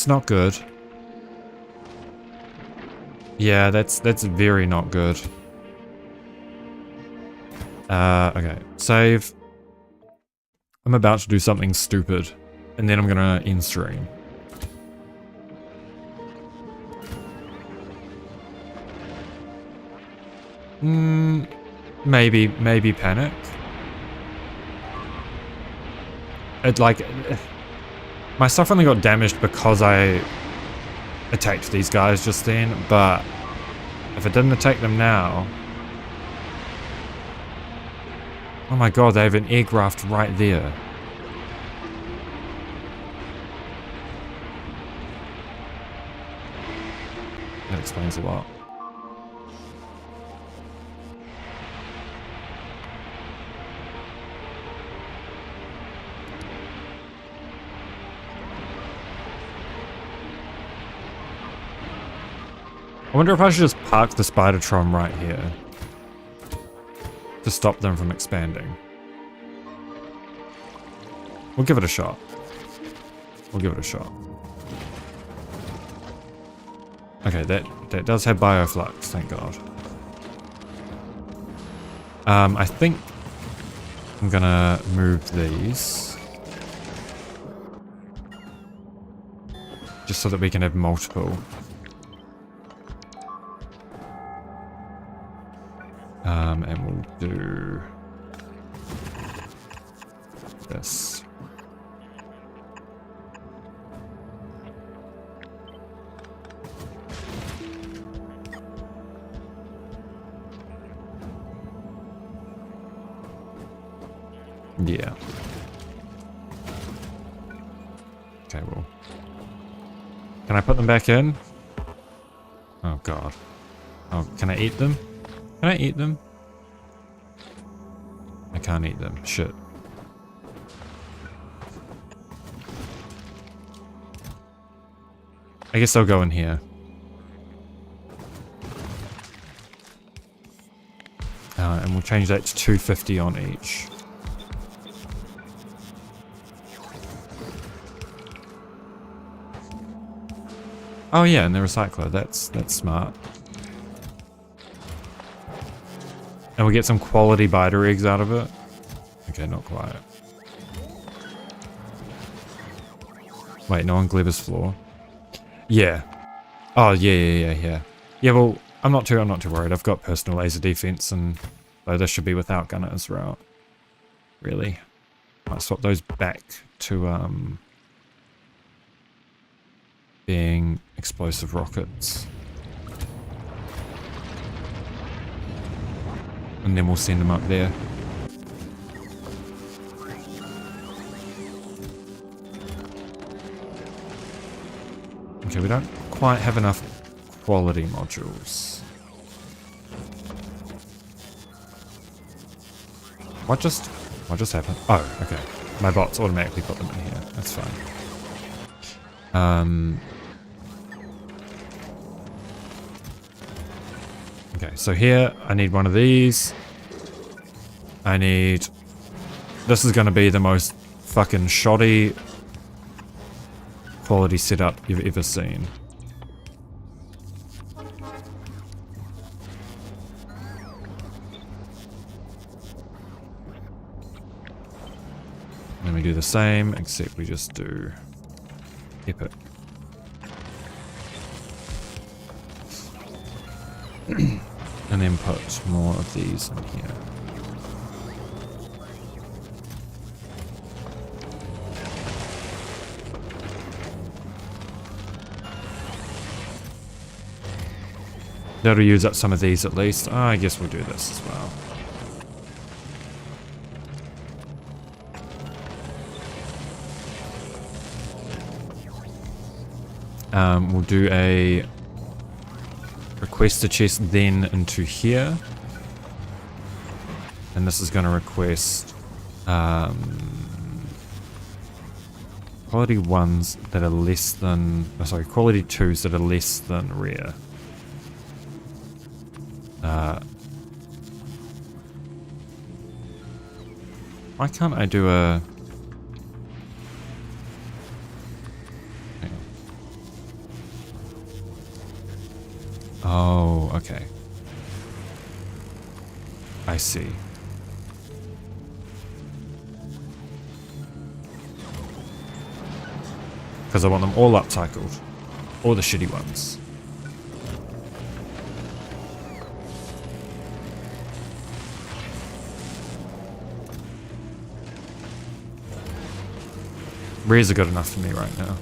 not good. Yeah, that's very not good. Okay, save. I'm about to do something stupid, and then I'm gonna end stream. Maybe panic. It like, my stuff only got damaged because I attacked these guys just then, but if I didn't attack them now... Oh my god, they have an aircraft right there. That explains a lot. I wonder if I should just park the Spidertron right here to stop them from expanding. We'll give it a shot. We'll give it a shot. Okay, that does have bioflux, thank god. I think I'm gonna move these. Just so that we can have multiple. And we'll do this. Yeah. Okay, well. Can I put them back in? Oh god. Oh, can I eat them? Can I eat them? I can't eat them. Shit. I guess they'll go in here. And we'll change that to 250 on each. Oh yeah, and the recycler. That's smart. And we get some quality biter eggs out of it. Okay, not quite. Wait, no on Gleber's floor. Yeah. Oh yeah. Yeah, well, I'm not too worried. I've got personal laser defense, and though this should be without gunner's route. Really. Might swap those back to being explosive rockets. And then we'll send them up there. Okay, we don't quite have enough quality modules. What just happened? Oh, okay. My bots automatically put them in here. That's fine. Okay, so here I need one of these. I need... This is going to be the most fucking shoddy quality setup you've ever seen. And we do the same, except we just do epic. And then put more of these in here. That'll use up some of these at least. Oh, I guess we'll do this as well. We'll do a request a chest then into here. And this is going to request quality 1s that are less than... Oh, sorry, quality 2s that are less than rare. Why can't I do a... Oh, okay. I see. Because I want them all upcycled. All the shitty ones. Rares are good enough for me right now.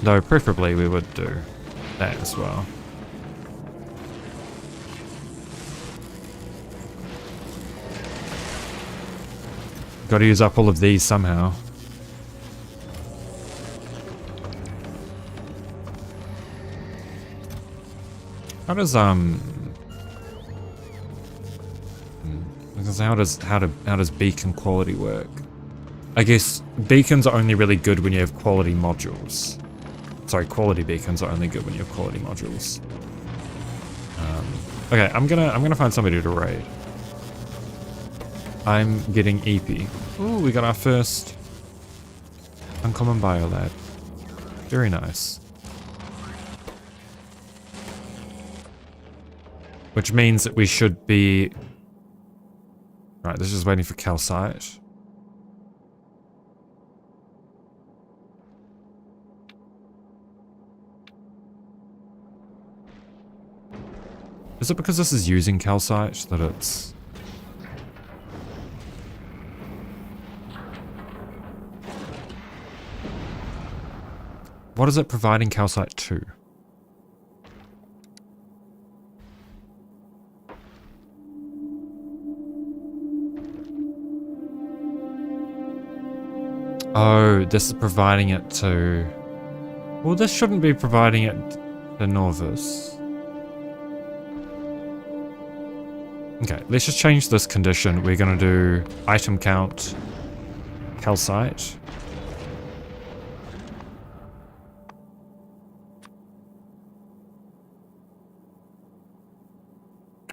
Though preferably we would do that as well. Got to use up all of these somehow. How does how does beacon quality work? I guess beacons are only really good when you have quality modules. Sorry, quality beacons are only good when you have quality modules. Okay, I'm gonna find somebody to raid. I'm getting EP. Ooh, we got our first uncommon biolab. Very nice. Which means that we should be... Right, this is waiting for calcite. Is it because this is using calcite that it's... What is it providing calcite to? Oh, this is providing it to... Well, this shouldn't be providing it to Norvis. Okay, let's just change this condition. We're going to do item count calcite.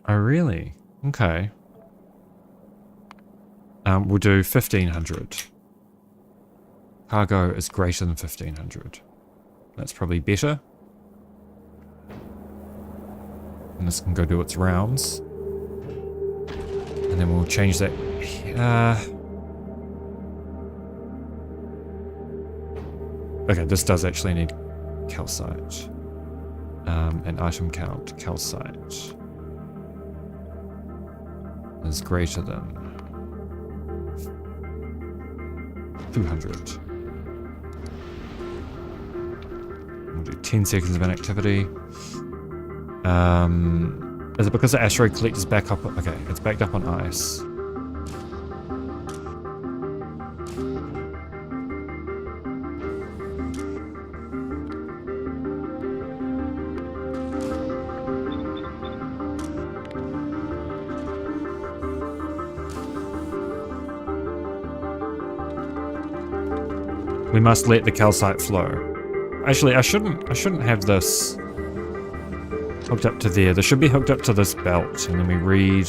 Oh, really? Okay. We'll do 1500. Cargo is greater than 1500. That's probably better. And this can go do its rounds. And then we'll change that. Okay, this does actually need calcite. And item count calcite is greater than 200. We'll do 10 seconds of inactivity. Is it because the asteroid collector's back up? Okay, it's backed up on ice. We must let the calcite flow. Actually, I shouldn't have this hooked up to there. This should be hooked up to this belt, and then we read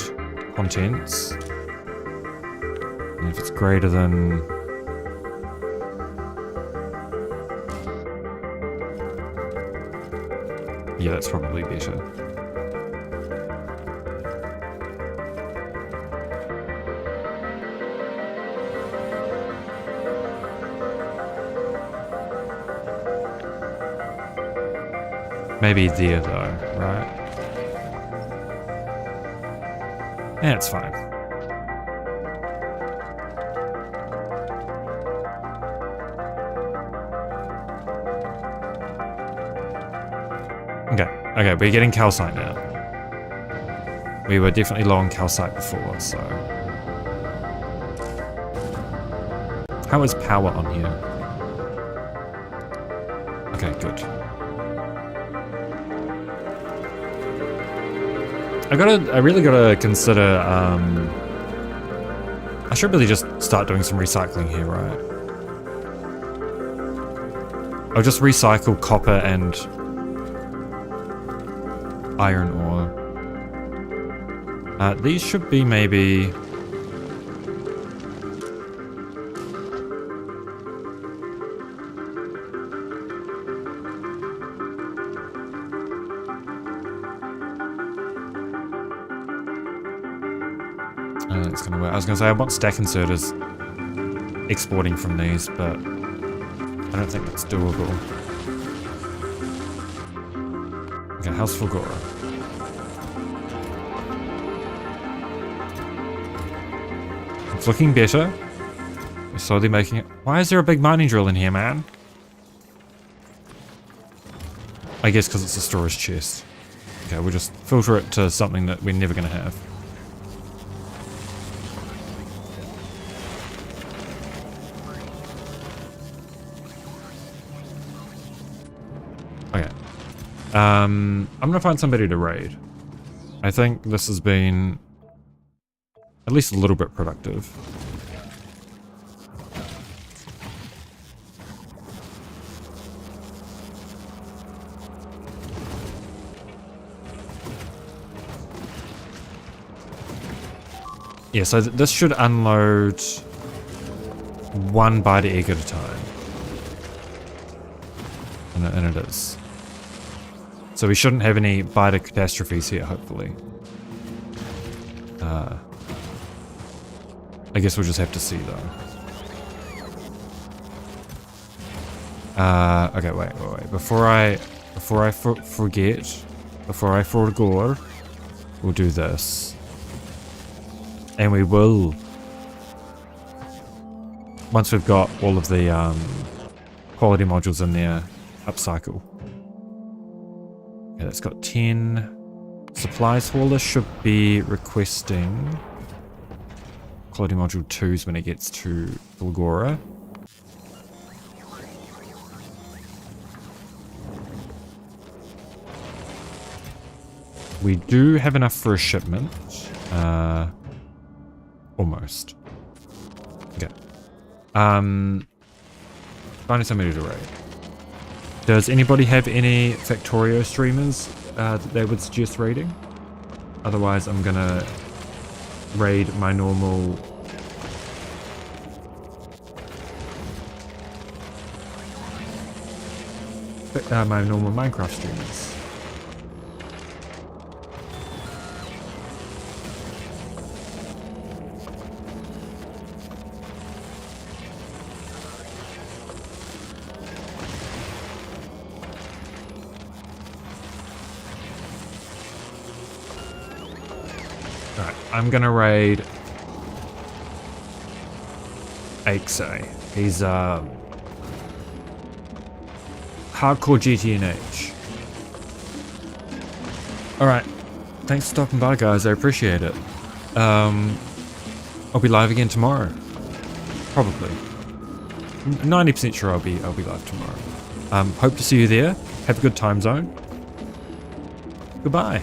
contents. And if it's greater than... Yeah, that's probably better. Maybe there though, right? Yeah, it's fine. Okay, we're getting calcite now. We were definitely low on calcite before, so... How is power on here? Okay, good. I really gotta consider, I should really just start doing some recycling here, right? I'll just recycle copper and iron ore. These should be maybe... It's gonna work. I was gonna say I want stack inserters exporting from these, but I don't think that's doable. Okay, how's Fulgora? It's looking better. We're slowly making it. Why is there a big mining drill in here, man? I guess because it's a storage chest. Okay, we'll just filter it to something that we're never gonna have. Okay. I'm gonna find somebody to raid. I think this has been at least a little bit productive. Yeah, so this should unload one bite egg at a time. And it is. So we shouldn't have any biter catastrophes here, hopefully. I guess we'll just have to see, though. Okay, wait. Before I forget, before I forgo, we'll do this. And we will, once we've got all of the quality modules in there, upcycle. Okay, that's got 10. Supplies hauler should be requesting quality module 2s when it gets to Fulgora. We do have enough for a shipment. Almost. Okay. Finding somebody to raid. Does anybody have any Factorio streamers that they would suggest raiding? Otherwise, I'm gonna raid my normal... my normal Minecraft streamers. Alright, I'm gonna raid Aikse. He's hardcore GTNH. Alright, thanks for stopping by, guys. I appreciate it. I'll be live again tomorrow. Probably. 90% sure I'll be live tomorrow. Hope to see you there. Have a good time zone. Goodbye.